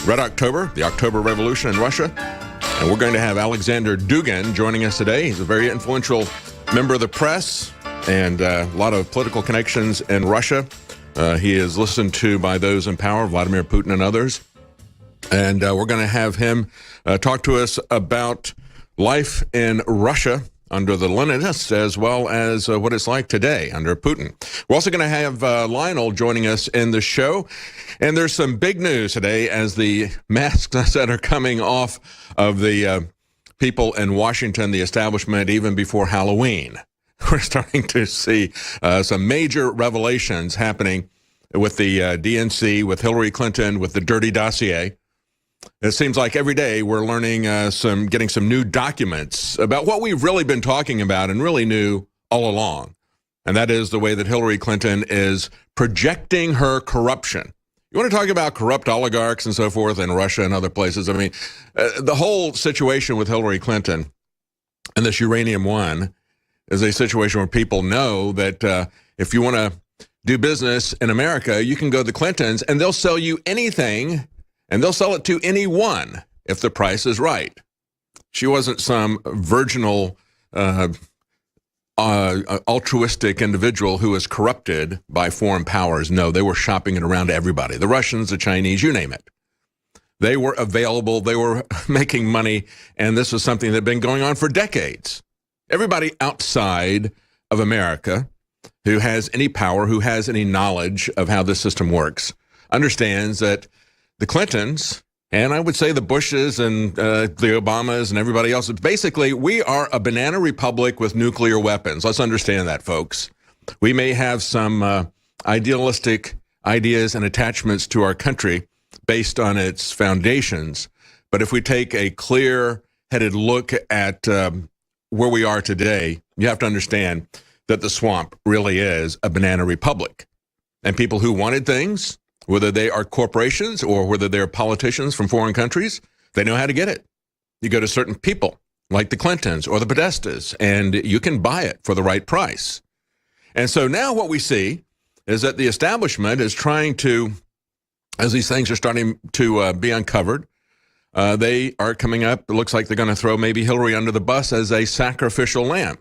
Red October, the October Revolution in Russia. And we're going to have Aleksandr Dugin joining us today. He's a very influential member of the press and a lot of political connections in Russia. He is listened to by those in power, Vladimir Putin and others. And we're going to have him talk to us about life in Russia under the Leninists, as well as what it's like today under Putin. We're also going to have Lionel joining us in the show. And there's some big news today as the masks that are coming off of the people in Washington, the establishment, even before Halloween. We're starting to see some major revelations happening with the DNC, with Hillary Clinton, with the dirty dossier. It seems like every day we're learning getting some new documents about what we've really been talking about and really knew all along. And that is the way that Hillary Clinton is projecting her corruption. You want to talk about corrupt oligarchs and so forth in Russia and other places? I mean, the whole situation with Hillary Clinton and this Uranium One is a situation where people know that if you want to do business in America, you can go to the Clintons and they'll sell you anything. And they'll sell it to anyone if the price is right. She wasn't some virginal, altruistic individual who was corrupted by foreign powers. No, they were shopping it around to everybody. The Russians, the Chinese, you name it. They were available. They were making money. And this was something that had been going on for decades. Everybody outside of America who has any power, who has any knowledge of how this system works, understands that the Clintons, and I would say the Bushes and the Obamas and everybody else, basically, we are a banana republic with nuclear weapons. Let's understand that, folks. We may have some idealistic ideas and attachments to our country based on its foundations, but if we take a clear-headed look at where we are today, you have to understand that the swamp really is a banana republic. And people who wanted things, whether they are corporations or whether they're politicians from foreign countries, they know how to get it. You go to certain people like the Clintons or the Podestas, and you can buy it for the right price. And so now what we see is that the establishment is trying to, as these things are starting to be uncovered, they are coming up. It looks like they're going to throw maybe Hillary under the bus as a sacrificial lamb.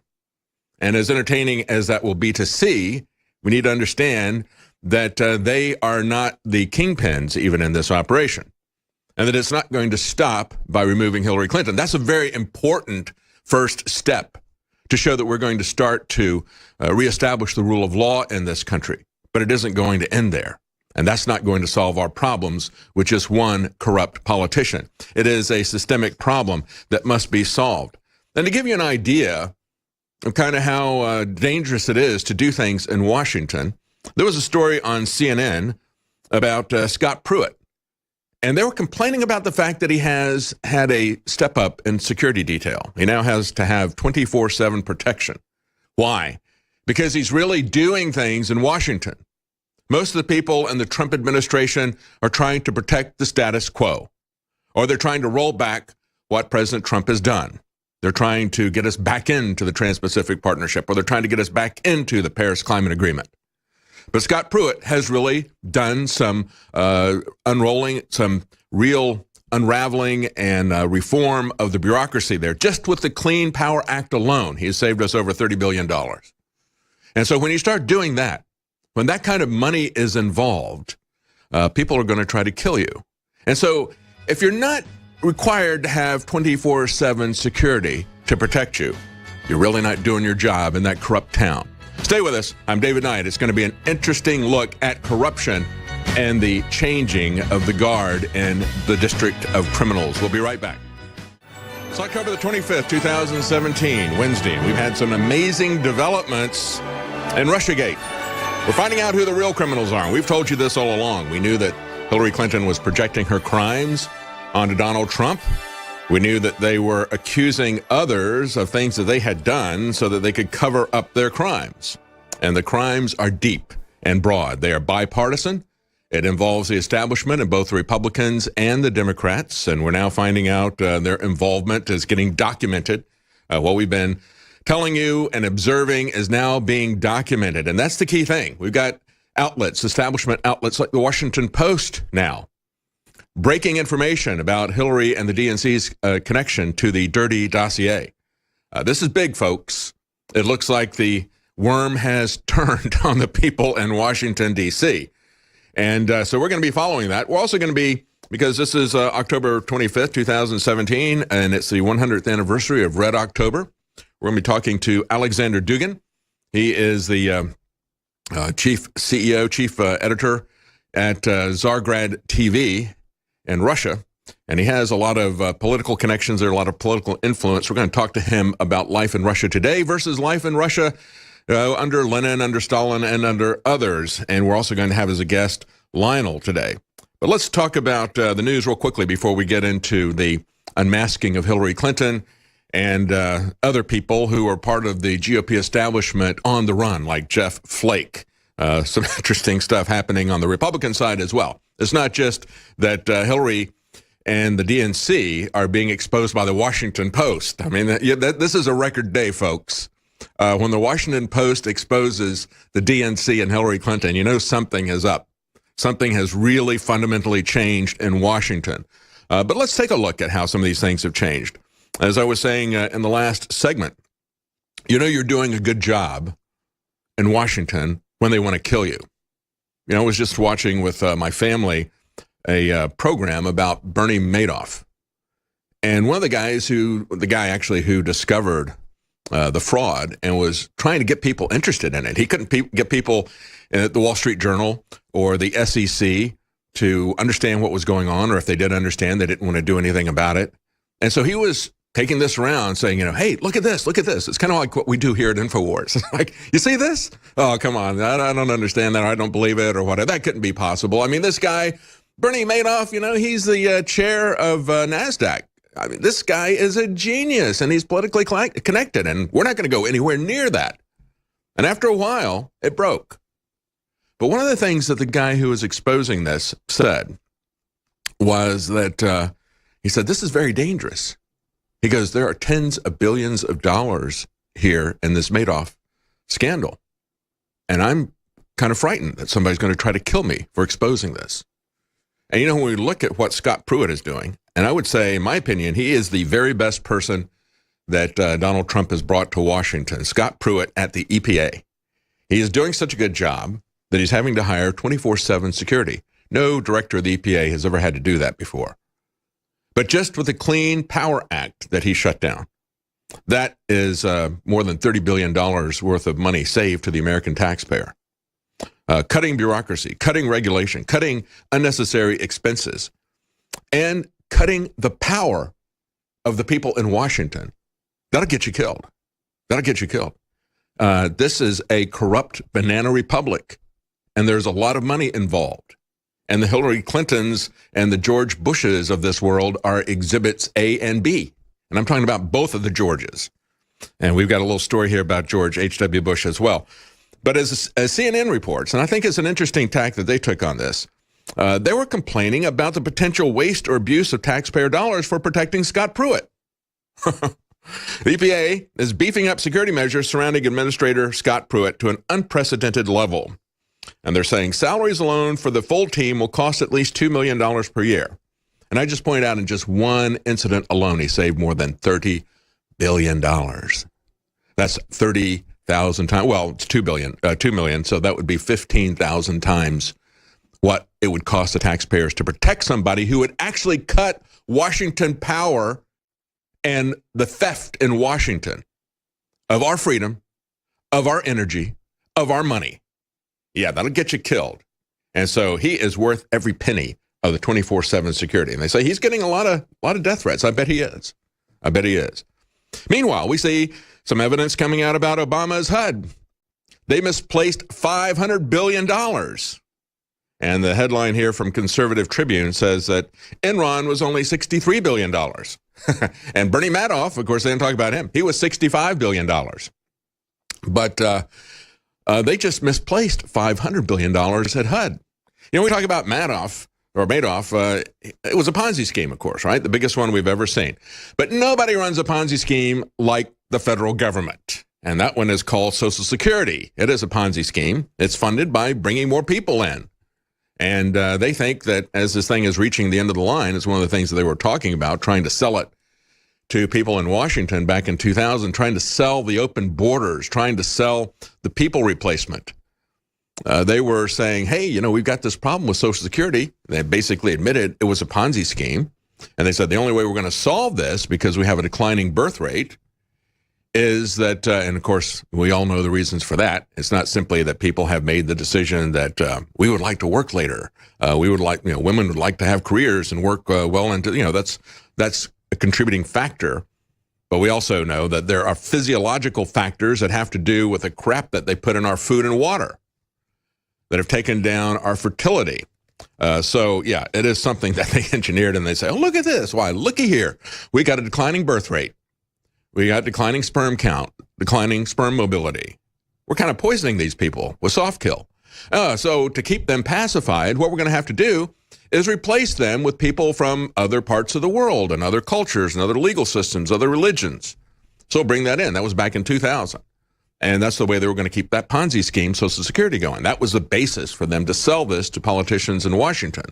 And as entertaining as that will be to see, we need to understand that they are not the kingpins even in this operation, and that it's not going to stop by removing Hillary Clinton. That's a very important first step to show that we're going to start to reestablish the rule of law in this country, but it isn't going to end there, and that's not going to solve our problems with just one corrupt politician. It is a systemic problem that must be solved. And to give you an idea of kind of how dangerous it is to do things in Washington, there was a story on CNN about Scott Pruitt, and they were complaining about the fact that he has had a step up in security detail. He now has to have 24/7 protection. Why? Because he's really doing things in Washington. Most of the people in the Trump administration are trying to protect the status quo, or they're trying to roll back what President Trump has done. They're trying to get us back into the Trans-Pacific Partnership, or they're trying to get us back into the Paris Climate Agreement. But Scott Pruitt has really done some unrolling, some real unraveling and reform of the bureaucracy there. Just with the Clean Power Act alone, he has saved us over $30 billion. And so when you start doing that, when that kind of money is involved, people are going to try to kill you. And so if you're not required to have 24/7 security to protect you, you're really not doing your job in that corrupt town. Stay with us. I'm David Knight. It's going to be an interesting look at corruption and the changing of the guard in the District of Criminals. We'll be right back. It's October the 25th, 2017, Wednesday. We've had some amazing developments in Russiagate. We're finding out who the real criminals are. We've told you this all along. We knew that Hillary Clinton was projecting her crimes onto Donald Trump. We knew that they were accusing others of things that they had done so that they could cover up their crimes. And the crimes are deep and broad. They are bipartisan. It involves the establishment in both the Republicans and the Democrats. And we're now finding out their involvement is getting documented. What we've been telling you and observing is now being documented. And that's the key thing. We've got outlets, establishment outlets like the Washington Post now, breaking information about Hillary and the DNC's connection to the dirty dossier. This is big, folks. It looks like the worm has turned on the people in Washington, D.C. And so we're going to be following that. We're also going to be, because this is October 25th, 2017, and it's the 100th anniversary of Red October. We're going to be talking to Aleksandr Dugin. He is the chief CEO, chief editor at Zargrad TV in Russia. And he has a lot of political connections there, a lot of political influence. We're going to talk to him about life in Russia today versus life in Russia under Lenin, under Stalin, and under others. And we're also going to have as a guest Lionel today. But let's talk about the news real quickly before we get into the unmasking of Hillary Clinton and other people who are part of the GOP establishment on the run, like Jeff Flake. Some interesting stuff happening on the Republican side as well. It's not just that Hillary and the DNC are being exposed by the Washington Post. I mean, this is a record day, folks. When the Washington Post exposes the DNC and Hillary Clinton, you know something is up. Something has really fundamentally changed in Washington. But let's take a look at how some of these things have changed. As I was saying in the last segment, you know you're doing a good job in Washington when they want to kill you. You know, I was just watching with my family a program about Bernie Madoff. And one of the guy actually who discovered the fraud and was trying to get people interested in it. He couldn't get people at the Wall Street Journal or the SEC to understand what was going on, or if they did understand, they didn't want to do anything about it. And so he was taking this around saying, you know, hey, look at this, look at this. It's kind of like what we do here at InfoWars. Like, you see this? Oh, come on. I don't understand that, or I don't believe it, or whatever. That couldn't be possible. I mean, this guy, Bernie Madoff, you know, he's the chair of NASDAQ. I mean, this guy is a genius, and he's politically connected, and we're not going to go anywhere near that. And after a while, it broke. But one of the things that the guy who was exposing this said was that he said, this is very dangerous. He goes, there are tens of billions of dollars here in this Madoff scandal. And I'm kind of frightened that somebody's going to try to kill me for exposing this. And, you know, when we look at what Scott Pruitt is doing, and I would say, in my opinion, he is the very best person that Donald Trump has brought to Washington, Scott Pruitt at the EPA. He is doing such a good job that he's having to hire 24/7 security. No director of the EPA has ever had to do that before. But just with the Clean Power Act that he shut down, that is more than $30 billion worth of money saved to the American taxpayer. Cutting bureaucracy, cutting regulation, cutting unnecessary expenses, and cutting the power of the people in Washington. That'll get you killed. That'll get you killed. This is a corrupt banana republic, and there's a lot of money involved. And the Hillary Clintons and the George Bushes of this world are exhibits A and B. And I'm talking about both of the Georges. And we've got a little story here about George H.W. Bush as well. But as CNN reports, and I think it's an interesting tack that they took on this, they were complaining about the potential waste or abuse of taxpayer dollars for protecting Scott Pruitt. The EPA is beefing up security measures surrounding Administrator Scott Pruitt to an unprecedented level. And they're saying salaries alone for the full team will cost at least $2 million per year. And I just pointed out in just one incident alone, he saved more than $30 billion. That's 30,000 times. Well, it's 2 million. So that would be 15,000 times what it would cost the taxpayers to protect somebody who would actually cut Washington power and the theft in Washington of our freedom, of our energy, of our money. Yeah, that'll get you killed. And so he is worth every penny of the 24/7 security. And they say he's getting a lot of death threats. I bet he is. I bet he is. Meanwhile, we see some evidence coming out about Obama's HUD. They misplaced $500 billion. And the headline here from Conservative Tribune says that Enron was only $63 billion. And Bernie Madoff, of course, they didn't talk about him. He was $65 billion. But they just misplaced $500 billion at HUD. You know, we talk about Madoff. It was a Ponzi scheme, of course, right? The biggest one we've ever seen. But nobody runs a Ponzi scheme like the federal government. And that one is called Social Security. It is a Ponzi scheme. It's funded by bringing more people in. And they think that as this thing is reaching the end of the line, it's one of the things that they were talking about, trying to sell it to people in Washington back in 2000, trying to sell the open borders, trying to sell the people replacement. They were saying, hey, you know, we've got this problem with Social Security. They basically admitted it was a Ponzi scheme. And they said the only way we're going to solve this, because we have a declining birth rate, is that, and of course, we all know the reasons for that. It's not simply that people have made the decision that we would like to work later. We would like, you know, women would like to have careers and work well into, you know, that's a contributing factor. But we also know that there are physiological factors that have to do with the crap that they put in our food and water that have taken down our fertility. So, yeah, it is something that they engineered, and they say, oh, look at this. Why, looky here. We got a declining birth rate. We got declining sperm count, declining sperm mobility. We're kind of poisoning these people with soft kill. So to keep them pacified, what we're going to have to do is replace them with people from other parts of the world and other cultures and other legal systems, other religions. So bring that in. That was back in 2000. And that's the way they were going to keep that Ponzi scheme, Social Security, going. That was the basis for them to sell this to politicians in Washington,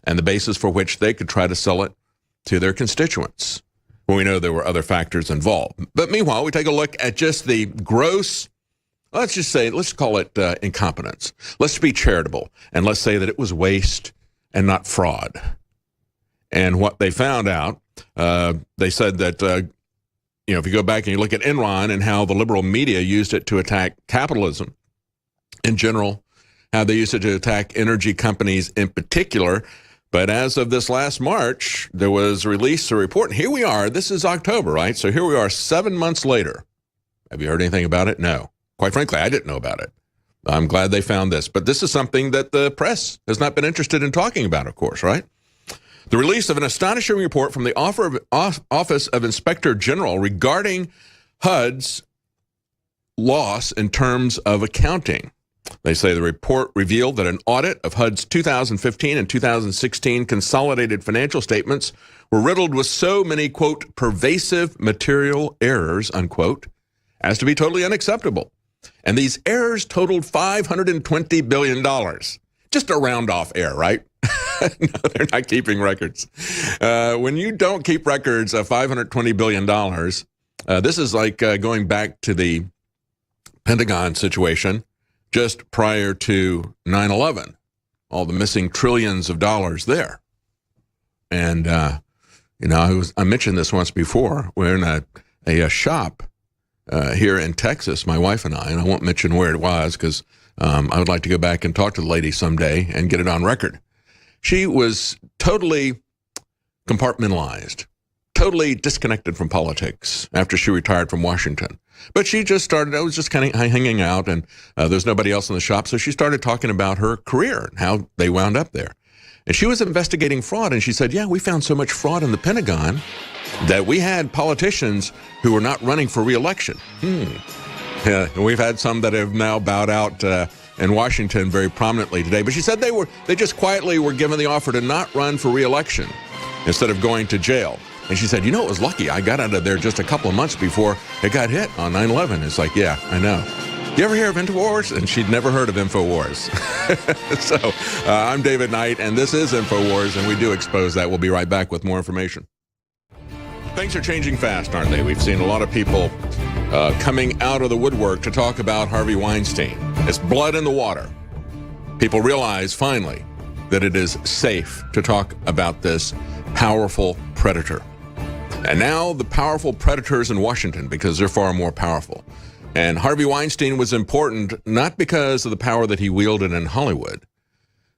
and the basis for which they could try to sell it to their constituents. Well, we know there were other factors involved. But meanwhile, we take a look at just the gross, let's call it incompetence. Let's be charitable, and let's say that it was waste and not fraud. And what they found out, they said that, you know, if you go back and you look at Enron and how the liberal media used it to attack capitalism in general, how they used it to attack energy companies in particular. But as of this last March, there was released a report. And here we are. This is October, right? So here we are 7 months later. Have you heard anything about it? No. Quite frankly, I didn't know about it. I'm glad they found this. But this is something that the press has not been interested in talking about, of course, right? The release of an astonishing report from the Office of Inspector General regarding HUD's loss in terms of accounting. They say the report revealed that an audit of HUD's 2015 and 2016 consolidated financial statements were riddled with so many, quote, pervasive material errors, unquote, as to be totally unacceptable. And these errors totaled $520 billion. Just a round-off error, right? No, they're not keeping records. When you don't keep records of $520 billion, this is like going back to the Pentagon situation just prior to 9/11, all the missing trillions of dollars there. And, you know, I mentioned this once before. We're in a shop here in Texas, my wife and I won't mention where it was because I would like to go back and talk to the lady someday and get it on record. She was totally compartmentalized, totally disconnected from politics after she retired from Washington. But she just started, I was just kind of hanging out, and there's nobody else in the shop, so she started talking about her career and how they wound up there. And she was investigating fraud, and she said, yeah, we found so much fraud in the Pentagon that we had politicians who were not running for re-election. Yeah, and we've had some that have now bowed out in Washington very prominently today. But she said they just quietly were given the offer to not run for re-election instead of going to jail. And she said, you know, it was lucky. I got out of there just a couple of months before it got hit on 9/11. It's like, yeah, I know. You ever hear of InfoWars? And she'd never heard of InfoWars. So I'm David Knight, and this is InfoWars, and we do expose that. We'll be right back with more information. Things are changing fast, aren't they? We've seen a lot of people coming out of the woodwork to talk about Harvey Weinstein. It's blood in the water. People realize finally that it is safe to talk about this powerful predator. And now the powerful predators in Washington, because they're far more powerful. And Harvey Weinstein was important not because of the power that he wielded in Hollywood,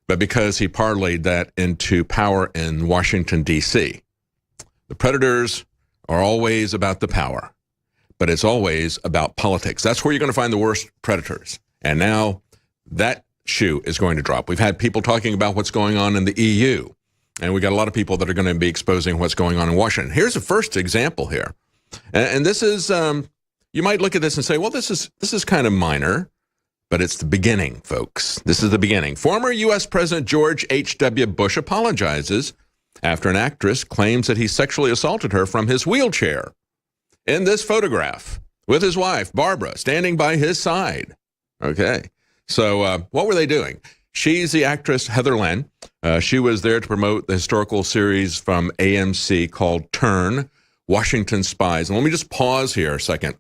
but because he parlayed that into power in Washington, D.C. The predators are always about the power, but it's always about politics. That's where you're going to find the worst predators. And now that shoe is going to drop. We've had people talking about what's going on in the EU, and we got a lot of people that are going to be exposing what's going on in Washington. Here's the first example here. And this is, you might look at this and say, well, this is kind of minor, but it's the beginning, folks. This is the beginning. Former U.S. President George H.W. Bush apologizes after an actress claims that he sexually assaulted her from his wheelchair. In this photograph, with his wife, Barbara, standing by his side. Okay, so what were they doing? She's the actress Heather Lynn. She was there to promote the historical series from AMC called Turn, Washington Spies. And let me just pause here a second,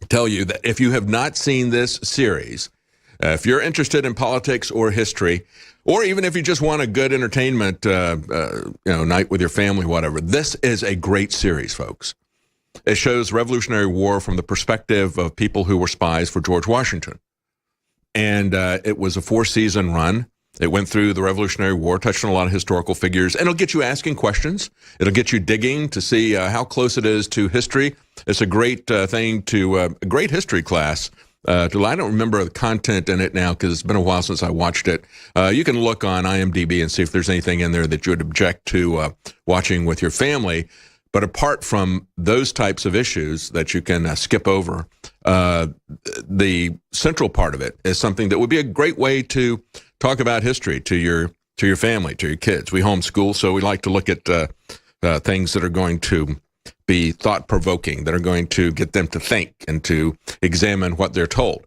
tell you that if you have not seen this series, if you're interested in politics or history, or even if you just want a good entertainment night with your family, whatever, this is a great series, folks. It shows Revolutionary War from the perspective of people who were spies for George Washington. And it was a 4-season run. It went through the Revolutionary War, touched on a lot of historical figures, and it'll get you asking questions. It'll get you digging to see how close it is to history. It's a great thing to a great history class. I don't remember the content in it now because it's been a while since I watched it. You can look on IMDb and see if there's anything in there that you would object to watching with your family. But apart from those types of issues that you can skip over, the central part of it is something that would be a great way to talk about history to your family, to your kids. We homeschool, so we like to look at things that are going to be thought-provoking, that are going to get them to think and to examine what they're told.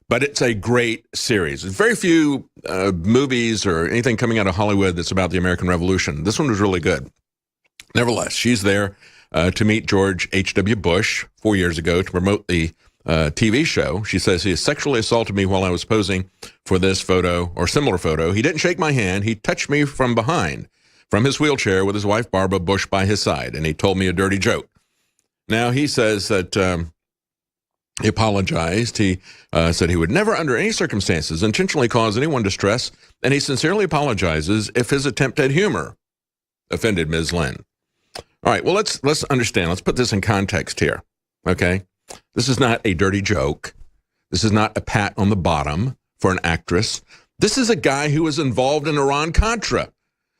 But it's a great series. There's very few movies or anything coming out of Hollywood that's about the American Revolution. This one was really good. Nevertheless, she's there to meet George H.W. Bush 4 years ago to promote the TV show. She says he sexually assaulted me while I was posing for this photo or similar photo. He didn't shake my hand. He touched me from behind, from his wheelchair with his wife, Barbara Bush, by his side, and he told me a dirty joke. Now, he says that he apologized. He said he would never, under any circumstances, intentionally cause anyone distress, and he sincerely apologizes if his attempt at humor offended Ms. Lynn. All right, well, let's understand. Let's put this in context here, okay? This is not a dirty joke. This is not a pat on the bottom for an actress. This is a guy who was involved in Iran-Contra.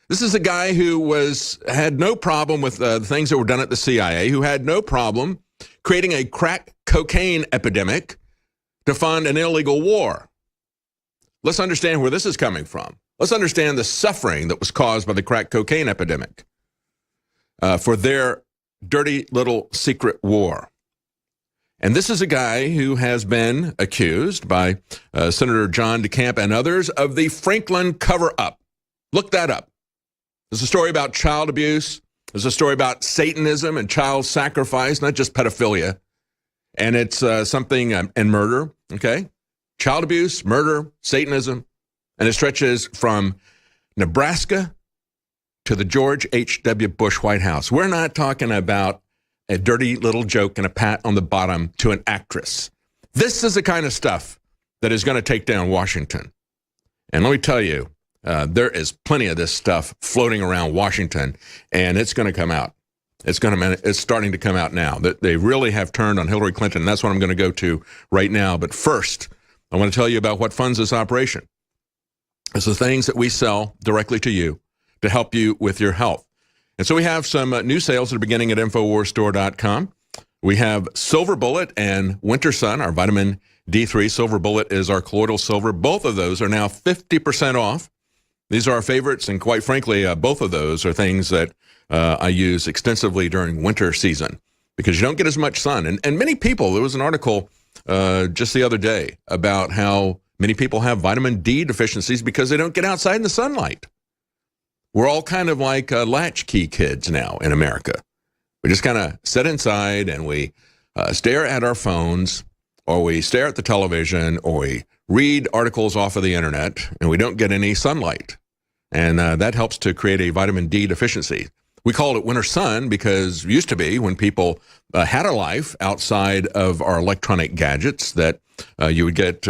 This is a guy who had no problem with the things that were done at the CIA, who had no problem creating a crack cocaine epidemic to fund an illegal war. Let's understand where this is coming from. Let's understand the suffering that was caused by the crack cocaine epidemic for their dirty little secret war. And this is a guy who has been accused by Senator John DeCamp and others of the Franklin cover-up. Look that up. There's a story about child abuse. There's a story about Satanism and child sacrifice, not just pedophilia. And it's something, and murder, okay? Child abuse, murder, Satanism. And it stretches from Nebraska to the George H.W. Bush White House. We're not talking about a dirty little joke and a pat on the bottom to an actress. This is the kind of stuff that is going to take down Washington. And let me tell you, there is plenty of this stuff floating around Washington, and it's going to come out. It's starting to come out now. They really have turned on Hillary Clinton. That's what I'm going to go to right now. But first, I want to tell you about what funds this operation. It's the things that we sell directly to you to help you with your health. And so we have some new sales that are beginning at InfoWarsStore.com. We have Silver Bullet and Winter Sun, our vitamin D3. Silver Bullet is our colloidal silver. Both of those are now 50% off. These are our favorites, and quite frankly, both of those are things that I use extensively during winter season because you don't get as much sun. And many people, there was an article just the other day about how many people have vitamin D deficiencies because they don't get outside in the sunlight. We're all kind of like latchkey kids now in America. We just kind of sit inside and we stare at our phones, or we stare at the television, or we read articles off of the internet, and we don't get any sunlight. And that helps to create a vitamin D deficiency. We called it winter sun because it used to be when people had a life outside of our electronic gadgets that you would get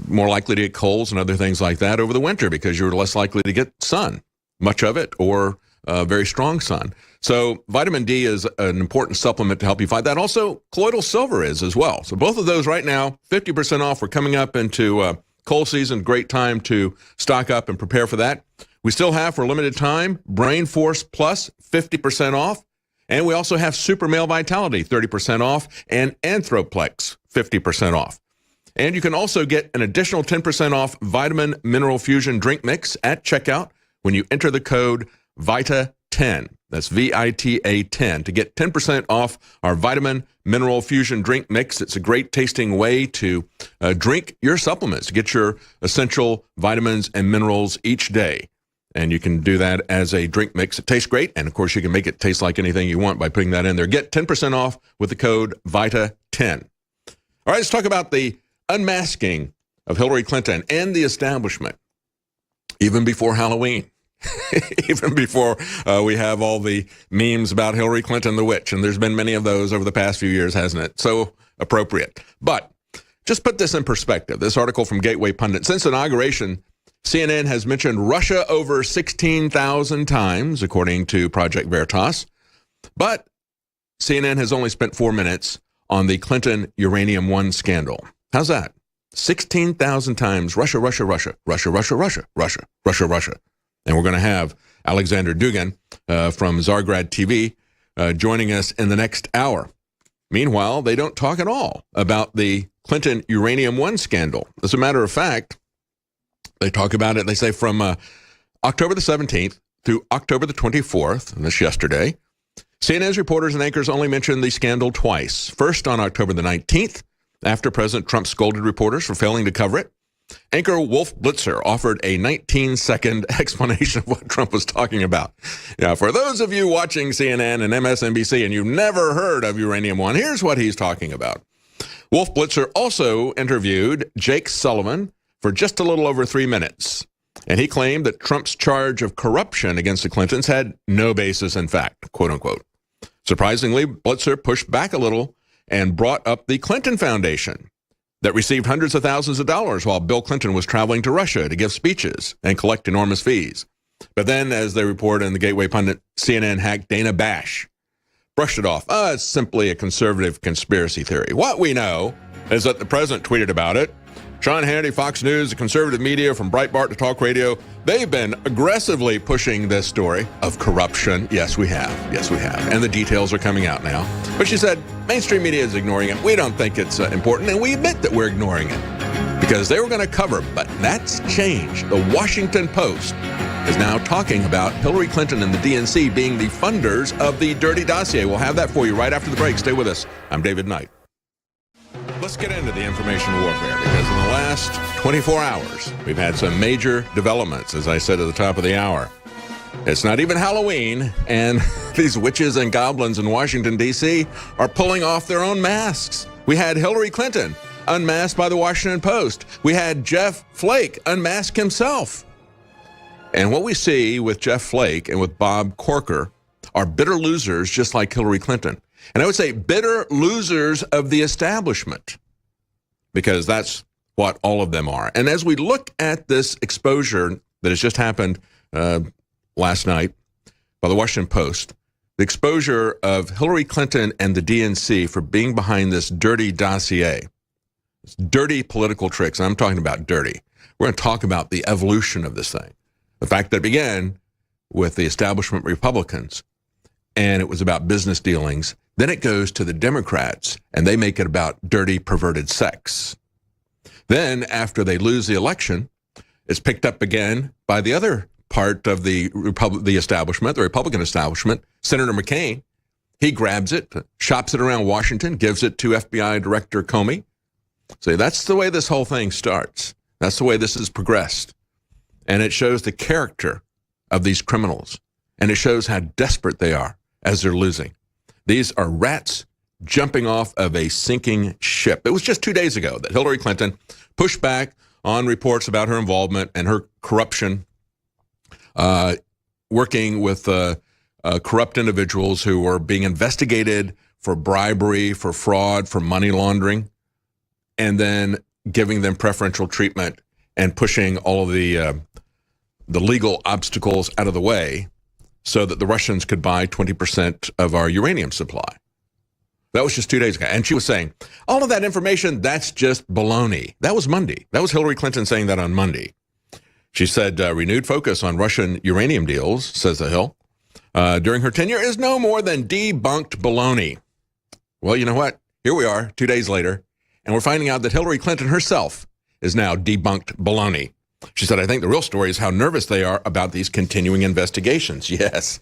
more likely to get colds and other things like that over the winter because you were less likely to get sun, much of it, or very strong sun. So vitamin D is an important supplement to help you fight that. Also, colloidal silver is as well. So both of those right now, 50% off. We're coming up into cold season. Great time to stock up and prepare for that. We still have, for a limited time, Brain Force Plus, 50% off. And we also have Super Male Vitality, 30% off, and Anthroplex, 50% off. And you can also get an additional 10% off Vitamin Mineral Fusion Drink Mix at checkout when you enter the code VITA10. VITA10. That's VITA10 to get 10% off our vitamin mineral fusion drink mix. It's a great tasting way to drink your supplements, to get your essential vitamins and minerals each day. And you can do that as a drink mix. It tastes great. And of course, you can make it taste like anything you want by putting that in there. Get 10% off with the code VITA10. All right, let's talk about the unmasking of Hillary Clinton and the establishment, even before Halloween. Even before we have all the memes about Hillary Clinton, the witch, and there's been many of those over the past few years, hasn't it? So appropriate. But just put this in perspective. This article from Gateway Pundit. Since inauguration, CNN has mentioned Russia over 16,000 times, according to Project Veritas. But CNN has only spent 4 minutes on the Clinton Uranium One scandal. How's that? 16,000 times Russia, Russia, Russia, Russia, Russia, Russia, Russia, Russia, Russia. And we're going to have Aleksandr Dugin from Zargrad TV joining us in the next hour. Meanwhile, they don't talk at all about the Clinton Uranium One scandal. As a matter of fact, they talk about it, they say, from October the 17th through October the 24th, and that's yesterday. CNN's reporters and anchors only mentioned the scandal twice. First on October the 19th, after President Trump scolded reporters for failing to cover it. Anchor Wolf Blitzer offered a 19-second explanation of what Trump was talking about. Now, for those of you watching CNN and MSNBC and you've never heard of Uranium One, here's what he's talking about. Wolf Blitzer also interviewed Jake Sullivan for just a little over 3 minutes, and he claimed that Trump's charge of corruption against the Clintons had no basis in fact, quote unquote. Surprisingly, Blitzer pushed back a little and brought up the Clinton Foundation that received hundreds of thousands of dollars while Bill Clinton was traveling to Russia to give speeches and collect enormous fees. But then, as they report in the Gateway Pundit, CNN hack Dana Bash brushed it off. It's simply a conservative conspiracy theory. What we know is that the president tweeted about it. Sean Hannity, Fox News, the conservative media from Breitbart to Talk Radio, they've been aggressively pushing this story of corruption. Yes, we have. Yes, we have. And the details are coming out now. But she said, mainstream media is ignoring it. We don't think it's important, and we admit that we're ignoring it because they were going to cover, but that's changed. The Washington Post is now talking about Hillary Clinton and the DNC being the funders of the dirty dossier. We'll have that for you right after the break. Stay with us. I'm David Knight. Let's get into the information warfare, because in the last 24 hours, we've had some major developments, as I said at the top of the hour. It's not even Halloween, and these witches and goblins in Washington, D.C. are pulling off their own masks. We had Hillary Clinton unmasked by the Washington Post. We had Jeff Flake unmask himself. And what we see with Jeff Flake and with Bob Corker are bitter losers just like Hillary Clinton. And I would say bitter losers of the establishment, because that's what all of them are. And as we look at this exposure that has just happened last night by the Washington Post, the exposure of Hillary Clinton and the DNC for being behind this dirty dossier, this dirty political tricks. I'm talking about dirty. We're going to talk about the evolution of this thing. The fact that it began with the establishment Republicans, and it was about business dealings. Then it goes to the Democrats, and they make it about dirty, perverted sex. Then, after they lose the election, it's picked up again by the other part of the establishment, the Republican establishment, Senator McCain. He grabs it, shops it around Washington, gives it to FBI Director Comey. So that's the way this whole thing starts. That's the way this has progressed. And it shows the character of these criminals. And it shows how desperate they are as they're losing. These are rats jumping off of a sinking ship. It was just 2 days ago that Hillary Clinton pushed back on reports about her involvement and her corruption, working with corrupt individuals who were being investigated for bribery, for fraud, for money laundering, and then giving them preferential treatment and pushing all of the legal obstacles out of the way so that the Russians could buy 20% of our uranium supply. That was just 2 days ago. And she was saying, all of that information, that's just baloney. That was Monday. That was Hillary Clinton saying that on Monday. She said, renewed focus on Russian uranium deals, says the Hill, during her tenure is no more than debunked baloney. Well, you know what? Here we are 2 days later, and we're finding out that Hillary Clinton herself is now debunked baloney. She said, I think the real story is how nervous they are about these continuing investigations. Yes.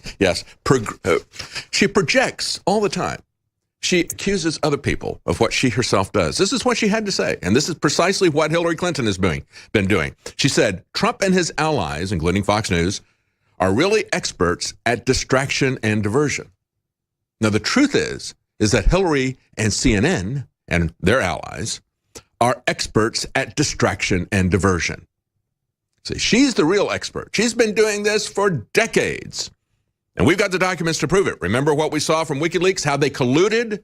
She projects all the time. She accuses other people of what she herself does. This is what she had to say, and this is precisely what Hillary Clinton has been doing. She said, Trump and his allies, including Fox News, are really experts at distraction and diversion. Now, the truth is that Hillary and CNN and their allies are experts at distraction and diversion. See, she's the real expert. She's been doing this for decades. And we've got the documents to prove it. Remember what we saw from WikiLeaks, how they colluded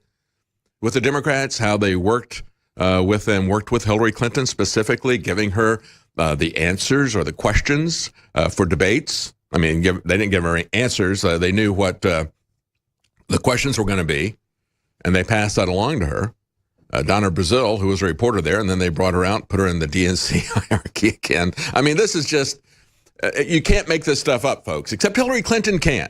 with the Democrats, how they worked with them, worked with Hillary Clinton specifically, giving her the answers or the questions for debates. I mean, they didn't give her any answers. They knew what the questions were going to be, and they passed that along to her. Donna Brazil, who was a reporter there, and then they brought her out, put her in the DNC hierarchy again. I mean, this is just, you can't make this stuff up, folks, except Hillary Clinton can.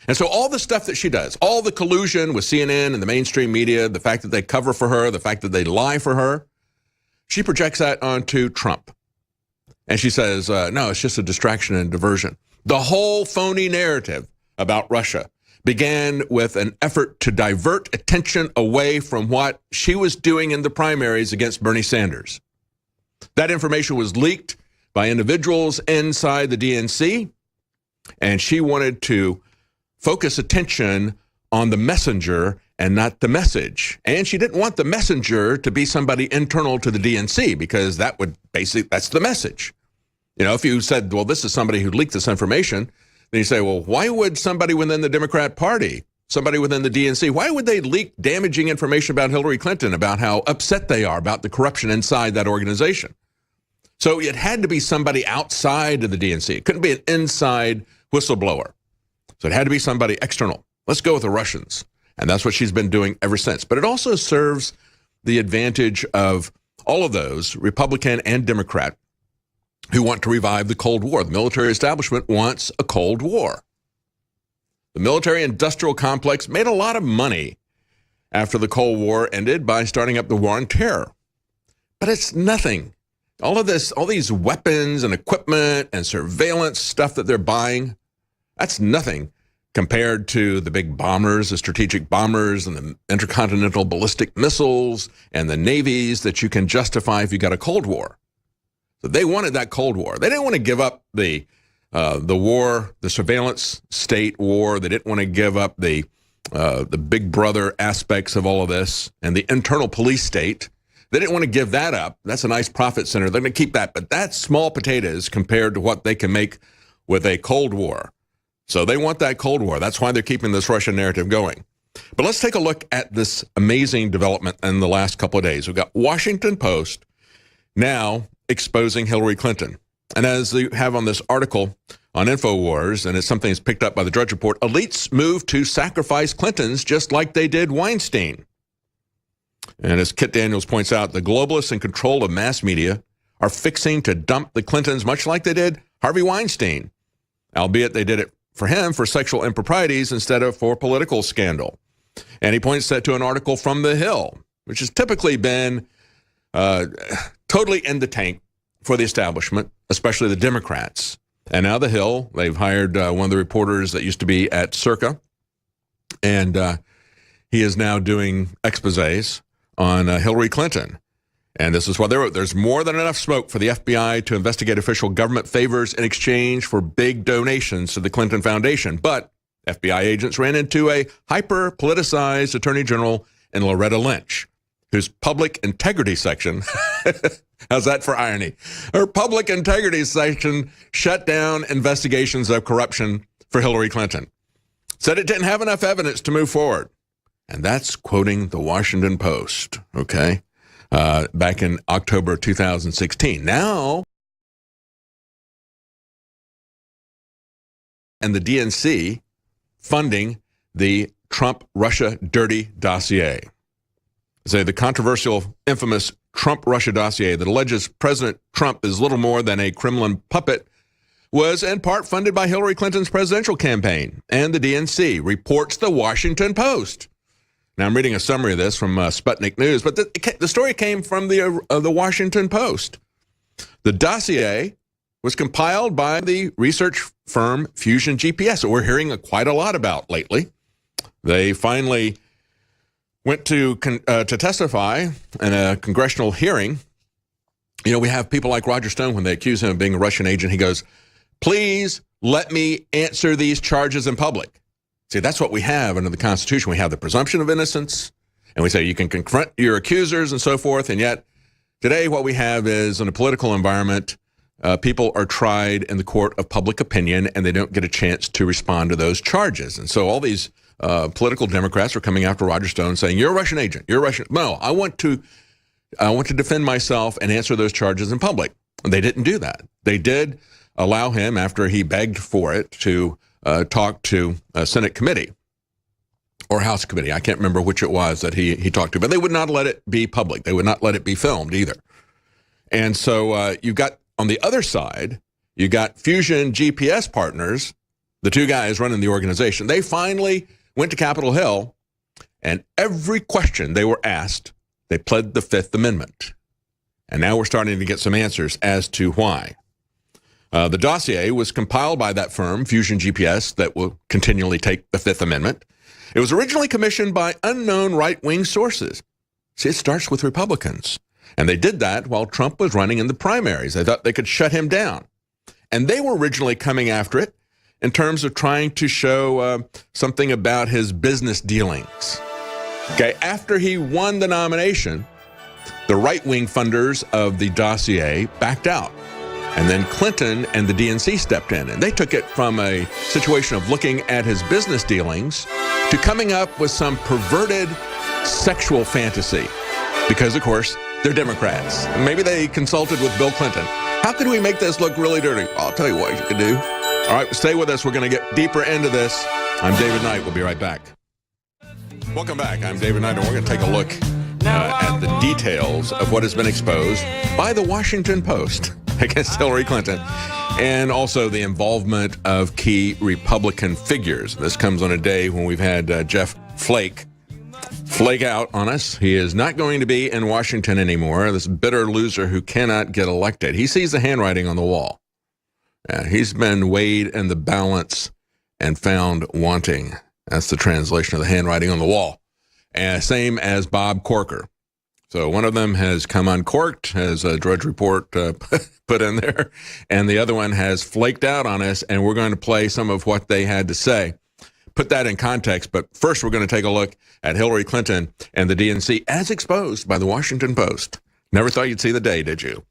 And so all the stuff that she does, all the collusion with CNN and the mainstream media, the fact that they cover for her, the fact that they lie for her, she projects that onto Trump. And she says, no, it's just a distraction and diversion. The whole phony narrative about Russia began with an effort to divert attention away from what she was doing in the primaries against Bernie Sanders. That information was leaked by individuals inside the DNC, and she wanted to focus attention on the messenger and not the message. And she didn't want the messenger to be somebody internal to the DNC, because that would basically, that's the message. You know, if you said, well, this is somebody who leaked this information, then you say, well, why would somebody within the Democrat Party, somebody within the DNC, why would they leak damaging information about Hillary Clinton, about how upset they are about the corruption inside that organization? So it had to be somebody outside of the DNC. It couldn't be an inside whistleblower. So it had to be somebody external. Let's go with the Russians. And that's what she's been doing ever since. But it also serves the advantage of all of those, Republican and Democrat, who want to revive the Cold War. The military establishment wants a Cold War. The military-industrial complex made a lot of money after the Cold War ended by starting up the war on terror. But it's nothing. All of this, all these weapons and equipment and surveillance stuff that they're buying, that's nothing compared to the big bombers, the strategic bombers, and the intercontinental ballistic missiles, and the navies that you can justify if you got a Cold War. So they wanted that Cold War. They didn't want to give up the war, the surveillance state war. They didn't want to give up the big brother aspects of all of this and the internal police state. They didn't want to give that up. That's a nice profit center. They're going to keep that, but that's small potatoes compared to what they can make with a Cold War. So they want that Cold War. That's why they're keeping this Russian narrative going. But let's take a look at this amazing development in the last couple of days. We've got Washington Post now exposing Hillary Clinton. And as you have on this article on InfoWars, and it's something that's picked up by the Drudge Report, elites move to sacrifice Clintons just like they did Weinstein. And as Kit Daniels points out, the globalists in control of mass media are fixing to dump the Clintons much like they did Harvey Weinstein, albeit they did it for him for sexual improprieties instead of for political scandal. And he points that to an article from The Hill, which has typically been totally in the tank for the establishment, especially the Democrats. And now The Hill, they've hired one of the reporters that used to be at Circa, and he is now doing exposés on Hillary Clinton. And this is what they wrote. There's more than enough smoke for the FBI to investigate official government favors in exchange for big donations to the Clinton Foundation. But FBI agents ran into a hyper-politicized Attorney General in Loretta Lynch, whose public integrity section, how's that for irony? Her public integrity section shut down investigations of corruption for Hillary Clinton. Said it didn't have enough evidence to move forward. And that's quoting the Washington Post, okay? Back in October 2016. Now, and the DNC funding the Trump-Russia dirty dossier. Say the controversial, infamous Trump-Russia dossier that alleges President Trump is little more than a Kremlin puppet was in part funded by Hillary Clinton's presidential campaign and the DNC, reports the Washington Post. Now, I'm reading a summary of this from Sputnik News, but the story came from the Washington Post. The dossier was compiled by the research firm Fusion GPS that we're hearing quite a lot about lately. They finally went to testify in a congressional hearing. You know, we have people like Roger Stone, when they accuse him of being a Russian agent, he goes, please let me answer these charges in public. See, that's what we have under the Constitution. We have the presumption of innocence, and we say you can confront your accusers and so forth, and yet today what we have is, in a political environment, people are tried in the court of public opinion, and they don't get a chance to respond to those charges. And so all these political Democrats are coming after Roger Stone saying, you're a Russian agent, you're a Russian. No, I want to defend myself and answer those charges in public. And they didn't do that. They did allow him, after he begged for it, to talk to a Senate committee or House committee. I can't remember which it was that he talked to, but they would not let it be public. They would not let it be filmed either. And so you've got, on the other side, you got Fusion GPS partners, the two guys running the organization. They finally went to Capitol Hill, and every question they were asked, they pled the Fifth Amendment. And now we're starting to get some answers as to why. The dossier was compiled by that firm, Fusion GPS, that will continually take the Fifth Amendment. It was originally commissioned by unknown right-wing sources. See, it starts with Republicans. And they did that while Trump was running in the primaries. They thought they could shut him down. And they were originally coming after it in terms of trying to show something about his business dealings. Okay, after he won the nomination, the right-wing funders of the dossier backed out. And then Clinton and the DNC stepped in, and they took it from a situation of looking at his business dealings to coming up with some perverted sexual fantasy. Because, of course, they're Democrats. And maybe they consulted with Bill Clinton. How could we make this look really dirty? I'll tell you what you can do. All right, stay with us. We're going to get deeper into this. I'm David Knight. We'll be right back. Welcome back. I'm David Knight, and we're going to take a look at the details of what has been exposed by the Washington Post against Hillary Clinton, and also the involvement of key Republican figures. This comes on a day when we've had Jeff Flake out on us. He is not going to be in Washington anymore, this bitter loser who cannot get elected. He sees the handwriting on the wall. He's been weighed in the balance and found wanting. That's the translation of the handwriting on the wall. Same as Bob Corker. So one of them has come uncorked, as a Drudge Report put in there, and the other one has flaked out on us, and we're going to play some of what they had to say. Put that in context, but first we're going to take a look at Hillary Clinton and the DNC as exposed by the Washington Post. Never thought you'd see the day, did you?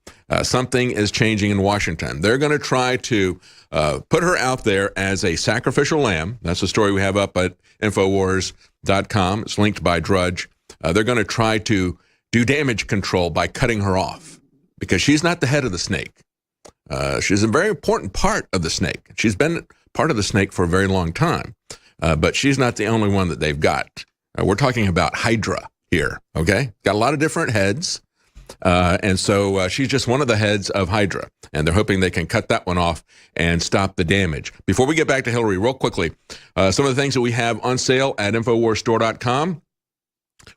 Something is changing in Washington. They're going to try to put her out there as a sacrificial lamb. That's the story we have up at Infowars.com. It's linked by Drudge. They're going to try to do damage control by cutting her off, because she's not the head of the snake. She's a very important part of the snake. She's been part of the snake for a very long time, but she's not the only one that they've got. We're talking about Hydra here, okay? Got a lot of different heads, and so she's just one of the heads of Hydra, and they're hoping they can cut that one off and stop the damage. Before we get back to Hillary, real quickly, some of the things that we have on sale at InfoWarsStore.com.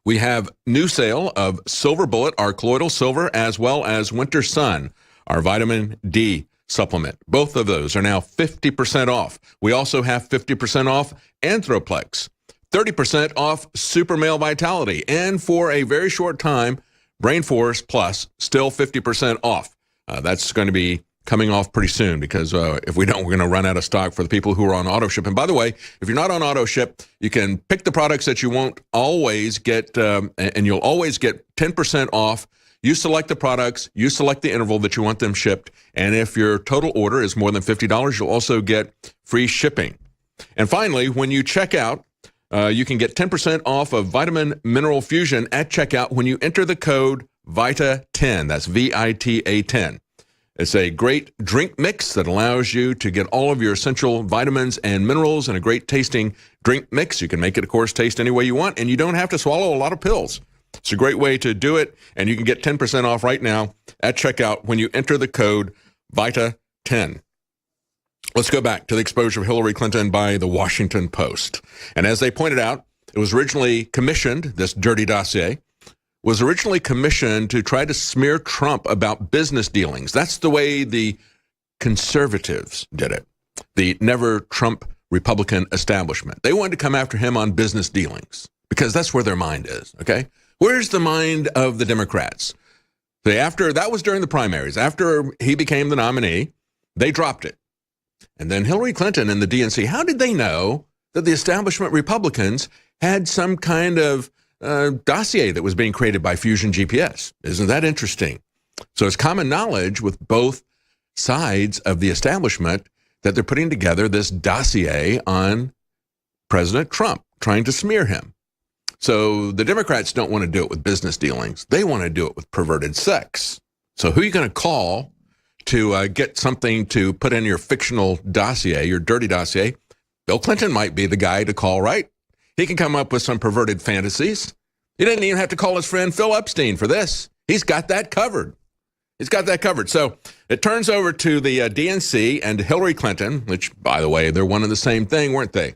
We have new sale of Silver Bullet, our colloidal silver, as well as Winter Sun, our vitamin D supplement. Both of those are now 50% off. We also have 50% off Anthroplex, 30% off Super Male Vitality, and for a very short time, Brain Force Plus, still 50% off. That's going to be coming off pretty soon, because if we don't, we're going to run out of stock for the people who are on auto ship. And by the way, if you're not on auto ship, you can pick the products that you won't always get, and you'll always get 10% off. You select the products, you select the interval that you want them shipped, and if your total order is more than $50, you'll also get free shipping. And finally, when you check out, you can get 10% off of Vitamin Mineral Fusion at checkout when you enter the code VITA10. That's VITA 10. It's a great drink mix that allows you to get all of your essential vitamins and minerals in a great tasting drink mix. You can make it, of course, taste any way you want, and you don't have to swallow a lot of pills. It's a great way to do it, and you can get 10% off right now at checkout when you enter the code VITA10. Let's go back to the exposure of Hillary Clinton by the Washington Post. And as they pointed out, it was originally commissioned, this dirty dossier, was originally commissioned to try to smear Trump about business dealings. That's the way the conservatives did it. The never Trump Republican establishment. They wanted to come after him on business dealings because that's where their mind is, okay? Where's the mind of the Democrats? That was during the primaries. After he became the nominee, they dropped it. And then Hillary Clinton and the DNC, how did they know that the establishment Republicans had some kind of dossier that was being created by Fusion GPS? Isn't that interesting? So it's common knowledge with both sides of the establishment that they're putting together this dossier on President Trump, trying to smear him. So the Democrats don't want to do it with business dealings. They want to do it with perverted sex. So who are you going to call to get something to put in your fictional dossier, your dirty dossier? Bill Clinton might be the guy to call, right? He can come up with some perverted fantasies. He didn't even have to call his friend Phil Epstein for this. He's got that covered. He's got that covered. So it turns over to the DNC and Hillary Clinton, which, by the way, they're one and the same thing, weren't they?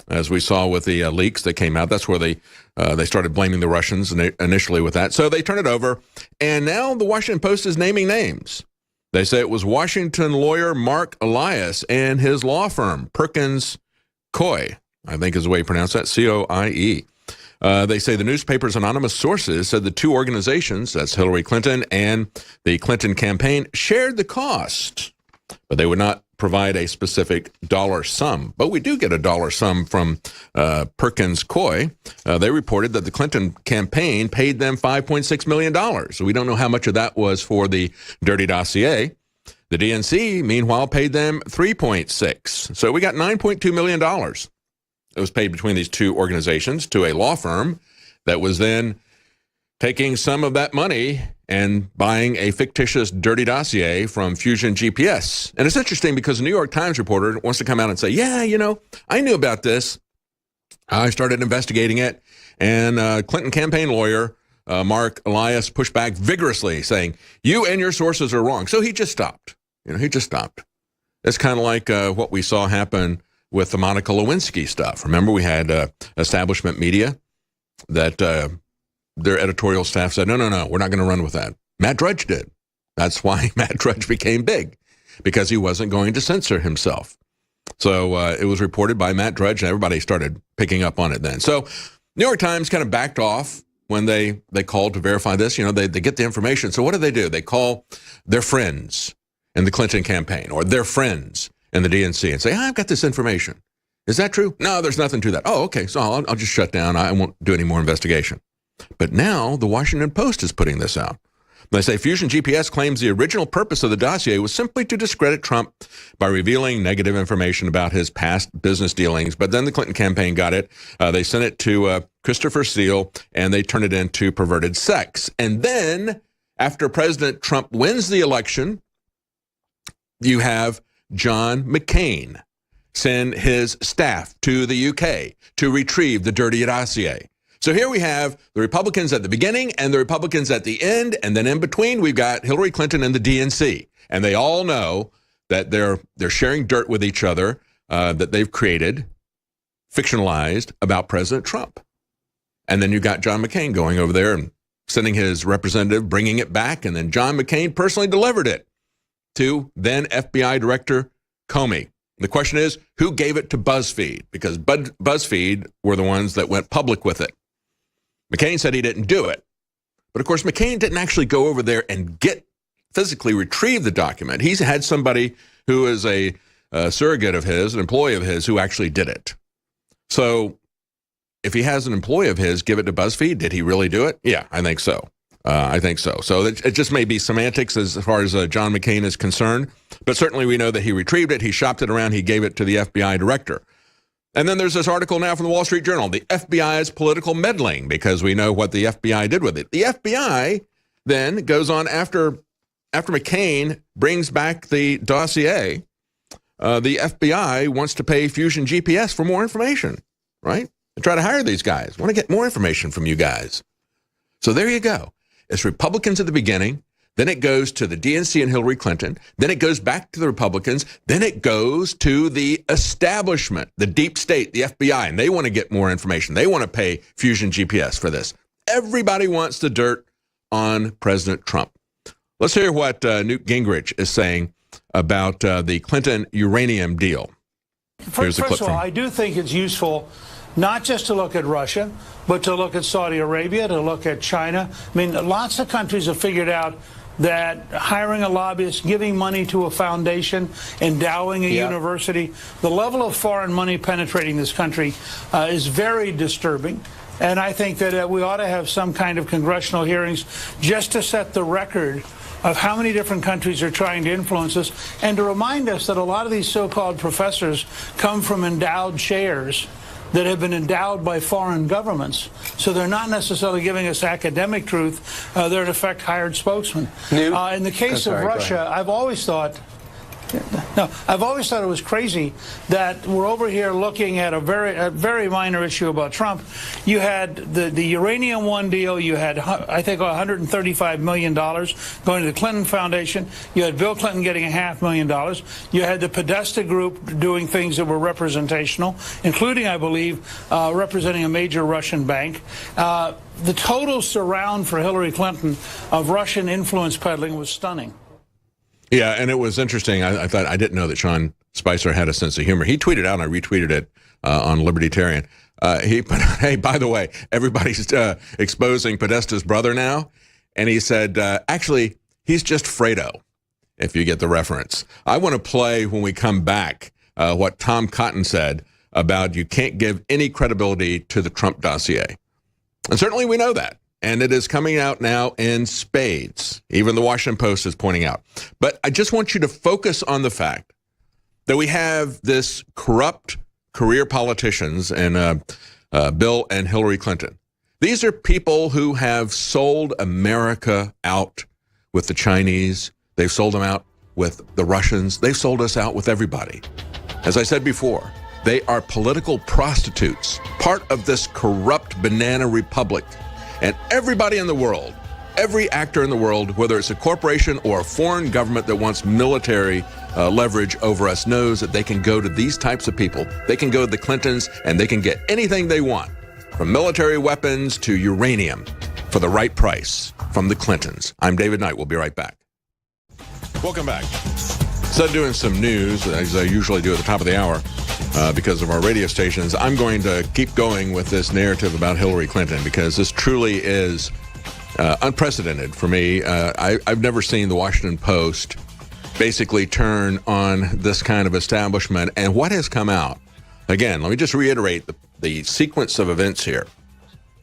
As we saw with the leaks that came out, that's where they started blaming the Russians initially with that. So they turn it over, and now the Washington Post is naming names. They say it was Washington lawyer Mark Elias and his law firm, Perkins Coie, I think is the way you pronounce that, C-O-I-E. They say the newspaper's anonymous sources said the two organizations, that's Hillary Clinton and the Clinton campaign, shared the cost, but they would not provide a specific dollar sum. But we do get a dollar sum from Perkins Coie. They reported that the Clinton campaign paid them $5.6 million. So we don't know how much of that was for the dirty dossier. The DNC, meanwhile, paid them $3.6. So we got $9.2 million. It was paid between these two organizations to a law firm that was then taking some of that money and buying a fictitious dirty dossier from Fusion GPS. And it's interesting because a New York Times reporter wants to come out and say, yeah, I knew about this. I started investigating it. And Clinton campaign lawyer Mark Elias pushed back vigorously, saying, you and your sources are wrong. So he just stopped. He just stopped. It's kind of like what we saw happen with the Monica Lewinsky stuff. Remember, we had establishment media that their editorial staff said, no, we're not going to run with that. Matt Drudge did. That's why Matt Drudge became big, because he wasn't going to censor himself. So it was reported by Matt Drudge, and everybody started picking up on it then. So New York Times kind of backed off when they called to verify this. They get the information. So what do? They call their friends in the Clinton campaign or their friends in the DNC and say, I've got this information. Is that true? No, there's nothing to that. Oh, okay, so I'll just shut down. I won't do any more investigation. But now the Washington Post is putting this out. They say Fusion GPS claims the original purpose of the dossier was simply to discredit Trump by revealing negative information about his past business dealings. But then the Clinton campaign got it. They sent it to Christopher Steele, and they turned it into perverted sex. And then after President Trump wins the election, you have John McCain send his staff to the UK to retrieve the dirty dossier. So here we have the Republicans at the beginning and the Republicans at the end, and then in between we've got Hillary Clinton and the DNC, and they all know that they're sharing dirt with each other that they've created, fictionalized about President Trump. And then you've got John McCain going over there and sending his representative, bringing it back, and then John McCain personally delivered it to then FBI Director Comey. The question is, who gave it to BuzzFeed? Because BuzzFeed were the ones that went public with it. McCain said he didn't do it. But of course, McCain didn't actually go over there and physically retrieve the document. He's had somebody who is a surrogate of his, an employee of his, who actually did it. So if he has an employee of his give it to BuzzFeed, did he really do it? Yeah, I think so. So it just may be semantics as far as John McCain is concerned. But certainly we know that he retrieved it, he shopped it around, he gave it to the FBI director. And then there's this article now from the Wall Street Journal, the FBI's political meddling, because we know what the FBI did with it. The FBI then goes on after McCain brings back the dossier. The FBI wants to pay Fusion GPS for more information, right? And try to hire these guys. Want to get more information from you guys. So there you go. It's Republicans at the beginning. Then it goes to the DNC and Hillary Clinton. Then it goes back to the Republicans. Then it goes to the establishment, the deep state, the FBI, and they want to get more information. They want to pay Fusion GPS for this. Everybody wants the dirt on President Trump. Let's hear what Newt Gingrich is saying about the Clinton uranium deal. First of all, I do think it's useful not just to look at Russia, but to look at Saudi Arabia, to look at China. I mean, lots of countries have figured out that hiring a lobbyist, giving money to a foundation, endowing a university, the level of foreign money penetrating this country is very disturbing. And I think that we ought to have some kind of congressional hearings just to set the record of how many different countries are trying to influence us, and to remind us that a lot of these so-called professors come from endowed chairs that have been endowed by foreign governments. So they're not necessarily giving us academic truth. They're, in effect, hired spokesmen. In the case of Russia, I've always thought it was crazy that we're over here looking at a very minor issue about Trump. You had the Uranium One deal. You had, I think, $135 million going to the Clinton Foundation. You had Bill Clinton getting $500,000. You had the Podesta Group doing things that were representational, including, I believe, representing a major Russian bank. The total surround for Hillary Clinton of Russian influence peddling was stunning. Yeah, and it was interesting. I thought, I didn't know that Sean Spicer had a sense of humor. He tweeted out, and I retweeted it on Libertarian. He put, hey, by the way, everybody's exposing Podesta's brother now. And he said, actually, he's just Fredo, if you get the reference. I want to play, when we come back, what Tom Cotton said about you can't give any credibility to the Trump dossier. And certainly we know that. And it is coming out now in spades. Even the Washington Post is pointing out. But I just want you to focus on the fact that we have this corrupt career politicians and Bill and Hillary Clinton. These are people who have sold America out with the Chinese. They've sold them out with the Russians. They've sold us out with everybody. As I said before, they are political prostitutes, part of this corrupt banana republic. And everybody in the world, every actor in the world, whether it's a corporation or a foreign government that wants military leverage over us, knows that they can go to these types of people. They can go to the Clintons and they can get anything they want, from military weapons to uranium, for the right price from the Clintons. I'm David Knight. We'll be right back. Welcome back. Instead of doing some news, as I usually do at the top of the hour, because of our radio stations, I'm going to keep going with this narrative about Hillary Clinton, because this truly is unprecedented for me. I've never seen the Washington Post basically turn on this kind of establishment. And what has come out, again, let me just reiterate the sequence of events here.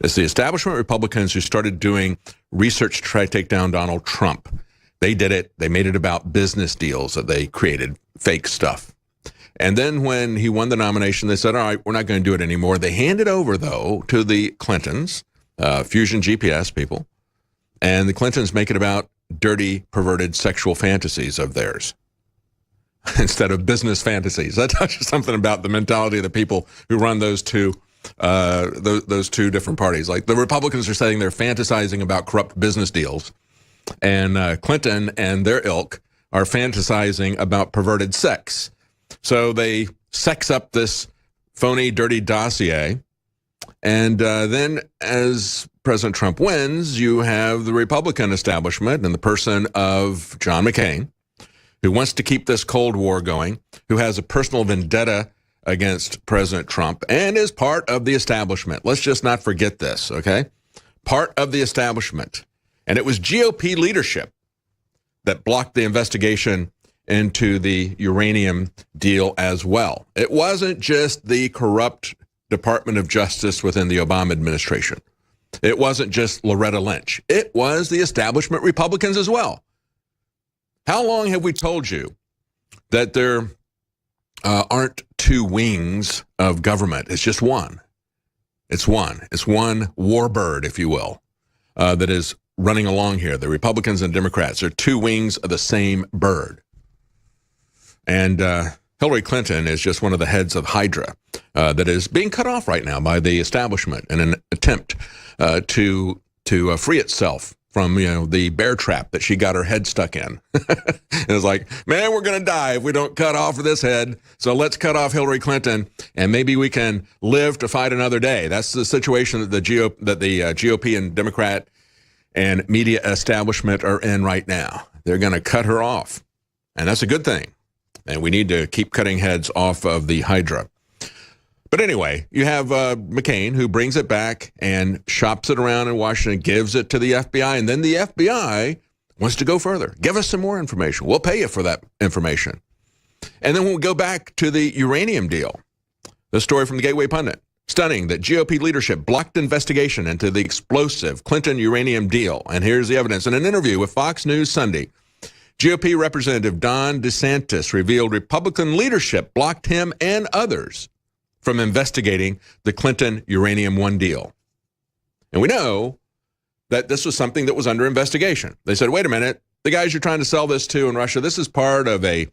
It's the establishment Republicans who started doing research to try to take down Donald Trump. They did it. They made it about business deals that they created, fake stuff. And then when he won the nomination, they said, all right, we're not going to do it anymore. They handed over, though, to the Clintons, Fusion GPS people, and the Clintons make it about dirty, perverted sexual fantasies of theirs instead of business fantasies. That touches something about the mentality of the people who run those two different parties. Like the Republicans are saying they're fantasizing about corrupt business deals, and Clinton and their ilk are fantasizing about perverted sex. So they sex up this phony, dirty dossier. And then as President Trump wins, you have the Republican establishment in the person of John McCain, who wants to keep this Cold War going, who has a personal vendetta against President Trump, and is part of the establishment. Let's just not forget this, okay? Part of the establishment. And it was GOP leadership that blocked the investigation into the uranium deal as well. It wasn't just the corrupt Department of Justice within the Obama administration. It wasn't just Loretta Lynch. It was the establishment Republicans as well. How long have we told you that there aren't two wings of government? It's just one. It's one. It's one warbird, if you will, that is running along here. The Republicans and Democrats are two wings of the same bird. And Hillary Clinton is just one of the heads of Hydra that is being cut off right now by the establishment in an attempt to free itself from, the bear trap that she got her head stuck in. It was like, man, we're going to die if we don't cut off this head. So let's cut off Hillary Clinton, and maybe we can live to fight another day. That's the situation that the GOP and Democrat and media establishment are in right now. They're going to cut her off. and that's a good thing. And we need to keep cutting heads off of the Hydra. But anyway, you have McCain, who brings it back and shops it around in Washington, gives it to the FBI, and then the FBI wants to go further. Give us some more information. We'll pay you for that information. And then when we go back to the uranium deal, the story from the Gateway Pundit, stunning that GOP leadership blocked investigation into the explosive Clinton uranium deal. And here's the evidence. In an interview with Fox News Sunday, GOP Representative Ron DeSantis revealed Republican leadership blocked him and others from investigating the Clinton Uranium One deal. And we know that this was something that was under investigation. They said, wait a minute, the guys you're trying to sell this to in Russia, this is part of a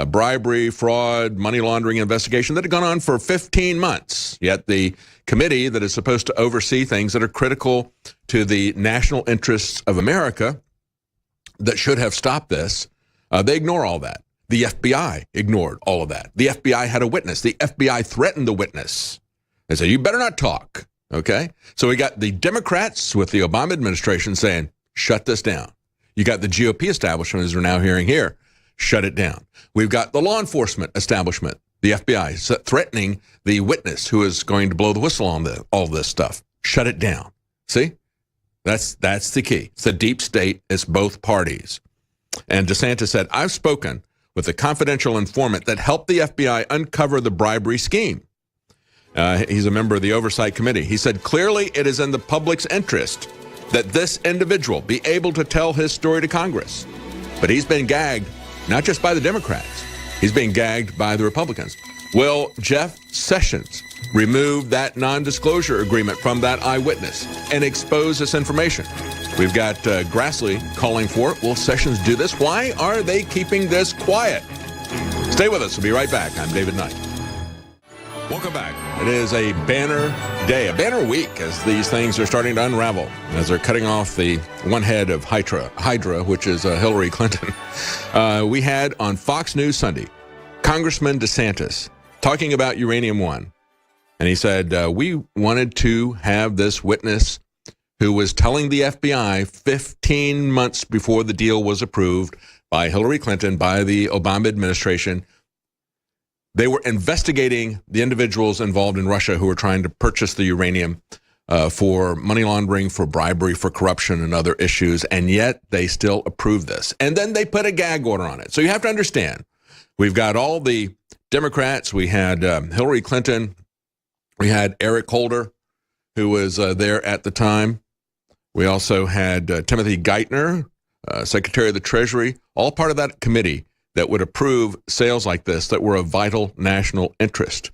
bribery, fraud, money laundering investigation that had gone on for 15 months. Yet the committee that is supposed to oversee things that are critical to the national interests of America that should have stopped this, they ignore all that. The FBI ignored all of that. The FBI had a witness. The FBI threatened the witness. They said, you better not talk, okay? So we got the Democrats with the Obama administration saying, shut this down. You got the GOP establishment, as we're now hearing here, shut it down. We've got the law enforcement establishment, the FBI, threatening the witness who is going to blow the whistle on all this stuff. Shut it down. See? That's the key. It's the deep state. It's both parties. And DeSantis said, I've spoken with a confidential informant that helped the FBI uncover the bribery scheme. He's a member of the Oversight Committee. He said, clearly it is in the public's interest that this individual be able to tell his story to Congress. But he's been gagged, not just by the Democrats. He's being gagged by the Republicans. Will Jeff Sessions remove that non-disclosure agreement from that eyewitness and expose this information? We've got Grassley calling for it. Will Sessions do this? Why are they keeping this quiet? Stay with us. We'll be right back. I'm David Knight. Welcome back. It is a banner day, a banner week, as these things are starting to unravel, as they're cutting off the one head of Hydra, which is Hillary Clinton. We had on Fox News Sunday, Congressman DeSantis talking about Uranium One. And he said, we wanted to have this witness who was telling the FBI 15 months before the deal was approved by Hillary Clinton, by the Obama administration. They were investigating the individuals involved in Russia who were trying to purchase the uranium for money laundering, for bribery, for corruption and other issues, and yet they still approved this. And then they put a gag order on it. So you have to understand, we've got all the Democrats. We had Hillary Clinton. We had Eric Holder, who was there at the time. We also had Timothy Geithner, Secretary of the Treasury, all part of that committee that would approve sales like this that were of vital national interest.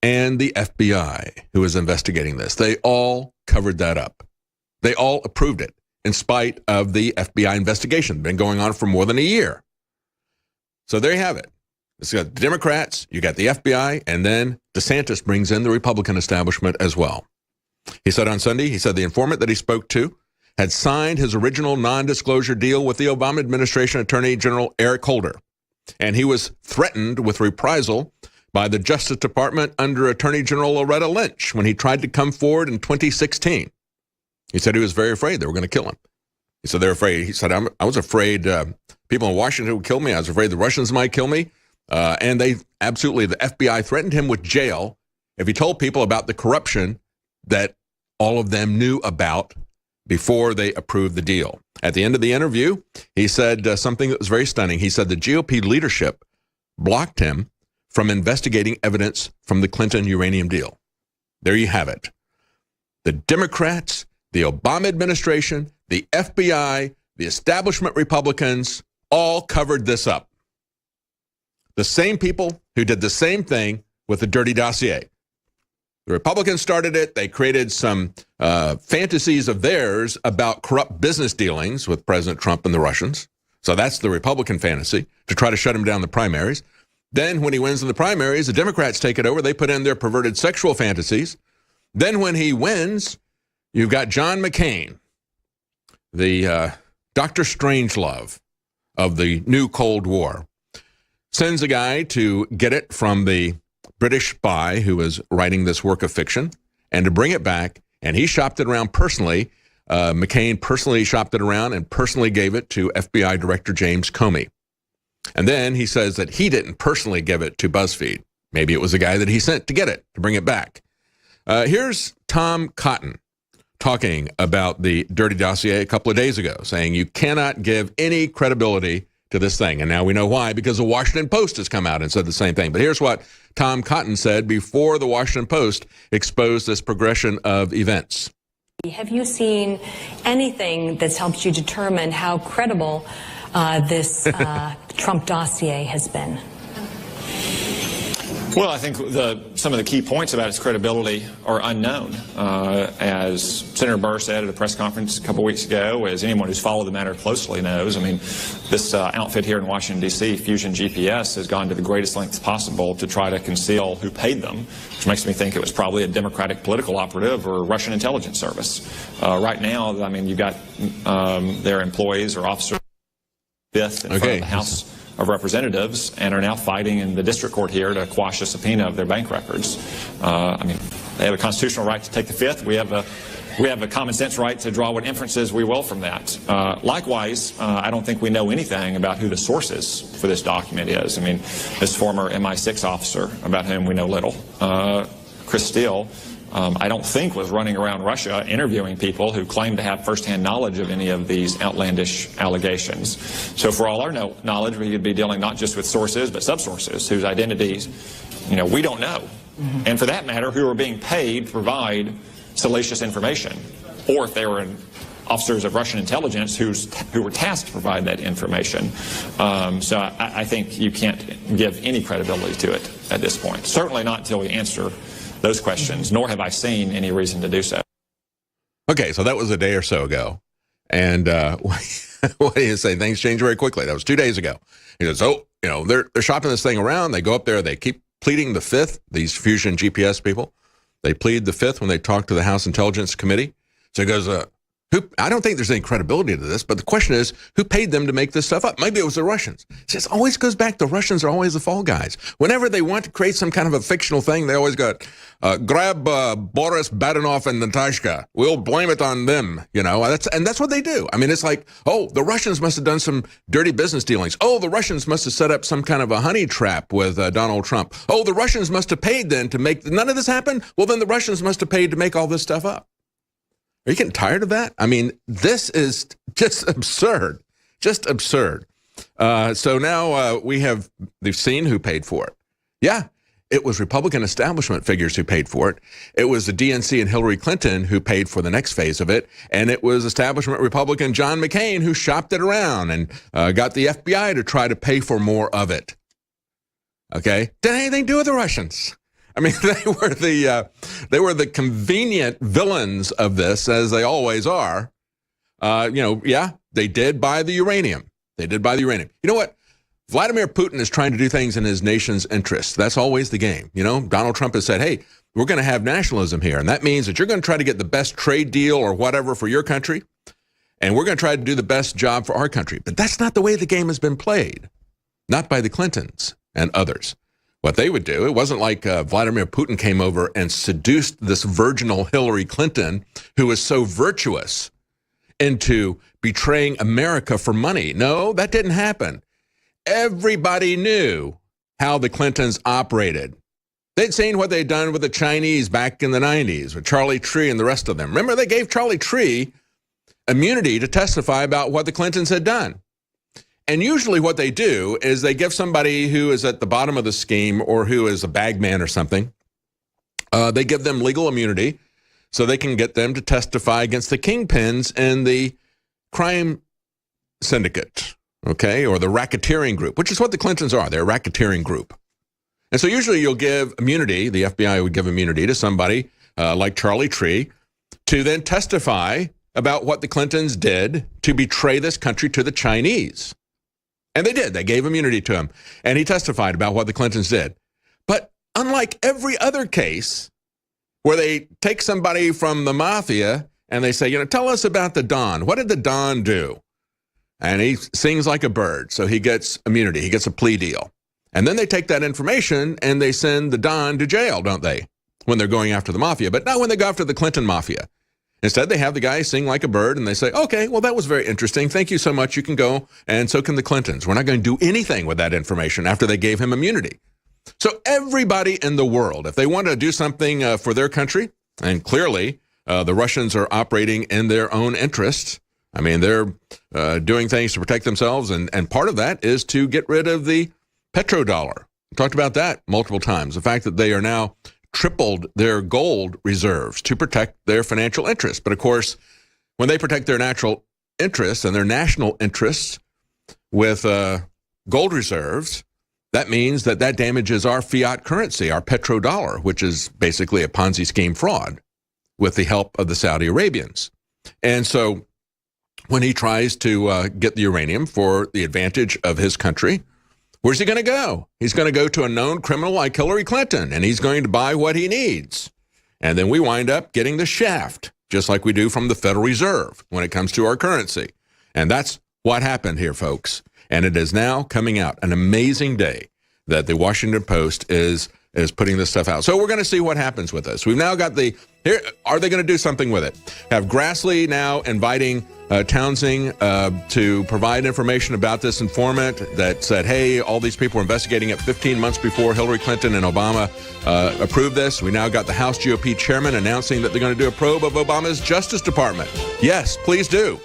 And the FBI, who was investigating this, they all covered that up. They all approved it, in spite of the FBI investigation. Been going on for more than a year. So there you have it. It's got the Democrats, you got the FBI, and then DeSantis brings in the Republican establishment as well. He said on Sunday, the informant that he spoke to had signed his original non-disclosure deal with the Obama administration Attorney General Eric Holder, and he was threatened with reprisal by the Justice Department under Attorney General Loretta Lynch when he tried to come forward in 2016. He said he was very afraid they were going to kill him. He said they're afraid. He said, I was afraid people in Washington would kill me. I was afraid the Russians might kill me. And the FBI threatened him with jail if he told people about the corruption that all of them knew about before they approved the deal. At the end of the interview, he said something that was very stunning. He said the GOP leadership blocked him from investigating evidence from the Clinton uranium deal. There you have it. The Democrats, the Obama administration, the FBI, the establishment Republicans all covered this up. The same people who did the same thing with the dirty dossier. The Republicans started it. They created some fantasies of theirs about corrupt business dealings with President Trump and the Russians. So that's the Republican fantasy, to try to shut him down in the primaries. Then when he wins in the primaries, the Democrats take it over. They put in their perverted sexual fantasies. Then when he wins, you've got John McCain, the Dr. Strangelove of the new Cold War, sends a guy to get it from the British spy who was writing this work of fiction and to bring it back. And he shopped it around personally. McCain personally shopped it around and personally gave it to FBI Director James Comey. And then he says that he didn't personally give it to BuzzFeed. Maybe it was the guy that he sent to get it, to bring it back. Here's Tom Cotton talking about the dirty dossier a couple of days ago, saying you cannot give any credibility to this thing. And now we know why, because the Washington Post has come out and said the same thing. But here's what Tom Cotton said before the Washington Post exposed this progression of events. Have you seen anything that's helped you determine how credible this Trump dossier has been? Well, I think some of the key points about its credibility are unknown. As Senator Burr said at a press conference a couple weeks ago, as anyone who's followed the matter closely knows, I mean, this outfit here in Washington, D.C., Fusion GPS, has gone to the greatest lengths possible to try to conceal who paid them, which makes me think it was probably a Democratic political operative or Russian intelligence service. Right now, I mean, you've got their employees or officers fifth in front of the House of Representatives and are now fighting in the district court here to quash a subpoena of their bank records. I mean, they have a constitutional right to take the fifth. We have a common sense right to draw what inferences we will from that. Likewise, I don't think we know anything about who the sources for this document is. I mean, this former MI6 officer about whom we know little, Chris Steele, I don't think was running around Russia interviewing people who claim to have firsthand knowledge of any of these outlandish allegations. So for all our knowledge, we could be dealing not just with sources, but subsources whose identities, we don't know. And for that matter, who are being paid to provide salacious information, or if they were officers of Russian intelligence who were tasked to provide that information. So I think you can't give any credibility to it at this point. Certainly not until we answer those questions, nor have I seen any reason to do so. Okay, so that was a day or so ago. And what do you say? Things change very quickly. That was 2 days ago. He says, they're shopping this thing around. They go up there. They keep pleading the fifth, these Fusion GPS people. They plead the fifth when they talk to the House Intelligence Committee. So he goes, I don't think there's any credibility to this, but the question is, who paid them to make this stuff up? Maybe it was the Russians. It always goes back. The Russians are always the fall guys. Whenever they want to create some kind of a fictional thing, they always go, grab Boris Badenov and Natashka. We'll blame it on them. That's what they do. I mean, it's like, oh, the Russians must have done some dirty business dealings. Oh, the Russians must have set up some kind of a honey trap with Donald Trump. Oh, the Russians must have paid then to make none of this happen. Well, then the Russians must have paid to make all this stuff up. Are you getting tired of that? I mean, this is just absurd, just absurd. So now they've seen who paid for it. Yeah, it was Republican establishment figures who paid for it. It was the DNC and Hillary Clinton who paid for the next phase of it. And it was establishment Republican John McCain who shopped it around and got the FBI to try to pay for more of it. Okay? Didn't anything to do with the Russians. I mean, they were the convenient villains of this, as they always are. They did buy the uranium. They did buy the uranium. You know what? Vladimir Putin is trying to do things in his nation's interests. That's always the game. Donald Trump has said, hey, we're going to have nationalism here. And that means that you're going to try to get the best trade deal or whatever for your country. And we're going to try to do the best job for our country. But that's not the way the game has been played. Not by the Clintons and others. What they would do, it wasn't like Vladimir Putin came over and seduced this virginal Hillary Clinton, who was so virtuous, into betraying America for money. No, that didn't happen. Everybody knew how the Clintons operated. They'd seen what they'd done with the Chinese back in the 90s, with Charlie Tree and the rest of them. Remember, they gave Charlie Tree immunity to testify about what the Clintons had done. And usually what they do is they give somebody who is at the bottom of the scheme or who is a bagman or something, they give them legal immunity so they can get them to testify against the kingpins in the crime syndicate, okay, or the racketeering group, which is what the Clintons are. They're a racketeering group. And so usually you'll give immunity, the FBI would give immunity to somebody like Charlie Tree to then testify about what the Clintons did to betray this country to the Chinese. And they did. They gave immunity to him. And he testified about what the Clintons did. But unlike every other case where they take somebody from the mafia and they say, tell us about the Don. What did the Don do? And he sings like a bird. So he gets immunity. He gets a plea deal. And then they take that information and they send the Don to jail, don't they? When they're going after the mafia. But not when they go after the Clinton mafia. Instead, they have the guy sing like a bird, and they say, okay, well, that was very interesting. Thank you so much. You can go, and so can the Clintons. We're not going to do anything with that information after they gave him immunity. So everybody in the world, if they want to do something for their country, and clearly the Russians are operating in their own interests. I mean, they're doing things to protect themselves, and part of that is to get rid of the petrodollar. We talked about that multiple times. The fact that they are now tripled their gold reserves to protect their financial interests. But of course, when they protect their natural interests and their national interests with gold reserves, that means that damages our fiat currency, our petrodollar, which is basically a Ponzi scheme fraud with the help of the Saudi Arabians. And so when he tries to get the uranium for the advantage of his country, where's he going to go? He's going to go to a known criminal like Hillary Clinton, and he's going to buy what he needs. And then we wind up getting the shaft, just like we do from the Federal Reserve when it comes to our currency. And that's what happened here, folks. And it is now coming out, an amazing day that the Washington Post is putting this stuff out. So we're going to see what happens with this. We've now got here, are they going to do something with it? Have Grassley now inviting Townsend to provide information about this informant that said, hey, all these people were investigating it 15 months before Hillary Clinton and Obama approved this. We now got the House GOP chairman announcing that they're going to do a probe of Obama's Justice Department. Yes, please do.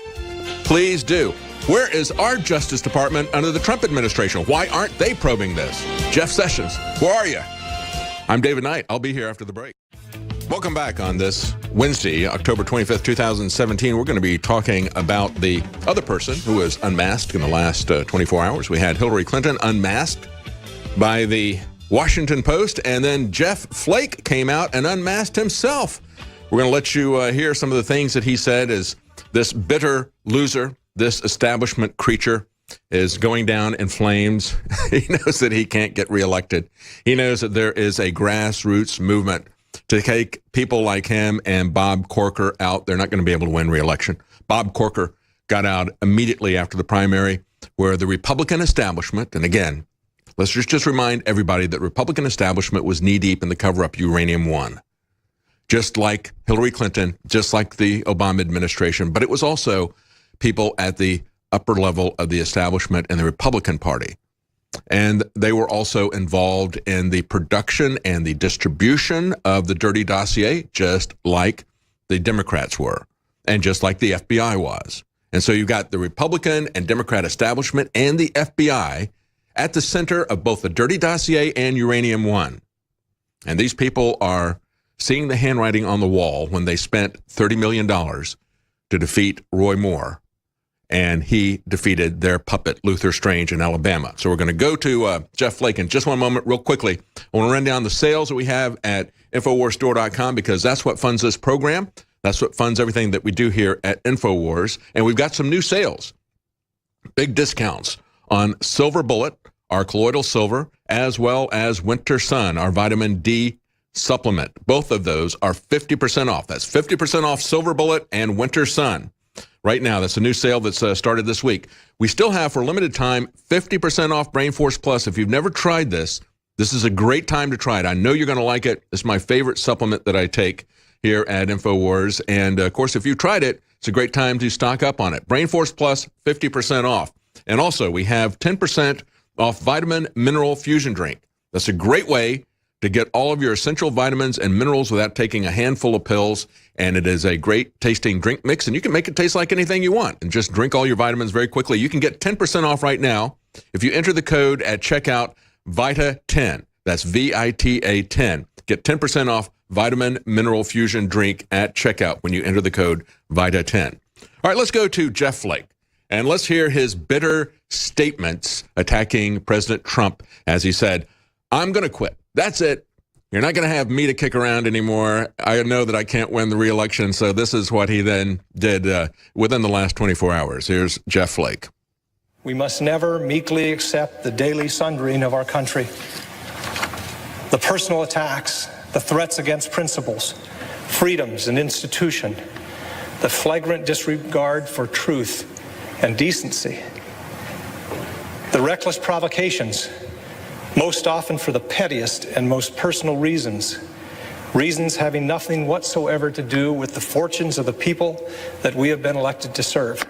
Please do. Where is our Justice Department under the Trump administration? Why aren't they probing this? Jeff Sessions, where are you? I'm David Knight. I'll be here after the break. Welcome back on this Wednesday, October 25th, 2017. We're going to be talking about the other person who was unmasked in the last 24 hours. We had Hillary Clinton unmasked by the Washington Post, and then Jeff Flake came out and unmasked himself. We're going to let you hear some of the things that he said as this bitter loser, this establishment creature, is going down in flames. He knows that he can't get reelected. He knows that there is a grassroots movement to take people like him and Bob Corker out. They're not going to be able to win reelection. Bob Corker got out immediately after the primary, where the Republican establishment, and again, let's just remind everybody that Republican establishment was knee-deep in the cover-up Uranium One. Just like Hillary Clinton, just like the Obama administration, but it was also people at the upper level of the establishment in the Republican Party. And they were also involved in the production and the distribution of the dirty dossier, just like the Democrats were, and just like the FBI was. And so you've got the Republican and Democrat establishment and the FBI at the center of both the dirty dossier and Uranium One. And these people are seeing the handwriting on the wall when they spent $30 million to defeat Roy Moore, and he defeated their puppet, Luther Strange, in Alabama. So we're going to go to Jeff Flake in just one moment real quickly. I want to run down the sales that we have at InfoWarsStore.com, because that's what funds this program. That's what funds everything that we do here at InfoWars. And we've got some new sales, big discounts on Silver Bullet, our colloidal silver, as well as Winter Sun, our vitamin D supplement. Both of those are 50% off. That's 50% off Silver Bullet and Winter Sun. Right now, that's a new sale that's started this week. We still have, for a limited time, 50% off Brain Force Plus. If you've never tried this, this is a great time to try it. I know you're going to like it. It's my favorite supplement that I take here at InfoWars. And, of course, if you've tried it, it's a great time to stock up on it. Brain Force Plus, 50% off. And also, we have 10% off Vitamin Mineral Fusion Drink. That's a great way to get all of your essential vitamins and minerals without taking a handful of pills. And it is a great tasting drink mix, and you can make it taste like anything you want and just drink all your vitamins very quickly. You can get 10% off right now if you enter the code at checkout, VITA10. That's VITA 10. Get 10% off Vitamin Mineral Fusion Drink at checkout when you enter the code VITA10. All right, let's go to Jeff Flake, and let's hear his bitter statements attacking President Trump as he said, I'm going to quit. That's it. You're not going to have me to kick around anymore. I know that I can't win the re-election. So this is what he then did within the last 24 hours. Here's Jeff Flake. We must never meekly accept the daily sundering of our country. The personal attacks, the threats against principles, freedoms and institution, the flagrant disregard for truth and decency, the reckless provocations, most often for the pettiest and most personal reasons, reasons having nothing whatsoever to do with the fortunes of the people that we have been elected to serve.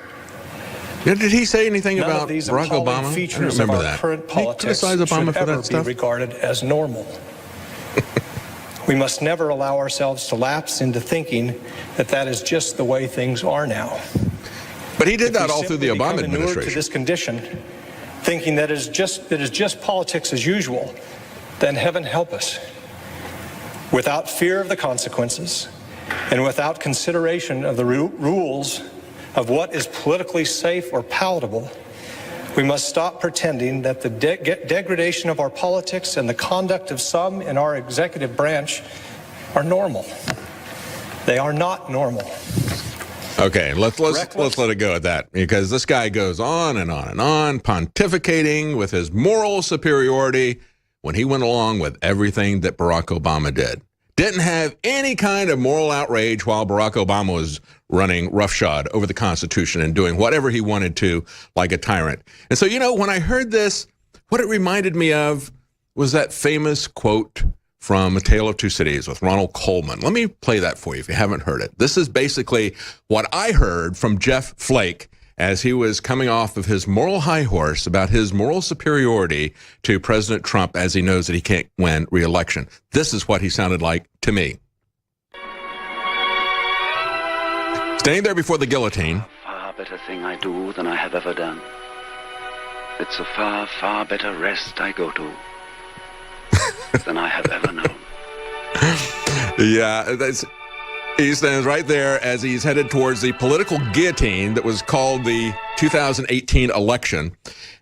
Yeah, did he say anything None about of these Barack appalling Obama? features I don't remember of our that. current Did he politics criticize Obama should for that ever be stuff? regarded as normal. We must never allow ourselves to lapse into thinking that that is just the way things are now. But he did If that we all through the simply Obama become inured to administration. this condition, thinking that it is just politics as usual, then heaven help us. Without fear of the consequences and without consideration of the rules of what is politically safe or palatable, we must stop pretending that the degradation of our politics and the conduct of some in our executive branch are normal. They are not normal. Okay, let's let it go at that, because this guy goes on and on and on, pontificating with his moral superiority when he went along with everything that Barack Obama did. Didn't have any kind of moral outrage while Barack Obama was running roughshod over the Constitution and doing whatever he wanted to like a tyrant. And so, you know, when I heard this, what it reminded me of was that famous quote from A Tale of Two Cities with Ronald Colman. Let me play that for you if you haven't heard it. This is basically what I heard from Jeff Flake as he was coming off of his moral high horse about his moral superiority to President Trump as he knows that he can't win re-election. This is what he sounded like to me. Staying there before the guillotine. Far better thing I do than I have ever done. It's a far, far better rest I go to than I have ever known. Yeah, he stands right there as he's headed towards the political guillotine that was called the 2018 election.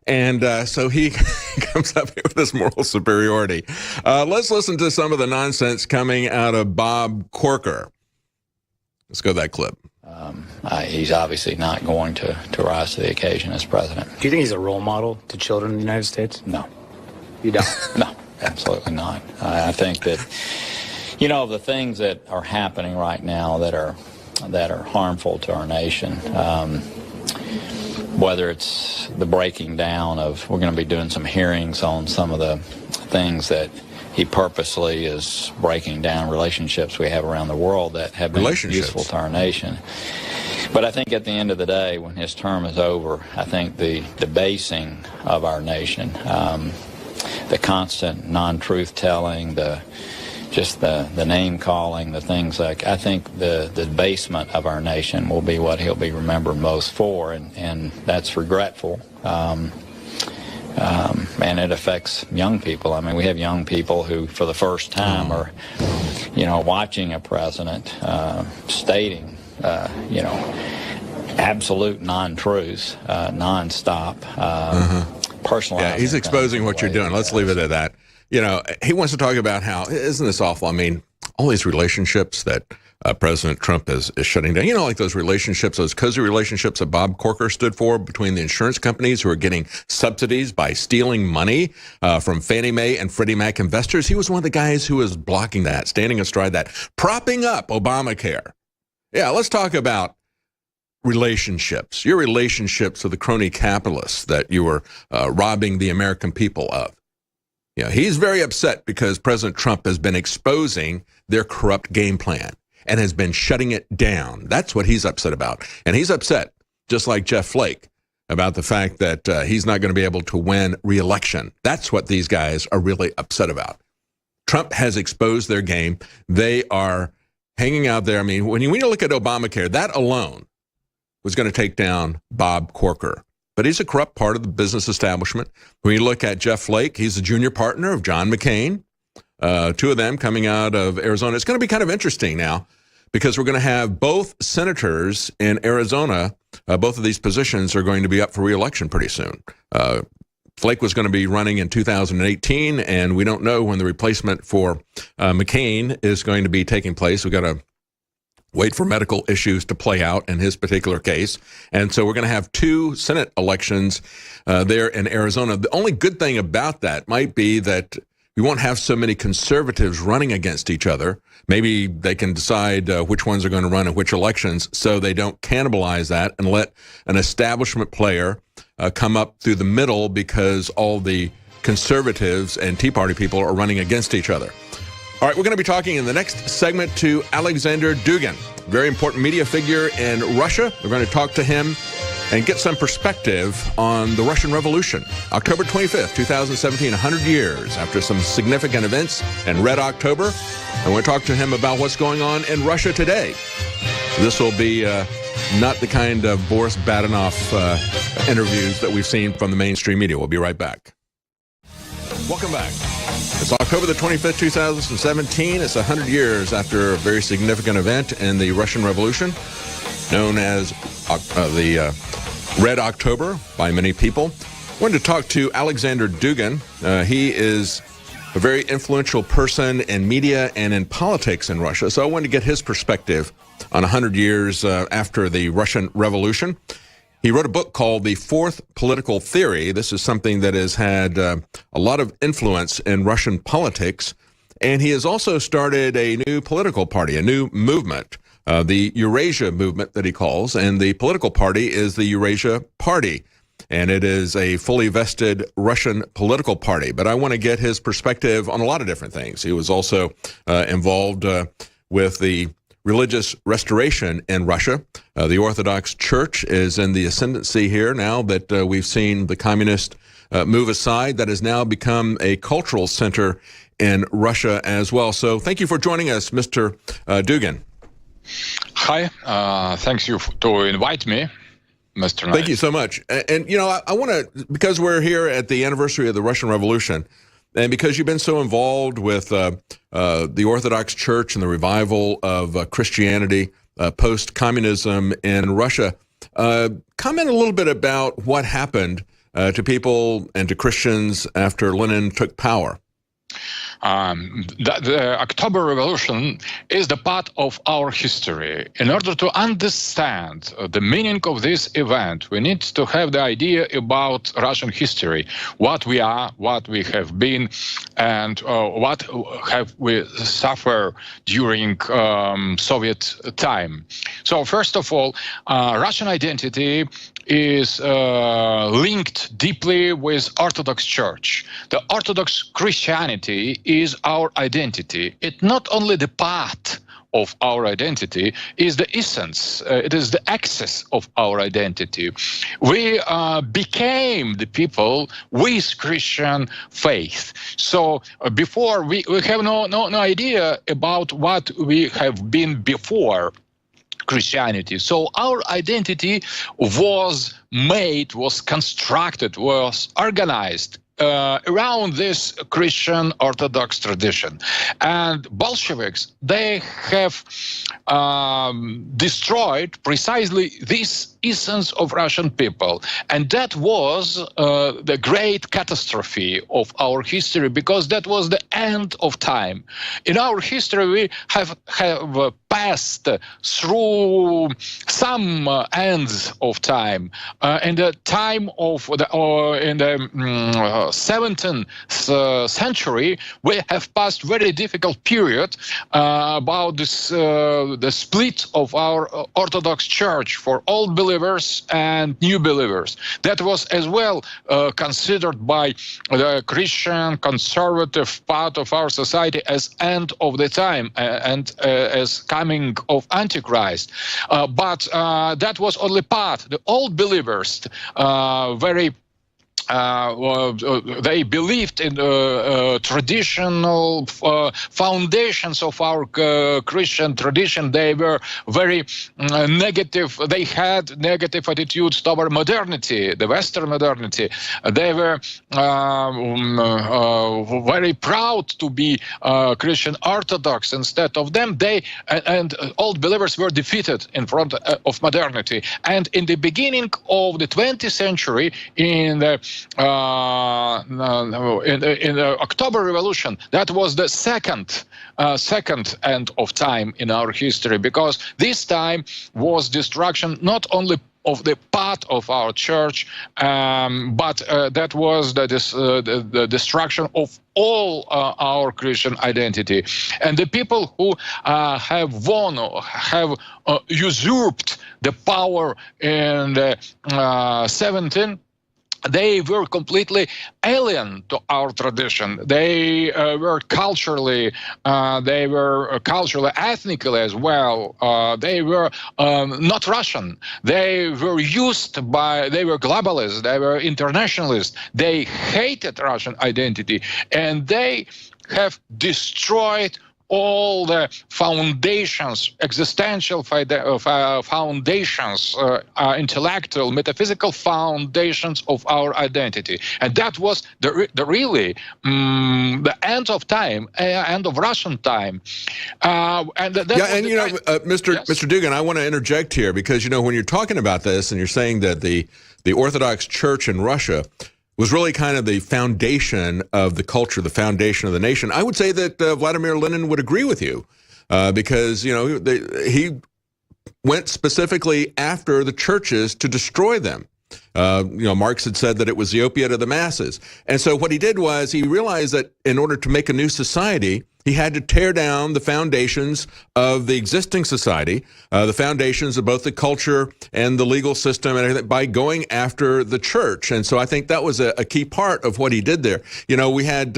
And so he comes up here with this moral superiority. Let's listen to some of the nonsense coming out of Bob Corker. Let's go to that clip. He's obviously not going to rise to the occasion as president. Do you think he's a role model to children in the United States? No. You don't? No, absolutely not. I think that, you know, the things that are happening right now that are harmful to our nation, whether it's the breaking down of, we're going to be doing some hearings on some of the things that he purposely is breaking down, relationships we have around the world that have been useful to our nation. But I think at the end of the day, when his term is over, I think the debasing of our nation, the constant non-truth telling, the name calling, the things like, I think the debasement of our nation will be what he'll be remembered most for, and that's regretful. And it affects young people. I mean, we have young people who, for the first time, are, you know, watching a president stating, you know, absolute non-truths, non-stop, personalizing. Yeah, he's exposing what you're doing. Let's leave it at that. You know, he wants to talk about how, isn't this awful? I mean, all these relationships that President Trump is shutting down. You know, like those relationships, those cozy relationships that Bob Corker stood for between the insurance companies who are getting subsidies by stealing money from Fannie Mae and Freddie Mac investors. He was one of the guys who was blocking that, standing astride that, propping up Obamacare. Yeah, let's talk about relationships, your relationships with the crony capitalists that you were robbing the American people of. You know, he's very upset because President Trump has been exposing their corrupt game plan and has been shutting it down. That's what he's upset about. And he's upset, just like Jeff Flake, about the fact that he's not going to be able to win re-election. That's what these guys are really upset about. Trump has exposed their game. They are hanging out there. I mean, when you look at Obamacare, that alone was going to take down Bob Corker. But he's a corrupt part of the business establishment. When you look at Jeff Flake, he's a junior partner of John McCain. Two of them coming out of Arizona. It's going to be kind of interesting now because we're going to have both senators in Arizona. Both of these positions are going to be up for re-election pretty soon. Flake was going to be running in 2018, and we don't know when the replacement for McCain is going to be taking place. We've got to wait for medical issues to play out in his particular case. And so we're going to have two Senate elections there in Arizona. The only good thing about that might be that we won't have so many conservatives running against each other. Maybe they can decide which ones are going to run in which elections so they don't cannibalize that and let an establishment player come up through the middle because all the conservatives and Tea Party people are running against each other. All right, we're going to be talking in the next segment to Aleksandr Dugin, very important media figure in Russia. We're going to talk to him and get some perspective on the Russian Revolution. October 25th, 2017, 100 years after some significant events in Red October. And we'll talk to him about what's going on in Russia today. This will be not the kind of Boris Badenov interviews that we've seen from the mainstream media. We'll be right back. Welcome back. It's October the 25th, 2017. It's 100 years after a very significant event in the Russian Revolution, known as the Red October by many people. I wanted to talk to Aleksandr Dugin. He is a very influential person in media and in politics in Russia, so I wanted to get his perspective on 100 years after the Russian Revolution. He wrote a book called The Fourth Political Theory. This is something that has had a lot of influence in Russian politics. And he has also started a new political party, a new movement, the Eurasia movement that he calls. And the political party is the Eurasia Party. And it is a fully vested Russian political party. But I want to get his perspective on a lot of different things. He was also involved with the religious restoration in Russia. The Orthodox Church is in the ascendancy here now that we've seen the communist move aside. That has now become a cultural center in Russia as well. So thank you for joining us, Mr. Dugin. Hi, thanks you to invite me, Mr. Knight. Thank you so much. And you know, I want to, because we're here at the anniversary of the Russian Revolution, and because you've been so involved with the Orthodox Church and the revival of Christianity post-communism in Russia, comment a little bit about what happened to people and to Christians after Lenin took power. The October Revolution is the part of our history. In order to understand the meaning of this event, we need to have the idea about Russian history, what we are, what we have been, and what have we suffered during Soviet time. So first of all, Russian identity is linked deeply with Orthodox Church. The Orthodox Christianity is our identity. It's not only the part of our identity, is the essence, it is the access of our identity. We became the people with Christian faith. So before, we have no idea about what we have been before Christianity. So our identity was made, was constructed, was organized around this Christian Orthodox tradition. And Bolsheviks, they have destroyed precisely this essence of Russian people. And that was the great catastrophe of our history, because that was the end of time. In our history, we have passed through some ends of time. In the time of in the 17th century, we have passed very difficult period about this the split of our Orthodox Church for old believers and new believers. That was as well considered by the Christian conservative part of our society as end of the time and as coming of Antichrist. But that was only part. The old believers they believed in traditional foundations of our Christian tradition. They were very negative. They had negative attitudes toward modernity, the Western modernity. They were very proud to be Christian Orthodox. Instead of them, they and old believers were defeated in front of modernity. And in the beginning of the 20th century, in the October Revolution, that was the second end of time in our history, because this time was destruction not only of the part of our church, but that was the destruction of all our Christian identity. And the people who have won, have usurped the power in the they were completely alien to our tradition. They were culturally, ethnically as well. They were not Russian. They were globalists. They were internationalists. They hated Russian identity, and they have destroyed all the foundations, existential foundations, intellectual, metaphysical foundations of our identity. And that was the end of time, end of Russian time. Mr. Dugin, I want to interject here because, when you're talking about this and you're saying that the Orthodox Church in Russia was really kind of the foundation of the culture, the foundation of the nation. I would say that Vladimir Lenin would agree with you because, he went specifically after the churches to destroy them. Marx had said that it was the opiate of the masses. And so what he did was he realized that in order to make a new society, he had to tear down the foundations of the existing society, the foundations of both the culture and the legal system and everything, by going after the church. And so I think that was a key part of what he did there. We had,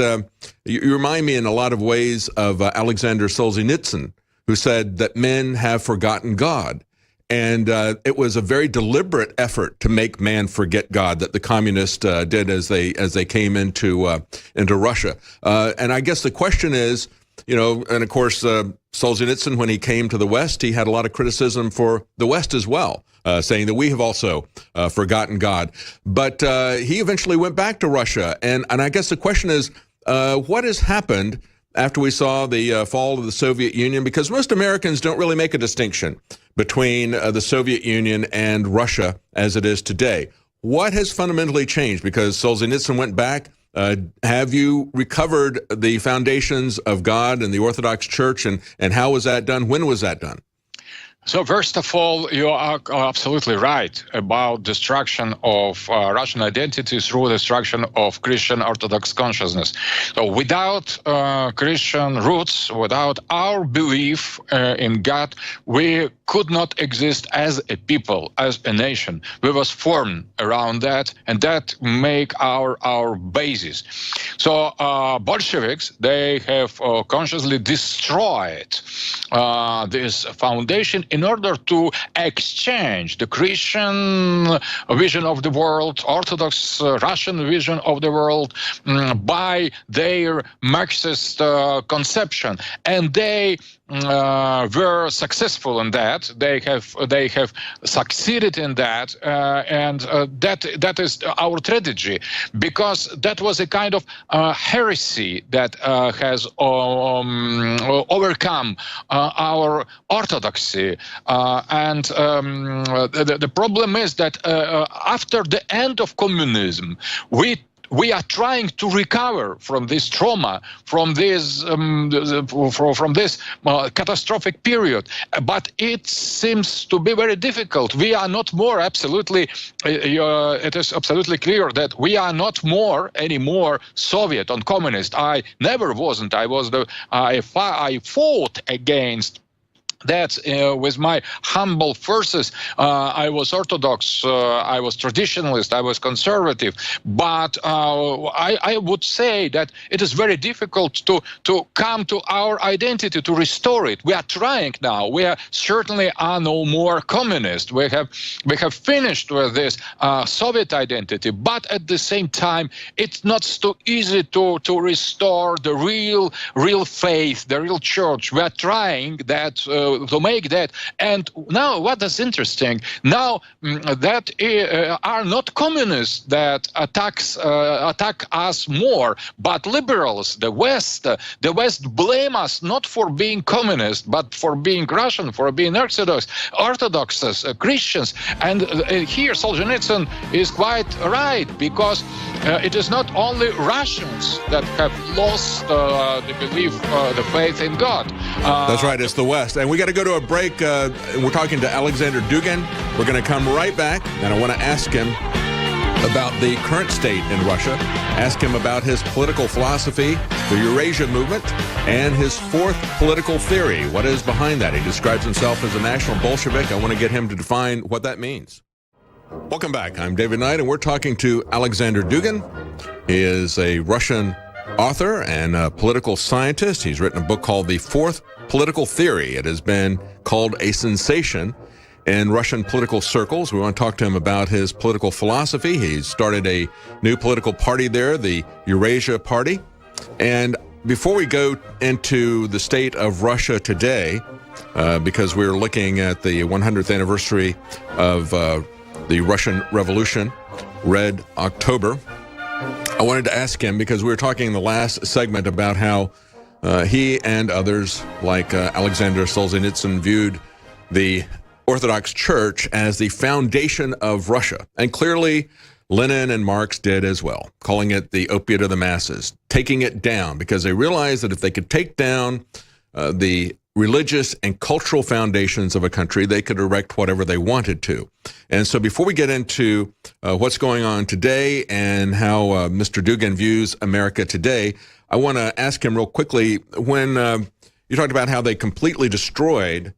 you remind me in a lot of ways of Aleksandr Solzhenitsyn, who said that men have forgotten God. And it was a very deliberate effort to make man forget God that the communists did as they came into Russia. And I guess the question is, and of course, Solzhenitsyn, when he came to the West, he had a lot of criticism for the West as well, saying that we have also forgotten God. But he eventually went back to Russia. And I guess the question is, what has happened after we saw the fall of the Soviet Union? Because most Americans don't really make a distinction between the Soviet Union and Russia as it is today. What has fundamentally changed? Because Solzhenitsyn went back. Have you recovered the foundations of God and the Orthodox Church, and how was that done? When was that done? So first of all, you are absolutely right about destruction of Russian identity through destruction of Christian Orthodox consciousness. So without Christian roots, without our belief in God, we could not exist as a people, as a nation. We was formed around that, and that make our basis. So Bolsheviks, they have consciously destroyed this foundation in order to exchange the Christian vision of the world, Orthodox Russian vision of the world, by their Marxist conception. And they were successful in that. They have succeeded in that, and that is our tragedy, because that was a kind of heresy that has overcome our orthodoxy. And the problem is that after the end of communism, we are trying to recover from this trauma, from this catastrophic period, but it seems to be very difficult. We are not more absolutely. It is absolutely clear that we are not anymore Soviet or communist. I never wasn't. I fought against that with my humble forces. I was Orthodox, I was traditionalist, I was conservative, but I would say that it is very difficult to come to our identity, to restore it. We are trying now. We are certainly are no more communist. We have finished with this Soviet identity, but at the same time, it's not so easy to restore the real faith, the real church. We are trying that. To make that. And now what is interesting, now that are not communists that attack us more, but liberals, the West blame us not for being communist, but for being Russian, for being Orthodox, Christians. And here Solzhenitsyn is quite right, because it is not only Russians that have lost the belief, the faith in God. That's right, it's the West. And we got to go to a break. We're talking to Aleksandr Dugin. We're going to come right back, and I want to ask him about the current state in Russia, ask him about his political philosophy, the Eurasia movement, and his fourth political theory. What is behind that? He describes himself as a national Bolshevik. I want to get him to define what that means. Welcome back. I'm David Knight, and we're talking to Aleksandr Dugin. He is a Russian author and a political scientist. He's written a book called The Fourth Political Theory. It has been called a sensation in Russian political circles. We want to talk to him about his political philosophy. He's started a new political party there, the Eurasia Party. And before we go into the state of Russia today, because we're looking at the 100th anniversary of the Russian Revolution, Red October, I wanted to ask him, because we were talking in the last segment about how he and others like Alexander Solzhenitsyn viewed the Orthodox Church as the foundation of Russia. And clearly, Lenin and Marx did as well, calling it the opiate of the masses, taking it down, because they realized that if they could take down the religious and cultural foundations of a country, they could erect whatever they wanted to. And so before we get into what's going on today and how Mr. Dugin views America today, I want to ask him real quickly, when you talked about how they completely destroyed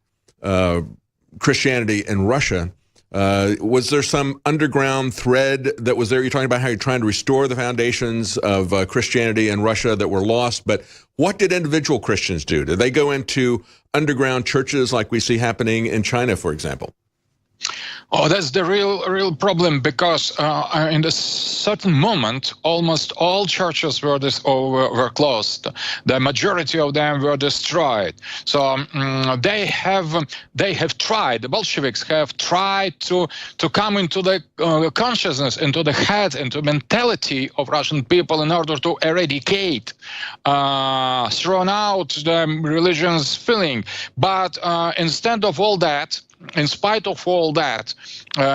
Christianity in Russia, was there some underground thread that was there? You're talking about how you're trying to restore the foundations of Christianity in Russia that were lost, but what did individual Christians do? Did they go into underground churches like we see happening in China, for example? Oh, that's the real problem, because in a certain moment, almost all churches were closed. The majority of them were destroyed. So they have tried. The Bolsheviks have tried to come into the consciousness, into the head, into mentality of Russian people in order to eradicate, thrown out the religion's feeling. But instead of all that, in spite of all that, the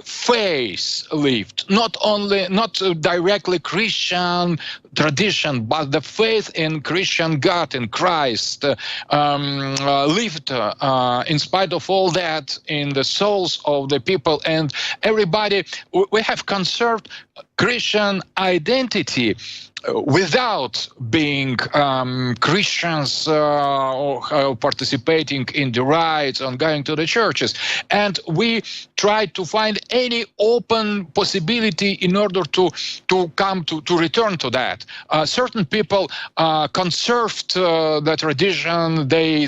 faith lived, not directly Christian tradition, but the faith in Christian God, in Christ, lived in spite of all that in the souls of the people. And everybody, we have conserved Christian identity without being Christians or participating in the rites and going to the churches. And we tried to find any open possibility in order to return to that. Certain people conserved the tradition. They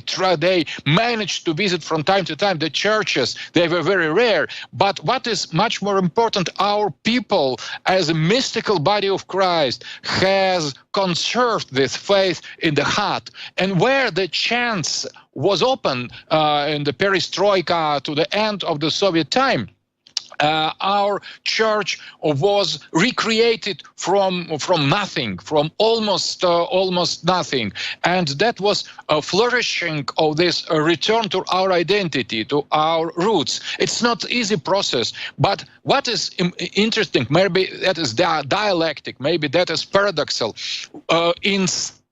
managed to visit from time to time the churches. They were very rare. But what is much more important, our people, as a mystical body of Christ, has conserved this faith in the heart. And where the chance was open in the perestroika to the end of the Soviet time, our church was recreated from nothing, from almost nothing, and that was a flourishing of this return to our identity, to our roots. It's not an easy process, but what is interesting, maybe that is dialectic, maybe that is paradoxal.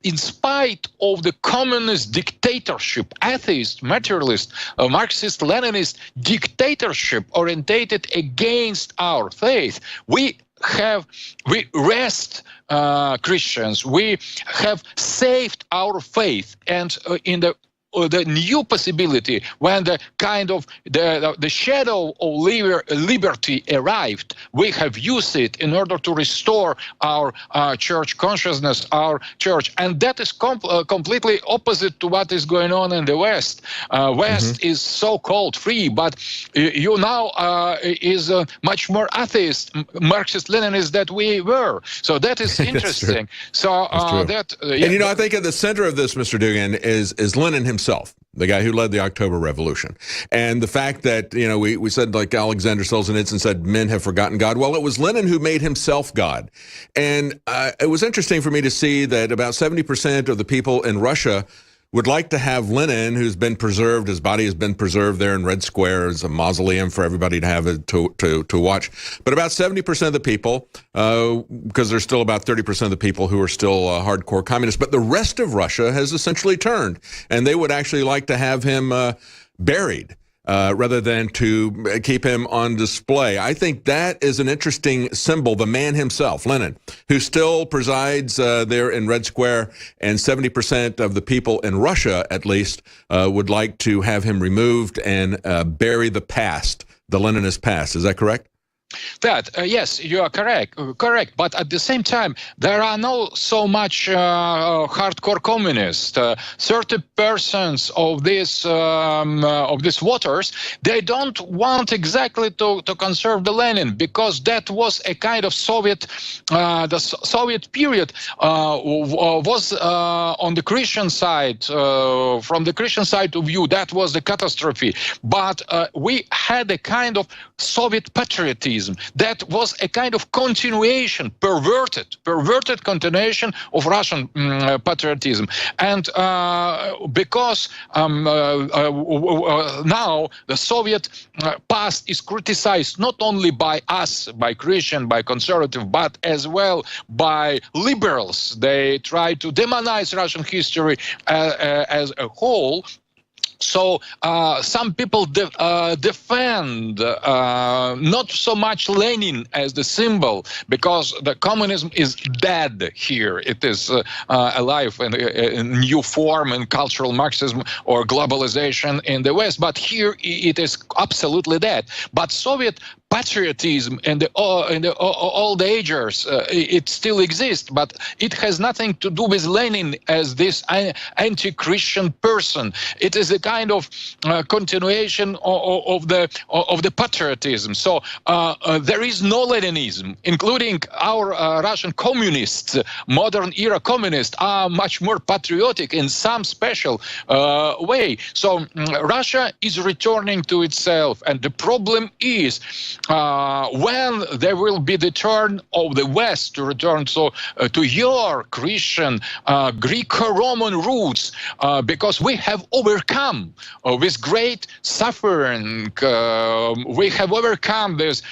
In spite of the communist dictatorship, atheist, materialist, Marxist, Leninist dictatorship orientated against our faith, we rest Christians. We have saved our faith, and in the new possibility, when the kind of the shadow of liberty arrived, we have used it in order to restore our church consciousness, our church. And that is completely opposite to what is going on in the West. West is so-called free, but you now is much more atheist, Marxist-Leninist that we were. So that is interesting. So that... and you know, I think at the center of this, Mr. Dugin, is Lenin himself, the guy who led the October Revolution. And the fact that, you know, we said, like Alexander Solzhenitsyn said, men have forgotten God. Well, it was Lenin who made himself God. And it was interesting for me to see that about 70% of the people in Russia would like to have Lenin, who's been preserved, his body has been preserved there in Red Square as a mausoleum for everybody to have it to watch. But about 70% of the people, because there's still about 30% of the people who are still hardcore communists, but the rest of Russia has essentially turned, and they would actually like to have him buried. Rather than to keep him on display. I think that is an interesting symbol, the man himself, Lenin, who still presides there in Red Square, and 70% of the people in Russia, at least, would like to have him removed and bury the past the Leninist past. Is that correct? That yes, you are correct. But at the same time, there are no so much hardcore communists. 30% of these voters, they don't want exactly to conserve the Lenin, because that was a kind of Soviet. The Soviet period was on the Christian side. From the Christian side of view, that was the catastrophe. But we had a kind of Soviet patriotism. That was a kind of continuation, perverted continuation of Russian patriotism. And because now the Soviet past is criticized not only by us, by Christian, by conservative, but as well by liberals. They try to demonize Russian history as a whole. So some people defend not so much Lenin as the symbol, because the communism is dead here. It is alive in a new form in cultural Marxism or globalization in the West. But here it is absolutely dead. But Soviet patriotism in the old ages, it still exists, but it has nothing to do with Lenin as this anti-Christian person. It is a kind of continuation of the patriotism. So there is no Leninism, including our Russian communists. Modern era communists are much more patriotic in some special way. So Russia is returning to itself, and the problem is when there will be the turn of the West to return to your Christian Greek-Roman roots, because we have overcome with great suffering. We have overcome this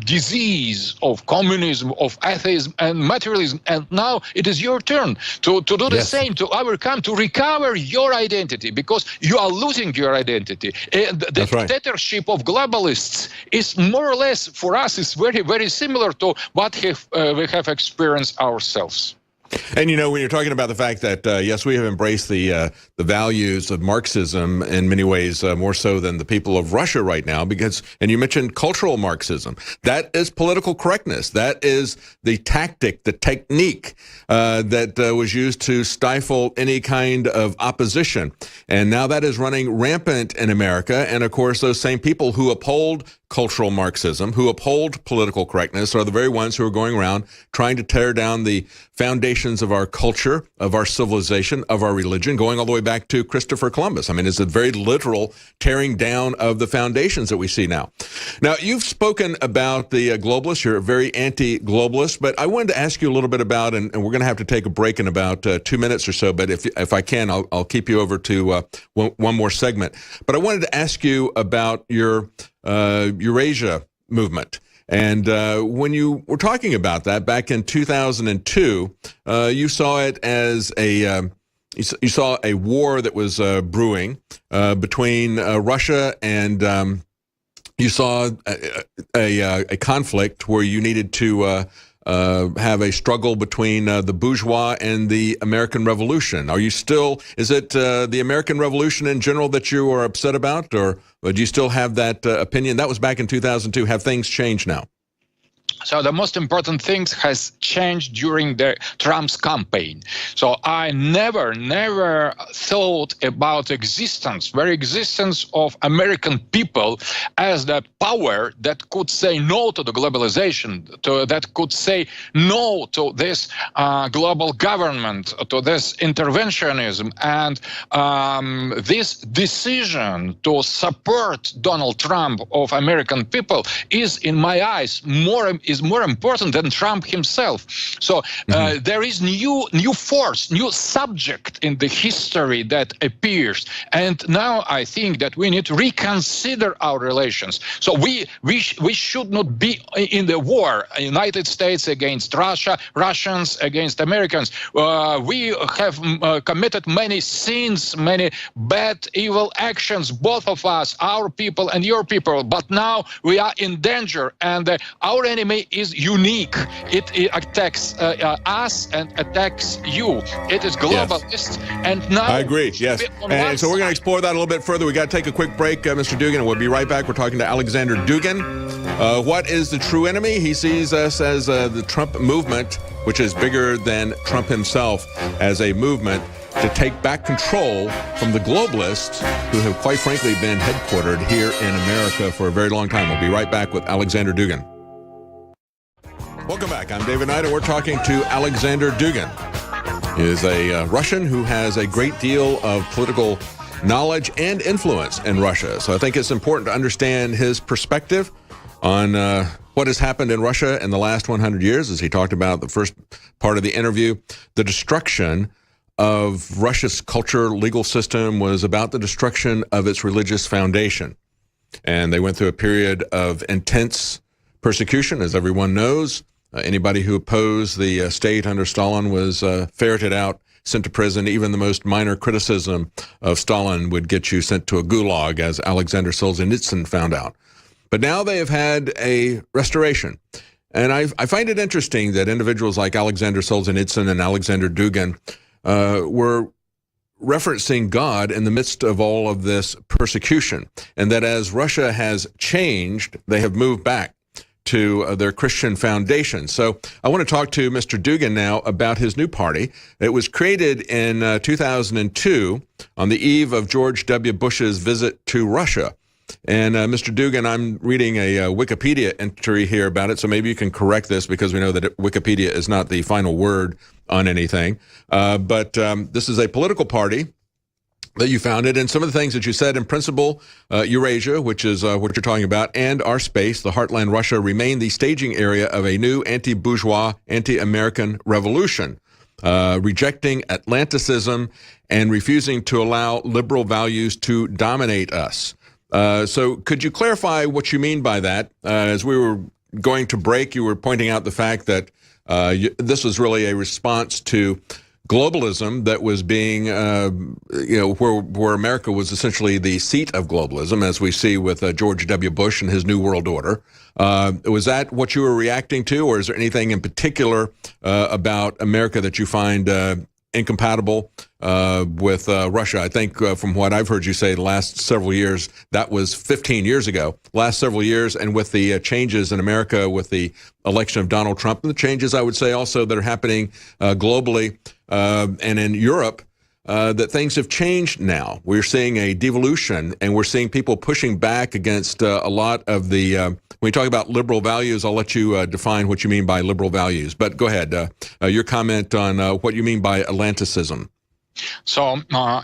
disease of communism, of atheism and materialism, and now it is your turn to do the same, to overcome, to recover your identity, because you are losing your identity. The dictatorship of globalists is more or less, for us, is very, very similar to what we have experienced ourselves. And, you know, when you're talking about the fact that, yes, we have embraced the values of Marxism in many ways more so than the people of Russia right now, because, and you mentioned cultural Marxism, that is political correctness. That is the tactic, the technique that was used to stifle any kind of opposition. And now that is running rampant in America. And, of course, those same people who uphold cultural Marxism, who uphold political correctness, are the very ones who are going around trying to tear down the foundations of our culture, of our civilization, of our religion, going all the way back to Christopher Columbus. I mean, it's a very literal tearing down of the foundations that we see now. Now, you've spoken about the globalists. You're a very anti-globalist, but I wanted to ask you a little bit about, and we're going to have to take a break in about 2 minutes or so, but if I can, I'll keep you over to one more segment. But I wanted to ask you about your Eurasia movement. And when you were talking about that back in 2002, you saw it as you saw a war that was brewing between Russia and you saw a conflict where you needed to have a struggle between the bourgeois and the American Revolution. Are you still, is it the American Revolution in general that you are upset about, or do you still have that opinion? That was back in 2002. Have things changed now? So the most important thing has changed during the Trump's campaign. So I never thought about very existence of American people as the power that could say no to the globalization, that could say no to this global government, to this interventionism. And this decision to support Donald Trump of American people is, in my eyes, more important than Trump himself. So there is new force, new subject in the history that appears. And now I think that we need to reconsider our relations. So we should not be in the war, United States against Russia, Russians against Americans. We have committed many sins, many bad, evil actions, both of us, our people and your people. But now we are in danger, and our enemy enemy is unique. It attacks us and attacks you. It is globalist. And now I agree. Yes. And so we're going to explore that a little bit further. We got to take a quick break, Mr. Dugin, and we'll be right back. We're talking to Aleksandr Dugin. What is the true enemy? He sees us as the Trump movement, which is bigger than Trump himself, as a movement to take back control from the globalists who have, quite frankly, been headquartered here in America for a very long time. We'll be right back with Aleksandr Dugin. Welcome back. I'm David Knight, and we're talking to Aleksandr Dugin. He is a Russian who has a great deal of political knowledge and influence in Russia. So I think it's important to understand his perspective on what has happened in Russia in the last 100 years, as he talked about the first part of the interview. The destruction of Russia's culture, legal system was about the destruction of its religious foundation. And they went through a period of intense persecution, as everyone knows. Anybody who opposed the state under Stalin was ferreted out, sent to prison. Even the most minor criticism of Stalin would get you sent to a gulag, as Alexander Solzhenitsyn found out. But now they have had a restoration. And I find it interesting that individuals like Alexander Solzhenitsyn and Aleksandr Dugin were referencing God in the midst of all of this persecution, and that as Russia has changed, they have moved back to their Christian foundation. So I want to talk to Mr. Dugin now about his new party. It was created in 2002 on the eve of George W. Bush's visit to Russia. And Mr. Dugin, I'm reading a Wikipedia entry here about it, so maybe you can correct this, because we know that Wikipedia is not the final word on anything. But this is a political party that you founded, and some of the things that you said: in principle, Eurasia, which is what you're talking about, and our space, the heartland Russia, remain the staging area of a new anti-bourgeois, anti-American revolution, rejecting Atlanticism and refusing to allow liberal values to dominate us. So could you clarify what you mean by that? As we were going to break, you were pointing out the fact that this was really a response to globalism that was being, where America was essentially the seat of globalism, as we see with George W. Bush and his New World Order. Was that what you were reacting to, or is there anything in particular about America that you find incompatible with Russia? I think from what I've heard you say the last several years, that was 15 years ago, last several years, and with the changes in America with the election of Donald Trump, and the changes, I would say, also that are happening globally and in Europe, that things have changed now. We're seeing a devolution, and we're seeing people pushing back against a lot of the, when we talk about liberal values, I'll let you define what you mean by liberal values. But go ahead, your comment on what you mean by Atlanticism. So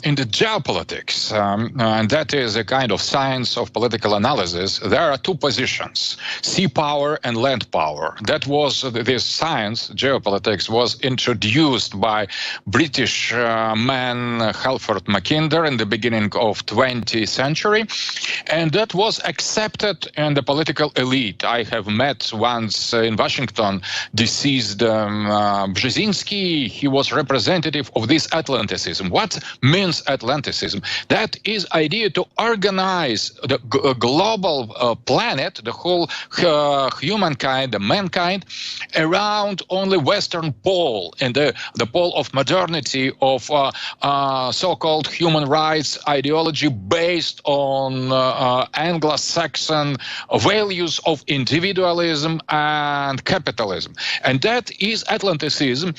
in the geopolitics, and that is a kind of science of political analysis, there are two positions: sea power and land power. That was this science, geopolitics, was introduced by British man Halford Mackinder in the beginning of 20th century, and that was accepted in the political elite. I have met once in Washington deceased Brzezinski. He was representative of this Atlanticism. What means Atlanticism? That is idea to organize the global planet, the whole humankind, the mankind, around only Western pole, and the pole of modernity, of so-called human rights ideology based on Anglo-Saxon values of individualism and capitalism. And that is Atlanticism.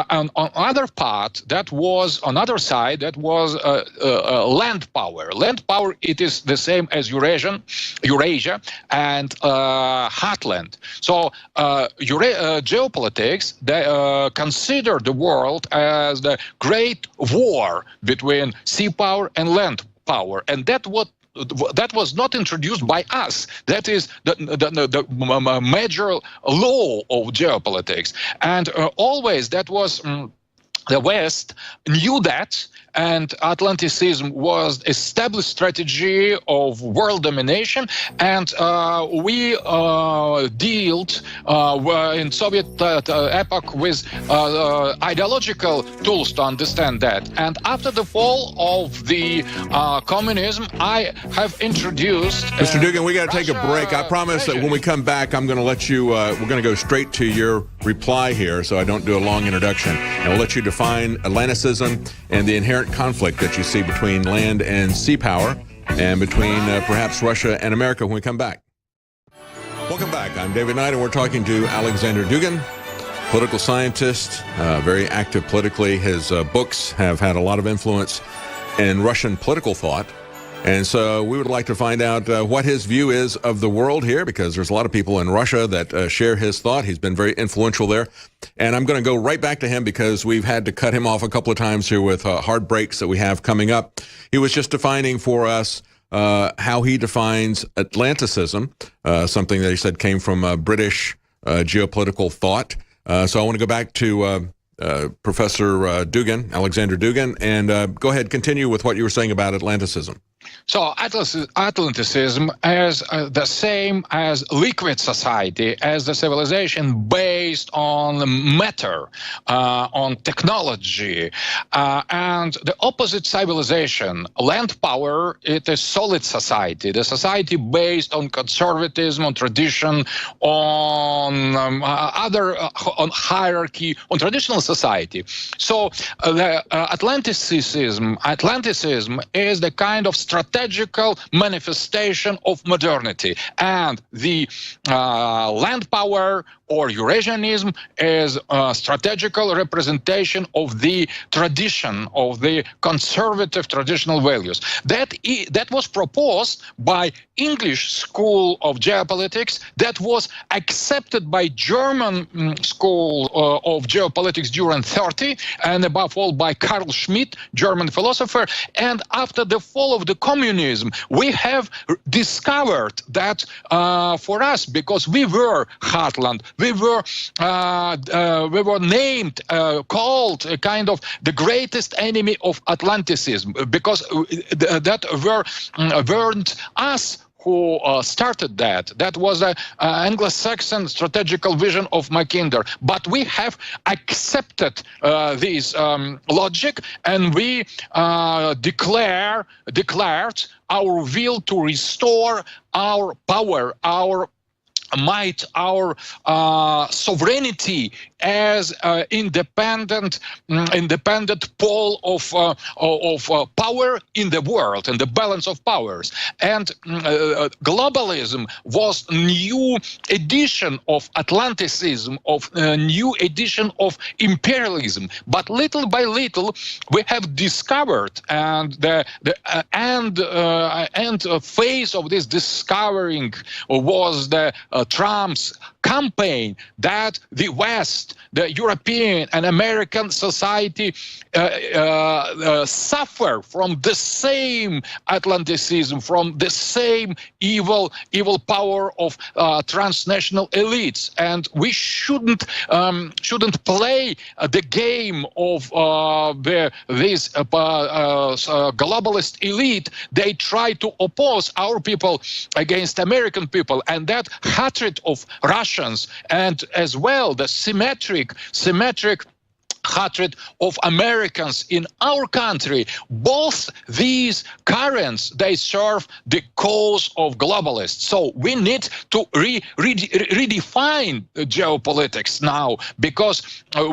On other part, that was on other side, that was land power. Land power, it is the same as Eurasia and heartland. So geopolitics, they consider the world as the great war between sea power and land power, and that was not introduced by us. That is the major law of geopolitics, and always that was. The West knew that, and Atlanticism was established strategy of world domination, and we dealt in Soviet epoch with ideological tools to understand that. And after the fall of the communism, I have introduced Mr. Dugin, we got to take a break. I promise that when we come back, I'm going to let you, we're going to go straight to your reply here so I don't do a long introduction. And we'll let you define Atlanticism and the inherent conflict that you see between land and sea power and between perhaps Russia and America when we come back. Welcome back. I'm David Knight, and we're talking to Aleksandr Dugin, political scientist, very active politically. His books have had a lot of influence in Russian political thought. And so we would like to find out what his view is of the world here, because there's a lot of people in Russia that share his thought. He's been very influential there. And I'm going to go right back to him because we've had to cut him off a couple of times here with hard breaks that we have coming up. He was just defining for us how he defines Atlanticism, something that he said came from British geopolitical thought. So I want to go back to Professor Dugin, Aleksandr Dugin, and go ahead, continue with what you were saying about Atlanticism. So Atlanticism is the same as liquid society, as the civilization based on matter, on technology, and the opposite civilization, land power, it is solid society, the society based on conservatism, on tradition, on on hierarchy, on traditional society. So the Atlanticism is the kind of strategical manifestation of modernity, and the land power or Eurasianism is a strategical representation of the tradition, of the conservative traditional values. That was proposed by English school of geopolitics, that was accepted by German school of geopolitics during 30, and above all by Carl Schmitt, German philosopher. And after the fall of the communism, we have discovered that for us, because we were heartland, we were named, called a kind of the greatest enemy of Atlanticism, because that weren't us who started that. That was an Anglo-Saxon strategical vision of Mackinder. But we have accepted this logic, and we declared our will to restore our power, our might, our sovereignty as independent pole of power in the world, and the balance of powers. And globalism was new edition of Atlanticism, of a new edition of imperialism. But little by little, we have discovered, and the end phase of this discovering was the Trump's campaign, that the West, the European and American society suffer from the same Atlanticism, from the same evil power of transnational elites, and we shouldn't play the game of this globalist elite. They try to oppose our people against American people, and that hatred of Russians, and as well the symmetric hatred of Americans in our country, both these currents, they serve the cause of globalists. So we need to redefine geopolitics now, because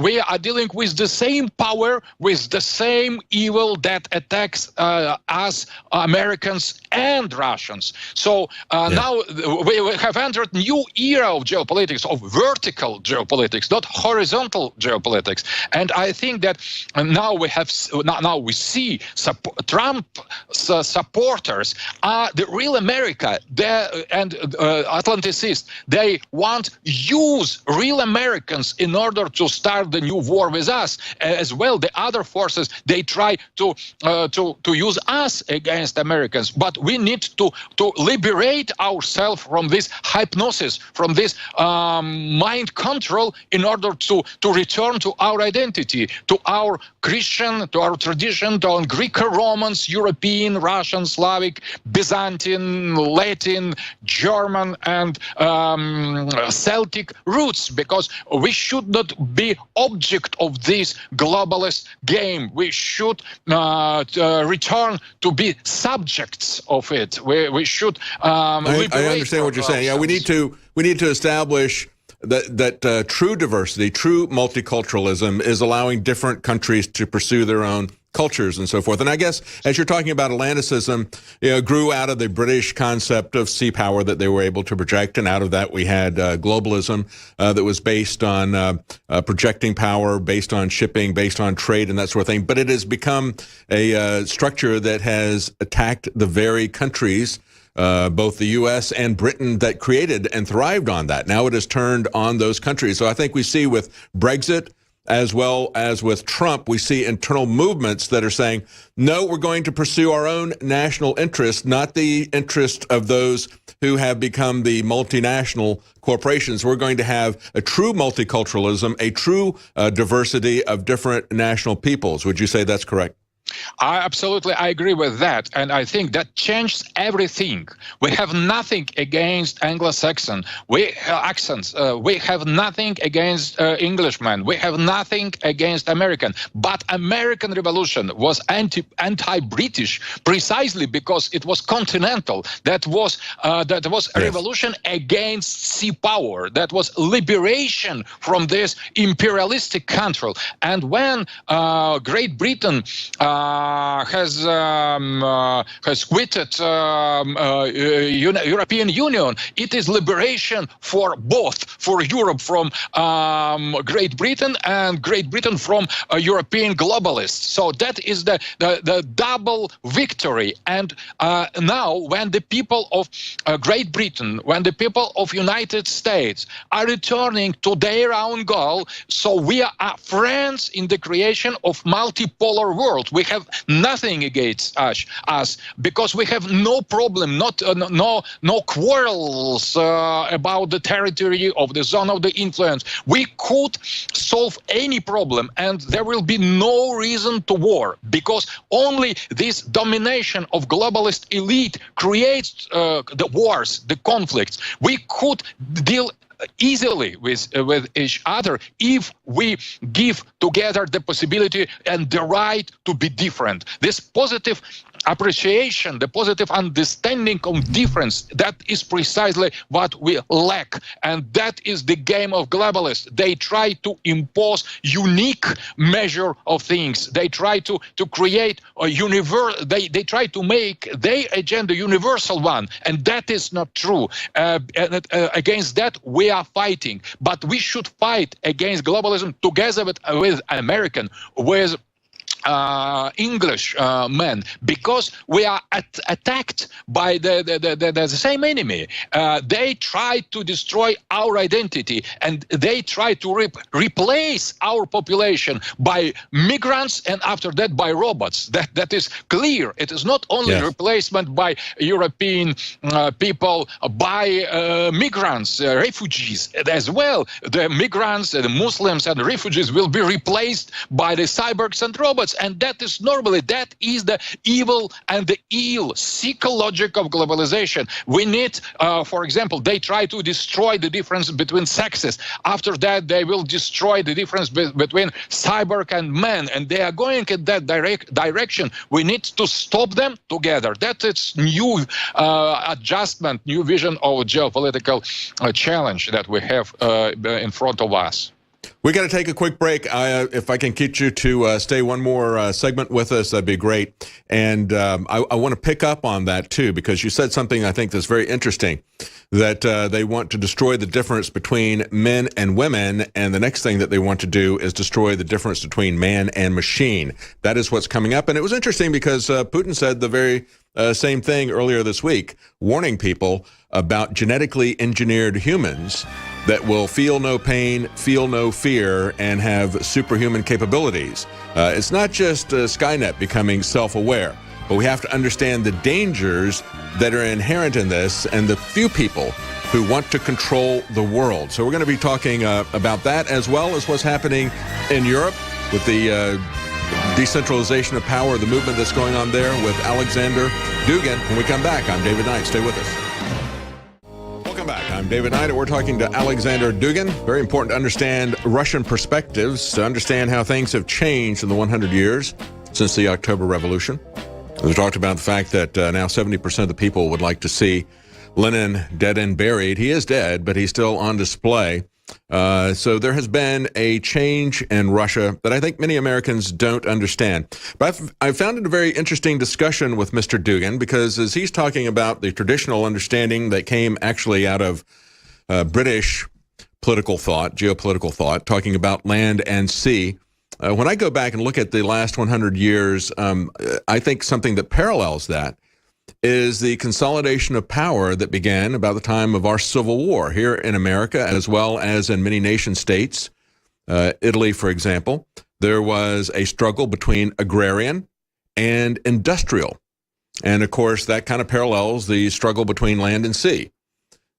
we are dealing with the same power, with the same evil that attacks us, Americans and Russians. So now we have entered new era of geopolitics, of vertical geopolitics, not horizontal geopolitics. And I think that now we see Trump's supporters are the real America, and Atlanticists. They want use real Americans in order to start the new war with us. As well, the other forces, they try to use us against Americans. But we need to liberate ourselves from this hypnosis, from this mind control, in order to return to our identity. identity to our Christian, to our tradition, to our Greek, Romans, European, Russian, Slavic, Byzantine, Latin, German, and Celtic roots, because we should not be object of this globalist game. We should return to be subjects of it. We should. I understand what you're saying. Yeah, we need to establish that true diversity, true multiculturalism is allowing different countries to pursue their own cultures and so forth. And I guess as you're talking about Atlanticism, grew out of the British concept of sea power that they were able to project, and out of that we had globalism that was based on projecting power, based on shipping, based on trade and that sort of thing. But it has become a structure that has attacked the very countries, both the U.S. and Britain, that created and thrived on that. Now it has turned on those countries. So I think we see with Brexit, as well as with Trump, we see internal movements that are saying, no, we're going to pursue our own national interest, not the interest of those who have become the multinational corporations. We're going to have a true multiculturalism, a true diversity of different national peoples. Would you say that's correct? I agree with that, and I think that changed everything. We have nothing against Anglo-Saxon accents. We have nothing against Englishmen. We have nothing against American. But American Revolution was anti-British precisely because it was continental. That was a revolution against sea power. That was liberation from this imperialistic control. And when Great Britain has quitted European Union, it is liberation for both, for Europe from Great Britain and Great Britain from European globalists. So that is the double victory. And now when the people of Great Britain, when the people of United States are returning to their own goal, so we are friends in the creation of multipolar world. We have nothing against us because we have no problem, no quarrels about the territory of the zone of the influence. We could solve any problem, and there will be no reason to war, because only this domination of globalist elite creates the wars, the conflicts. We could deal easily with each other if we give together the possibility and the right to be different. This positive appreciation, the positive understanding of difference, that is precisely what we lack. And that is the game of globalists. They try to impose unique measure of things. They try to create a they try to make their agenda universal one, and that is not true. Against that we are fighting, but we should fight against globalism together with American, with English men, because we are attacked by the same enemy. They try to destroy our identity, and they try to replace our population by migrants, and after that by robots. That is clear. It is not only replacement by European people, by migrants, refugees as well. The migrants, the Muslims and refugees will be replaced by the cyborgs and robots. And that is that is the evil and the ill psychology of globalization. We need, for example, they try to destroy the difference between sexes. After that, they will destroy the difference between cyborg and man, and they are going in that direction. We need to stop them together. That is new adjustment, new vision of geopolitical challenge that we have in front of us. We got to take a quick break. If I can get you to stay one more segment with us, that'd be great. And I want to pick up on that, too, because you said something I think that's very interesting, that they want to destroy the difference between men and women. And the next thing that they want to do is destroy the difference between man and machine. That is what's coming up. And it was interesting because Putin said the very same thing earlier this week, warning people about genetically engineered humans that will feel no pain, feel no fear, and have superhuman capabilities. It's not just Skynet becoming self-aware, but we have to understand the dangers that are inherent in this and the few people who want to control the world. So we're going to be talking about that, as well as what's happening in Europe with the decentralization of power, the movement that's going on there with Aleksandr Dugin. When we come back, I'm David Knight. Stay with us. Welcome back. I'm David Knight, and we're talking to Aleksandr Dugin. Very important to understand Russian perspectives, to understand how things have changed in the 100 years since the October Revolution. We talked about the fact that now 70% of the people would like to see Lenin dead and buried. He is dead, but he's still on display. So there has been a change in Russia that I think many Americans don't understand. But I found it a very interesting discussion with Mr. Dugin, because as he's talking about the traditional understanding that came actually out of British political thought, geopolitical thought, talking about land and sea, when I go back and look at the last 100 years, I think something that parallels that is the consolidation of power that began about the time of our Civil War here in America, as well as in many nation states. Italy, for example, there was a struggle between agrarian and industrial. And of course, that kind of parallels the struggle between land and sea.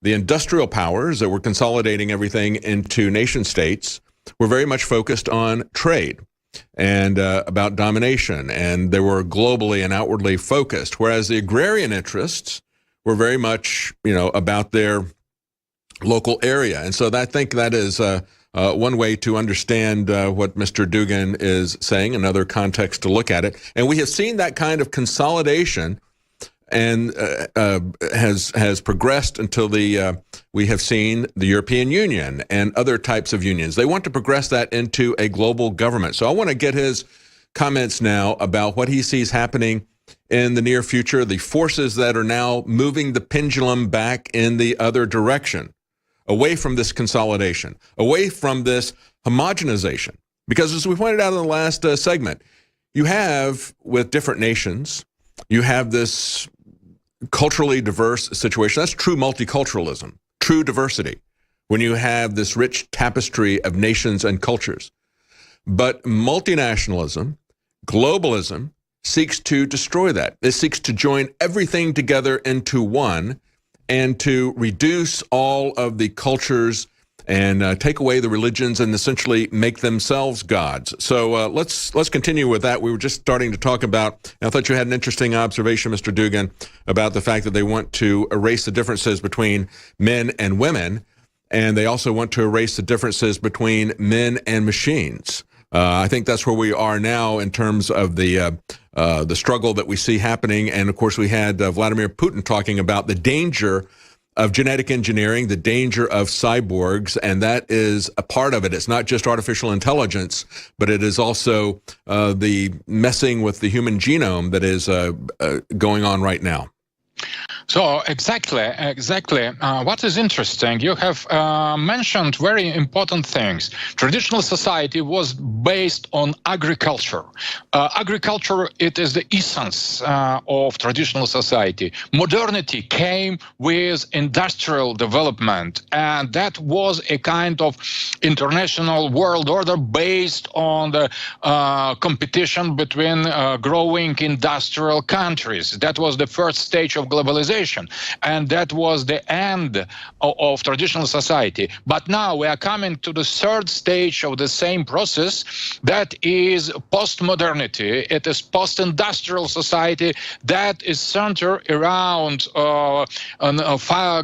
The industrial powers that were consolidating everything into nation states were very much focused on trade and about domination, and they were globally and outwardly focused, whereas the agrarian interests were very much, about their local area. And so I think that is one way to understand what Mr. Dugin is saying, another context to look at it. And we have seen that kind of consolidation and has progressed until we have seen the European Union and other types of unions. They want to progress that into a global government. So I want to get his comments now about what he sees happening in the near future, the forces that are now moving the pendulum back in the other direction, away from this consolidation, away from this homogenization. Because as we pointed out in the last segment, you have, with different nations, you have this culturally diverse situation. That's true multiculturalism, true diversity, when you have this rich tapestry of nations and cultures. But multinationalism, globalism, seeks to destroy that. It seeks to join everything together into one and to reduce all of the cultures and take away the religions and essentially make themselves gods. So let's continue with that. We were just starting to talk about, and I thought you had an interesting observation, Mr. Dugin, about the fact that they want to erase the differences between men and women, and they also want to erase the differences between men and machines. I think that's where we are now in terms of the struggle that we see happening. And of course, we had Vladimir Putin talking about the danger of genetic engineering, the danger of cyborgs, and that is a part of it. It's not just artificial intelligence, but it is also the messing with the human genome that is going on right now. So exactly. What is interesting, you have mentioned very important things. Traditional society was based on agriculture. Agriculture, it is the essence of traditional society. Modernity came with industrial development, and that was a kind of international world order based on the competition between growing industrial countries. That was the first stage of globalization. And that was the end of traditional society. But now we are coming to the third stage of the same process, that is post-modernity. It is post-industrial society that is centered around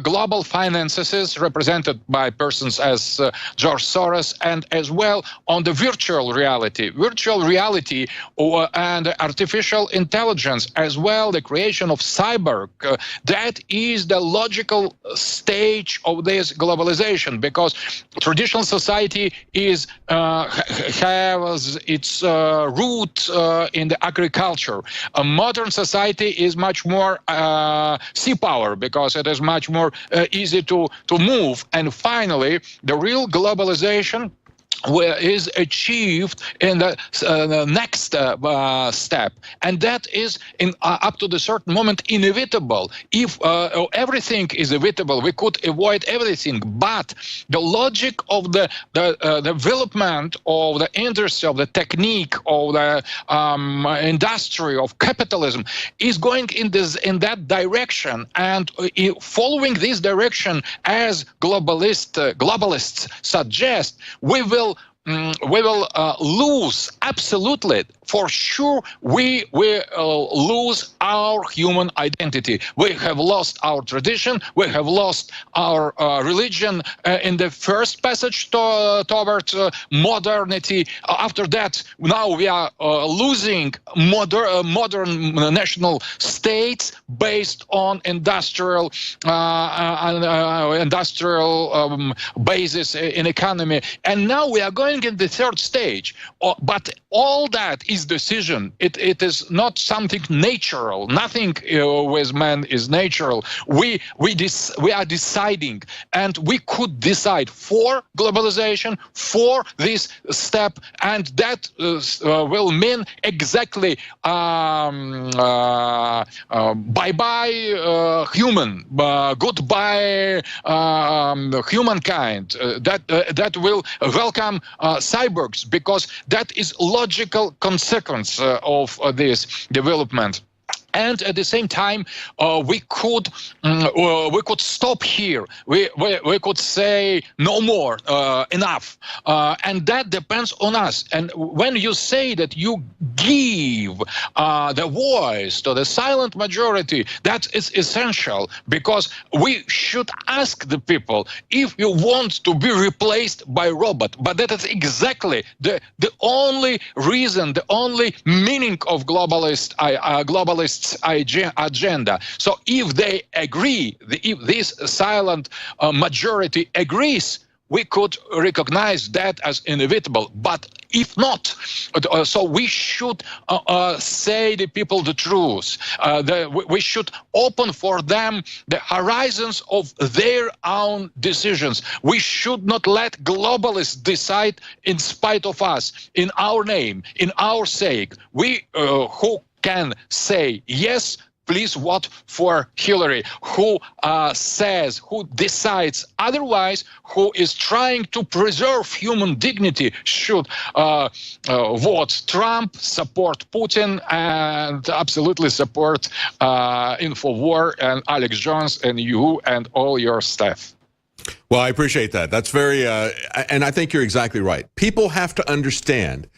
global finances represented by persons as George Soros, and as well on the virtual reality. Virtual reality and artificial intelligence, as well the creation of cyber. That is the logical stage of this globalization, because traditional society is has its root in the agriculture. A modern society is much more sea power, because it is much more easy to move. And finally, the real globalization is achieved in the next step, and that is up to the certain moment inevitable. If everything is inevitable, we could avoid everything, but the logic of the development of the industry, of the technique, of the industry, of capitalism is going in that direction, and following this direction, as globalists suggest, we will lose absolutely. For sure, we lose our human identity. We have lost our tradition. We have lost our religion in the first passage toward modernity. After that, now we are losing modern national states based on industrial basis in economy. And now we are going in the third stage. But all that is decision. It is not something natural. Nothing with man is natural. We are deciding, and we could decide for globalization, for this step, and that will mean exactly bye-bye human, goodbye humankind. That will welcome cyborgs, because that is logical consequence of this development. And at the same time, we could stop here. We could say no more, enough, and that depends on us. And when you say that you give the voice to the silent majority, that is essential, because we should ask the people if you want to be replaced by robot. But that is exactly the only reason, the only meaning of globalists' agenda. So if they agree, if this silent majority agrees, we could recognize that as inevitable. But if not, so we should say the people the truth. We should open for them the horizons of their own decisions. We should not let globalists decide in spite of us, in our name, in our sake. We who can say yes, please vote for Hillary, who decides otherwise, who is trying to preserve human dignity, should vote Trump, support Putin, and absolutely support InfoWar and Alex Jones and you and all your staff. Well, I appreciate that. That's very, and I think you're exactly right. People have to understand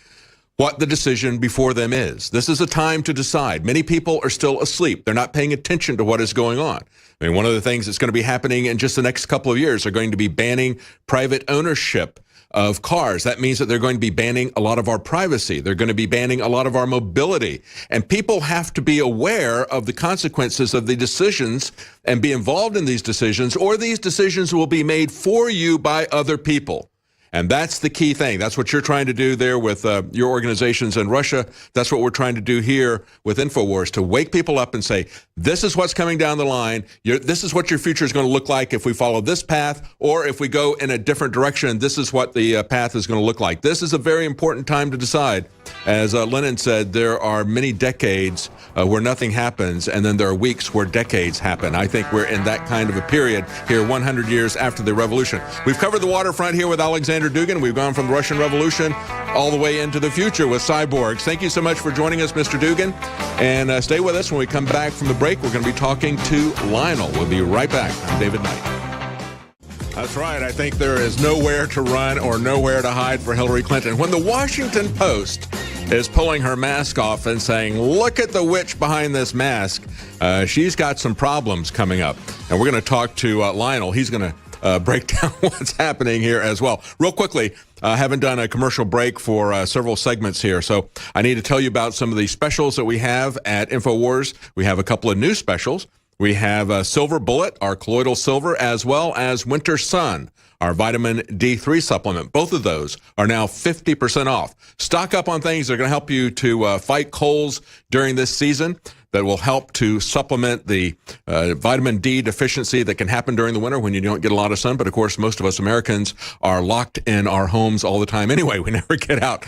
what the decision before them is. This is a time to decide. Many people are still asleep. They're not paying attention to what is going on. I mean, one of the things that's going to be happening in just the next couple of years are going to be banning private ownership of cars. That means that they're going to be banning a lot of our privacy. They're going to be banning a lot of our mobility. And people have to be aware of the consequences of the decisions and be involved in these decisions, or these decisions will be made for you by other people. And that's the key thing. That's what you're trying to do there with your organizations in Russia. That's what we're trying to do here with InfoWars, to wake people up and say, this is what's coming down the line. This is what your future is going to look like if we follow this path, or if we go in a different direction, this is what the path is going to look like. This is a very important time to decide. As Lenin said, there are many decades where nothing happens, and then there are weeks where decades happen. I think we're in that kind of a period here 100 years after the revolution. We've covered the waterfront here with Aleksandr Dugin. We've gone from the Russian Revolution all the way into the future with cyborgs. Thank you so much for joining us, Mr. Dugin. And stay with us. When we come back from the break, we're going to be talking to Lionel. We'll be right back. I'm David Knight. That's right. I think there is nowhere to run or nowhere to hide for Hillary Clinton. When the Washington Post is pulling her mask off and saying, look at the witch behind this mask, she's got some problems coming up. And we're going to talk to Lionel. He's going to break down what's happening here as well. Real quickly, I haven't done a commercial break for several segments here, so I need to tell you about some of the specials that we have at InfoWars. We have a couple of new specials. We have Silver Bullet, our colloidal silver, as well as Winter Sun, our vitamin D3 supplement. Both of those are now 50% off. Stock up on things that are going to help you to fight colds during this season, that will help to supplement the vitamin D deficiency that can happen during the winter when you don't get a lot of sun. But of course, most of us Americans are locked in our homes all the time anyway. We never get out.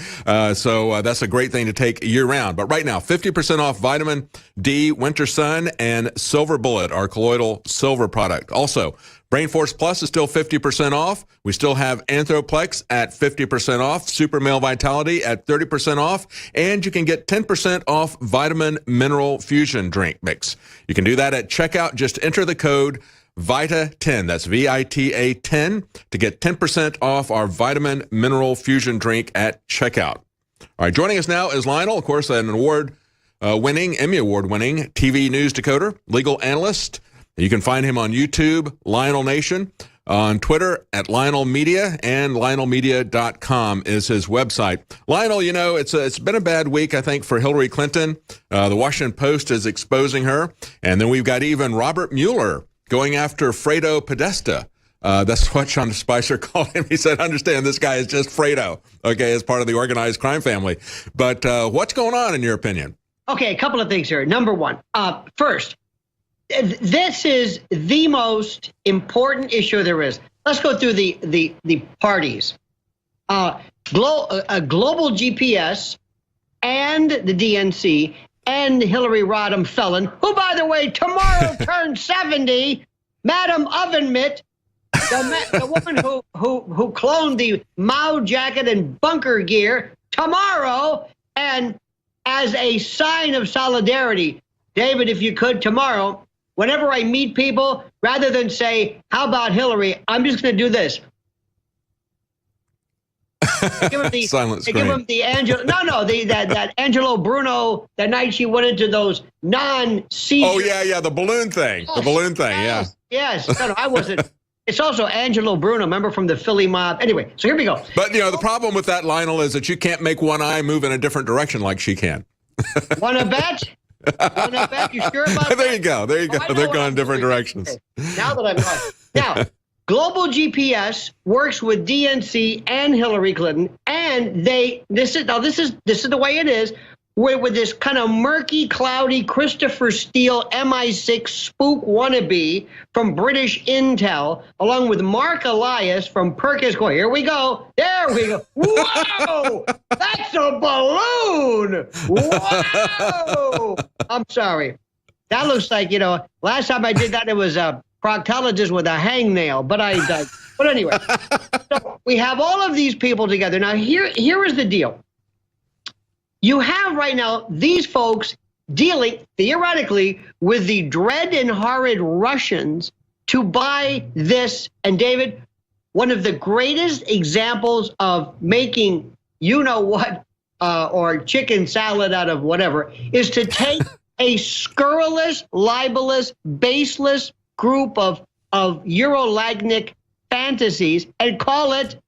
So that's a great thing to take year round. But right now, 50% off vitamin D, Winter Sun, and Silver Bullet, our colloidal silver product. Also, Brain Force Plus is still 50% off. We still have Anthroplex at 50% off, Super Male Vitality at 30% off, and you can get 10% off Vitamin Mineral Fusion Drink Mix. You can do that at checkout. Just enter the code Vita 10. That's VITA 10 to get 10% off our vitamin mineral fusion drink at checkout. All right, joining us now is Lionel, of course, an Emmy Award-winning TV news decoder, legal analyst. You can find him on YouTube, Lionel Nation, on Twitter at Lionel Media, and LionelMedia.com is his website. Lionel, you know, it's been a bad week, I think, for Hillary Clinton. The Washington Post is exposing her. And then we've got even Robert Mueller going after Fredo Podesta. That's what Sean Spicer called him. He said, understand, this guy is just Fredo, okay, as part of the organized crime family. But what's going on, in your opinion? Okay, a couple of things here. Number one, first, this is the most important issue there is. Let's go through the parties. Global GPS and the DNC and Hillary Rodham Felon, who, by the way, tomorrow turns 70, Madam Oven Mitt, the woman who cloned the Mao jacket and bunker gear tomorrow, and as a sign of solidarity, David, if you could, tomorrow, whenever I meet people, rather than say, how about Hillary, I'm just going to do this. Give him the, silent screen. Give him the that Angelo Bruno, that night she went into those non-seizure. Oh, yeah, the balloon thing. Yes, the balloon thing, yes, yeah. Yes, no, I wasn't. It's also Angelo Bruno, remember, from the Philly mob. Anyway, so here we go. But, you know, the problem with that, Lionel, is that you can't make one eye move in a different direction like she can. Want to bet? You sure about that? There you go. They're going different directions. Okay. Now that I'm right. Now, Global GPS works with DNC and Hillary Clinton, and this is the way it is. With this kind of murky, cloudy Christopher Steele MI6 spook wannabe from British Intel, along with Mark Elias from Perkins Coie. Here we go. There we go. Whoa! That's a balloon! Whoa! I'm sorry. That looks like, last time I did that, it was a proctologist with a hangnail, but but anyway. So we have all of these people together. Now, here is the deal. You have right now these folks dealing, theoretically, with the dread and horrid Russians to buy this. And David, one of the greatest examples of making you-know-what or chicken salad out of whatever is to take a scurrilous, libelous, baseless group of Eurolagnic fantasies and call it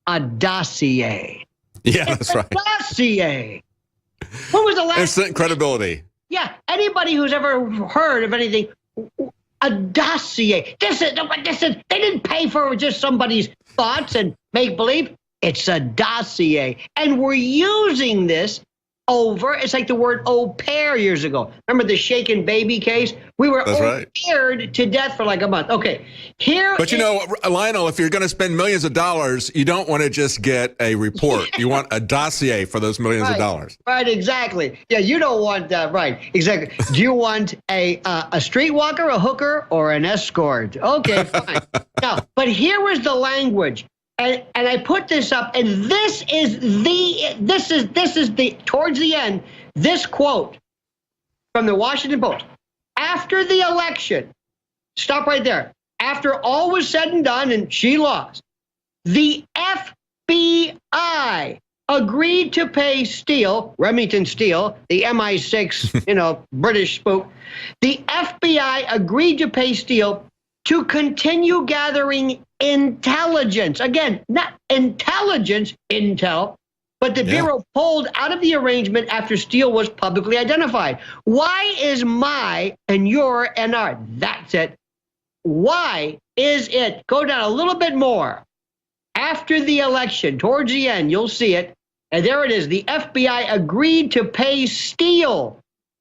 a dossier. Yeah, that's right. Dossier. When was the last? Instant credibility. Yeah, anybody who's ever heard of anything, a dossier. This is. They didn't pay for just somebody's thoughts and make believe. It's a dossier, and we're using this over. It's like the word au pair years ago. Remember the shaken baby case? We were au paired to death for like a month. Okay, here. But Lionel, if you're going to spend millions of dollars, you don't want to just get a report. You want a dossier for those millions of dollars. Right, exactly. Yeah, you don't want that. Right, exactly. Do you want a streetwalker, a hooker, or an escort? Okay, fine. Now, but here was the language. And I put this up, and this is towards the end, this quote from the Washington Post. After the election, stop right there. After all was said and done, and she lost, the FBI agreed to pay Steele, Remington Steele, the MI6, British spook. The FBI agreed to pay Steele to continue gathering intelligence. Again, not intelligence, intel, but the Bureau pulled out of the arrangement after Steele was publicly identified. Why is my and your and our? That's it. Why is it? Go down a little bit more. After the election, towards the end, you'll see it. And there it is. The FBI agreed to pay Steele.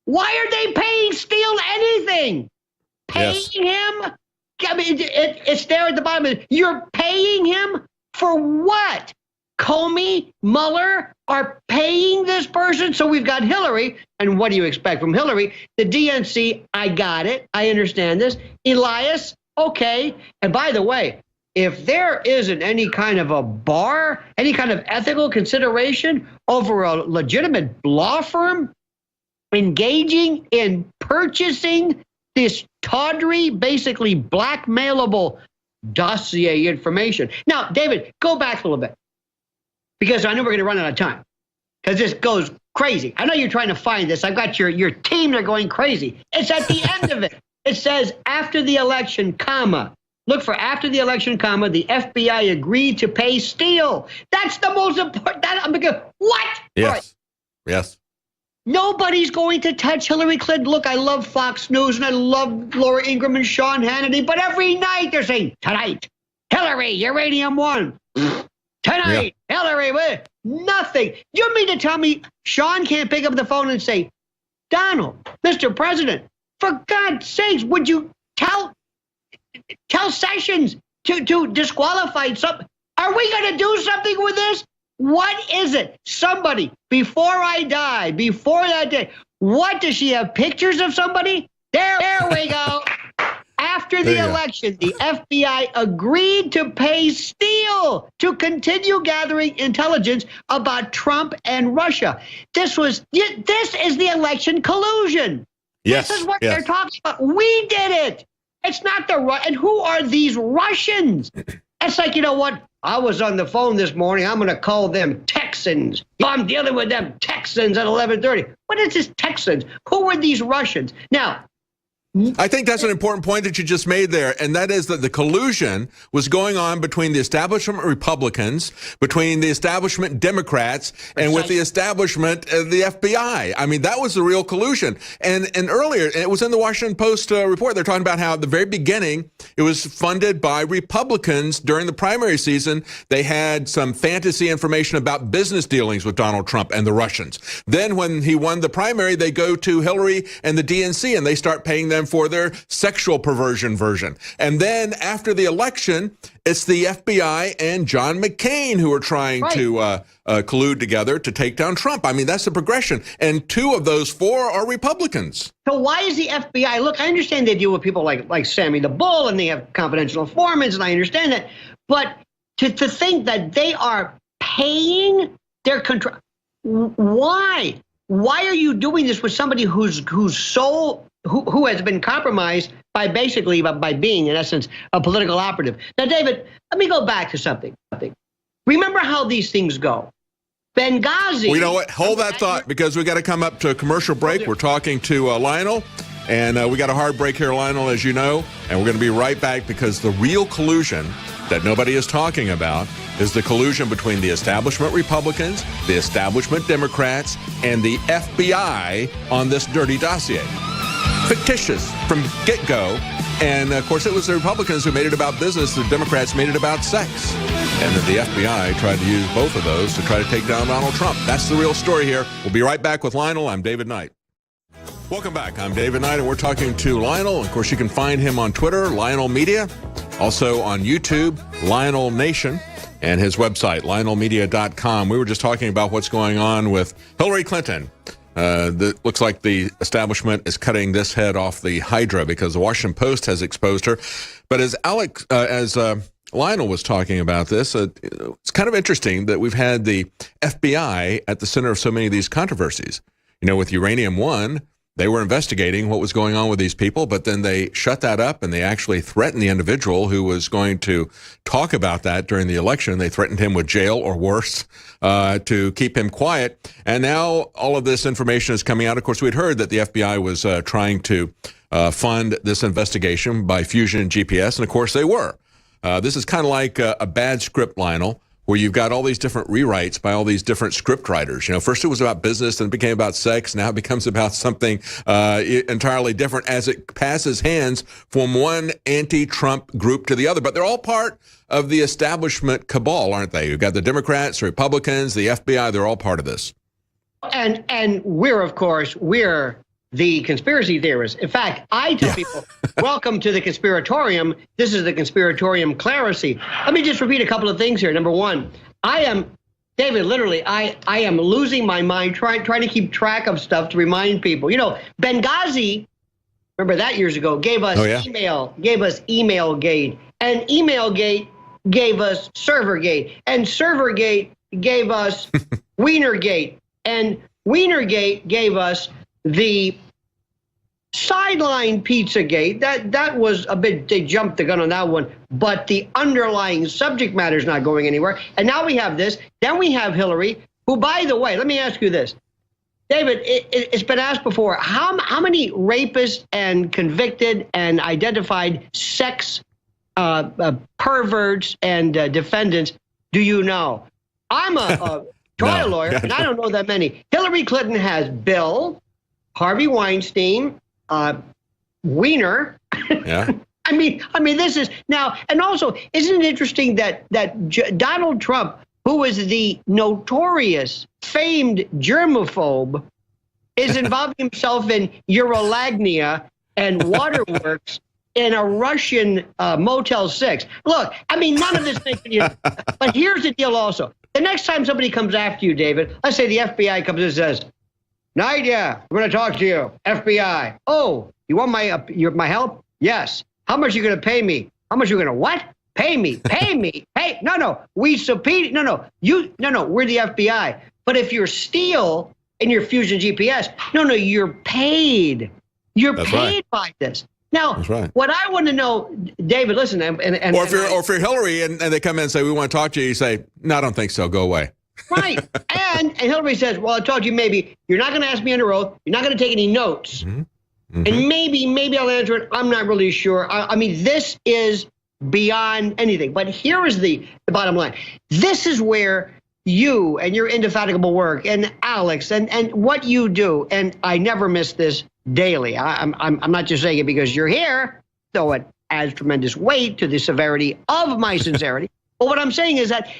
Why are they paying Steele anything? Paying him? I mean, it's there at the bottom. You're paying him for what? Comey, Mueller are paying this person? So we've got Hillary, and what do you expect from Hillary? The DNC, I got it. I understand this. Elias, okay. And by the way, if there isn't any kind of a bar, any kind of ethical consideration over a legitimate law firm engaging in purchasing this tawdry, basically blackmailable dossier information. Now, David, go back a little bit, because I know we're going to run out of time, because this goes crazy. I know you're trying to find this. I've got your team, they're going crazy. It's at the end of it. It says, after the election, comma. Look for after the election, comma, the FBI agreed to pay Steele. That's the most important. What? Yes. Right. Yes. Nobody's going to touch Hillary Clinton. Look, I love Fox News and I love Laura Ingraham and Sean Hannity, but every night they're saying, tonight, Hillary, uranium one. Tonight, Hillary, nothing. You mean to tell me Sean can't pick up the phone and say, Donald, Mr. President, for God's sakes, would you tell Sessions to disqualify something? Are we going to do something with this? What is it? Somebody, before I die, before that day, what, does she have pictures of somebody? There we go. After the election, the FBI agreed to pay Steele to continue gathering intelligence about Trump and Russia. This is the election collusion. Yes. This is what they're talking about. We did it. It's not the and who are these Russians? It's like, you know what? I was on the phone this morning. I'm going to call them Texans. I'm dealing with them Texans at 11:30. What is this Texans? Who are these Russians? Now, I think that's an important point that you just made there, and that is that the collusion was going on between the establishment Republicans, between the establishment Democrats, and with the establishment of the FBI. I mean, that was the real collusion. And earlier, it was in the Washington Post report, they're talking about how at the very beginning, it was funded by Republicans during the primary season. They had some fantasy information about business dealings with Donald Trump and the Russians. Then when he won the primary, they go to Hillary and the DNC, and they start paying them for their sexual perversion version. And then after the election, it's the FBI and John McCain who are trying to collude together to take down Trump. I mean, that's the progression. And 2 of those 4 are Republicans. So why is the FBI, look, I understand they deal with people like Sammy the Bull and they have confidential informants, and I understand that. But to think that they are paying their control, why? Why are you doing this with somebody whose soul, who has been compromised by being, in essence, a political operative? Now, David, let me go back to something. Remember how these things go. Benghazi. Well, you know what? Hold that thought, because we got to come up to a commercial break. We're talking to Lionel, and we got a hard break here, Lionel, as you know, and we're going to be right back, because the real collusion that nobody is talking about is the collusion between the establishment Republicans, the establishment Democrats, and the FBI on this dirty dossier. Fictitious from get-go. And, of course, it was the Republicans who made it about business. The Democrats made it about sex. And that the FBI tried to use both of those to try to take down Donald Trump. That's the real story here. We'll be right back with Lionel. I'm David Knight. Welcome back. I'm David Knight, and we're talking to Lionel. Of course, you can find him on Twitter, Lionel Media. Also on YouTube, Lionel Nation. And his website, lionelmedia.com. We were just talking about what's going on with Hillary Clinton. Looks like the establishment is cutting this head off the Hydra because the Washington Post has exposed her. But as Lionel was talking about this, it's kind of interesting that we've had the FBI at the center of so many of these controversies. You know, with Uranium One, they were investigating what was going on with these people, but then they shut that up and they actually threatened the individual who was going to talk about that during the election. They threatened him with jail or worse to keep him quiet. And now all of this information is coming out. Of course, we'd heard that the FBI was trying to fund this investigation by Fusion GPS, and of course they were. This is kind of like a bad script, Lionel, where you've got all these different rewrites by all these different script writers. You know, first it was about business, then it became about sex. Now it becomes about something entirely different as it passes hands from one anti-Trump group to the other. But they're all part of the establishment cabal, aren't they? You've got the Democrats, the Republicans, the FBI. They're all part of this. And we're the conspiracy theorists. In fact, I tell people, welcome to the conspiratorium. This is the conspiratorium clerisy. Let me just repeat a couple of things here. Number one, David, literally, I am losing my mind trying to keep track of stuff to remind people. You know, Benghazi, remember that years ago, gave us Emailgate, and Emailgate gave us Servergate, and Servergate gave us Wienergate, and Wienergate gave us the sideline Pizzagate, that was a bit, they jumped the gun on that one, but the underlying subject matter is not going anywhere. And now we have this. Then we have Hillary, who, by the way, let me ask you this. David, it's been asked before, how many rapists and convicted and identified sex perverts and defendants do you know? I'm a trial lawyer, and I don't know that many. Hillary Clinton has Bill, Harvey Weinstein, Wiener. Yeah. I mean, this is now, and also, isn't it interesting that Donald Trump, who is the notorious, famed germaphobe, is involving himself in urolagnia and waterworks in a Russian Motel 6. Look, I mean, none of this makes any sense. But here's the deal also. The next time somebody comes after you, David, let's say the FBI comes and says, Nadia, we're going to talk to you, FBI. Oh, you want my help? Yes. How much are you going to pay me? How much are you going to what? Pay me, pay me, pay. No, we subpoena. No, we're the FBI. But if you're Steele and you're Fusion GPS, no, you're paid. You're paid by this. Now, what I want to know, David, listen, or if you're Hillary and they come in and say, we want to talk to you, you say, no, I don't think so. Go away. Right. And Hillary says, well, I told you maybe you're not going to ask me under oath. You're not going to take any notes. Mm-hmm. And maybe I'll answer it. I'm not really sure. I mean, this is beyond anything. But here is the bottom line. This is where you and your indefatigable work and Alex and what you do, and I never miss this daily. I'm not just saying it because you're here, though it adds tremendous weight to the severity of my sincerity. But what I'm saying is that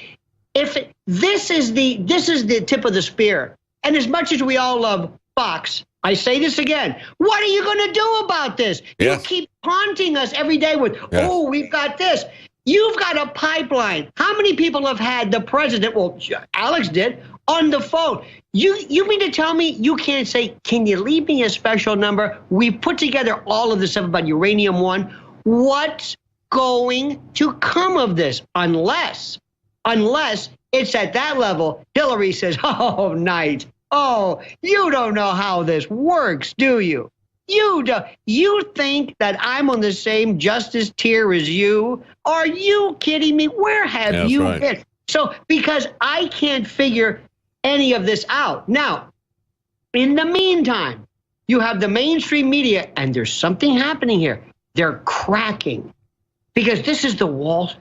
this is the tip of the spear. And as much as we all love Fox, I say this again, what are you going to do about this? Yes. You keep haunting us every day with, oh, we've got this. You've got a pipeline. How many people have had the president, well, Alex did, on the phone? You mean to tell me you can't say, can you leave me a special number? We put together all of this stuff about Uranium One. What's going to come of this? Unless it's at that level, Hillary says, oh, Knight, oh, you don't know how this works, do you? You don't. You think that I'm on the same justice tier as you? Are you kidding me? Where have you been? So, because I can't figure any of this out. Now, in the meantime, you have the mainstream media, and there's something happening here. They're cracking. Because this is the Wall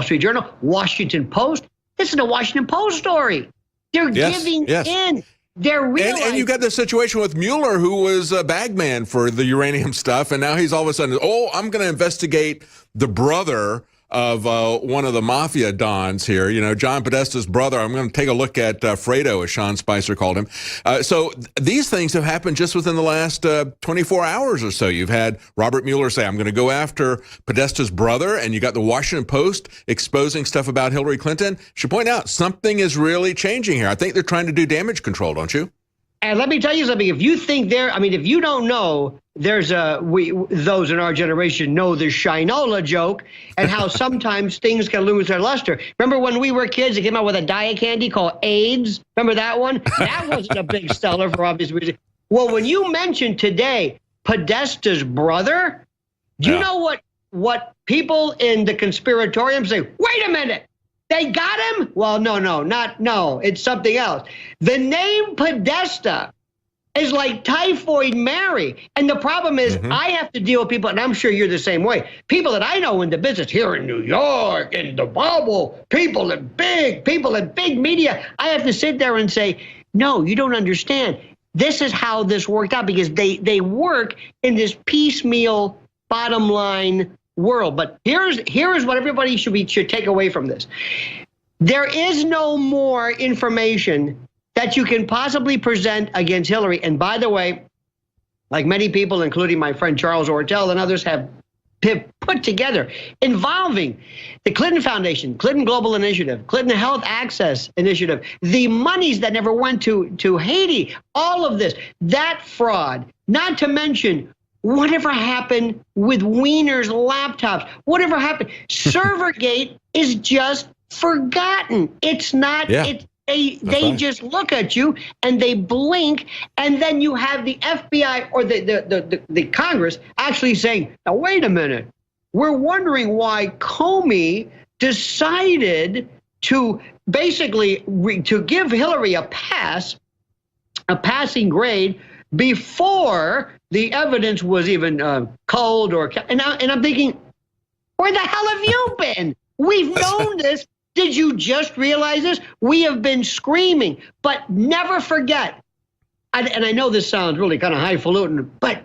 Street Journal, Washington Post. This is the Washington Post story. They're giving in. They're realizing. And you got the situation with Mueller, who was a bagman for the uranium stuff, and now he's all of a sudden, I'm going to investigate the brother of one of the mafia dons here, John Podesta's brother. I'm going to take a look at Fredo, as Sean Spicer called him. So these things have happened just within the last 24 hours or so. You've had Robert Mueller say, I'm going to go after Podesta's brother, and you got the Washington Post exposing stuff about Hillary Clinton. Should point out, something is really changing here. I think they're trying to do damage control, don't you? And let me tell you something. If you think if you don't know, there's those in our generation know the Shinola joke and how sometimes things can lose their luster. Remember when we were kids, they came out with a diet candy called AIDS? Remember that one? That wasn't a big seller for obvious reasons. Well, when you mentioned today Podesta's brother, do you know what people in the conspiratorium say? Wait a minute. They got him? Well, no, it's something else. The name Podesta is like Typhoid Mary. And the problem is I have to deal with people, and I'm sure you're the same way, people that I know in the business here in New York, in the bubble, people in big media. I have to sit there and say, no, you don't understand. This is how this worked out, because they work in this piecemeal bottom line world. But here's what everybody should take away from this. There is no more information that you can possibly present against Hillary. And by the way, like many people, including my friend Charles Ortel and others, have put together, involving the Clinton Foundation, Clinton Global Initiative, Clinton Health Access Initiative, the monies that never went to Haiti, all of this, that fraud, not to mention whatever happened with Wiener's laptops, whatever happened, Servergate is just forgotten. It's not, They just look at you and they blink, and then you have the FBI or the Congress actually saying, now wait a minute, we're wondering why Comey decided to basically to give Hillary a passing grade before the evidence was even culled or. And I'm thinking, where the hell have you been? We've known this. Did you just realize this? We have been screaming, but never forget. And I know this sounds really kind of highfalutin, but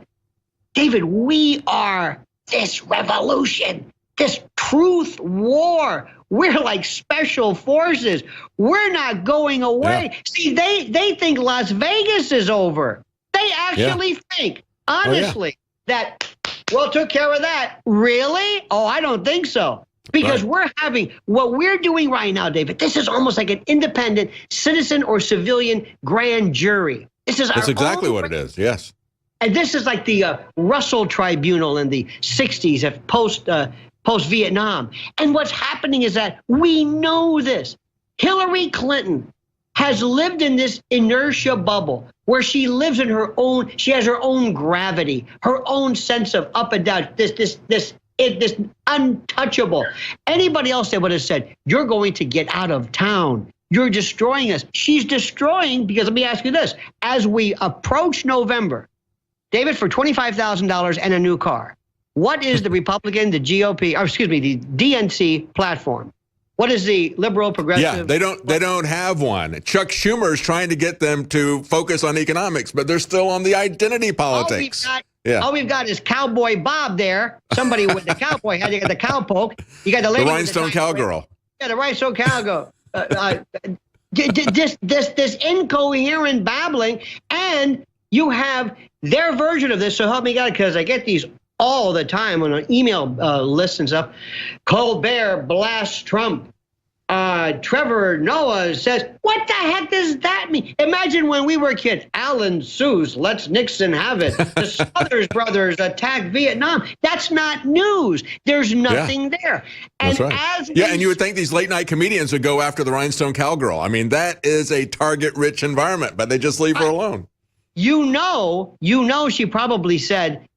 David, we are this revolution, this truth war. We're like special forces. We're not going away. Yeah. See, they think Las Vegas is over. They actually think, honestly, that, well, took care of that. Really? Oh, I don't think so. Because we're having, what we're doing right now, David, this is almost like an independent citizen or civilian grand jury. That's exactly what it is, yes. And this is like the Russell Tribunal in the 60s of post-Vietnam. And what's happening is that we know this. Hillary Clinton has lived in this inertia bubble where she lives in her own, she has her own gravity, her own sense of up and down, this untouchable. Anybody else that would have said, you're going to get out of town, you're destroying us. She's destroying, because let me ask you this, as we approach November, David, for $25,000 and a new car, what is the Republican, the GOP, or excuse me, the DNC platform? What is the liberal progressive? Yeah, they don't have one. Chuck Schumer is trying to get them to focus on economics, but they're still on the identity politics. All we've got is Cowboy Bob there. Somebody with the cowboy hat. You got the cowpoke. You got the lady. The rhinestone cowgirl. Yeah, the rhinestone cowgirl. This incoherent babbling, and you have their version of this. So help me God, because I get these all the time on an email list and stuff. Colbert blasts Trump. Trevor Noah says, what the heck does that mean? Imagine when we were kids, Alan Seuss lets Nixon have it. The Smothers Brothers attacked Vietnam. That's not news. There's nothing there. And that's right. And you would think these late night comedians would go after the rhinestone cowgirl. I mean, that is a target rich environment, but they just leave her alone. You know, she probably said,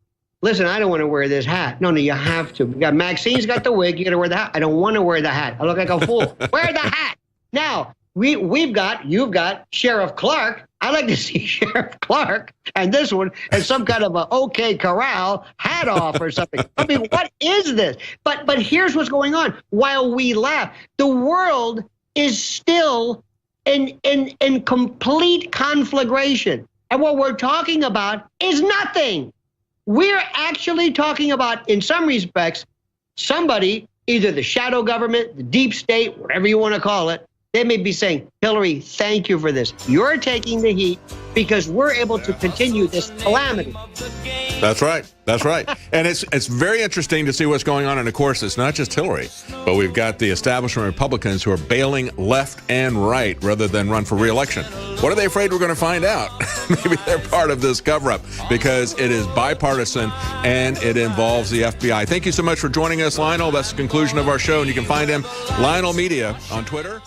listen, I don't want to wear this hat. No, you have to. Maxine's got the wig. You got to wear the hat. I don't want to wear the hat. I look like a fool. Wear the hat. Now, you've got Sheriff Clark. I like to see Sheriff Clark and this one as some kind of a OK Corral hat off or something. I mean, what is this? But here's what's going on. While we laugh, the world is still in complete conflagration. And what we're talking about is nothing. We're actually talking about, in some respects, somebody, either the shadow government, the deep state, whatever you want to call it, they may be saying, Hillary, thank you for this. You're taking the heat because we're able to continue this calamity. That's right. That's right. And it's very interesting to see what's going on. And, of course, it's not just Hillary, but we've got the establishment Republicans who are bailing left and right rather than run for re-election. What are they afraid we're going to find out? Maybe they're part of this cover-up because it is bipartisan and it involves the FBI. Thank you so much for joining us, Lionel. That's the conclusion of our show. And you can find him, Lionel Media, on Twitter.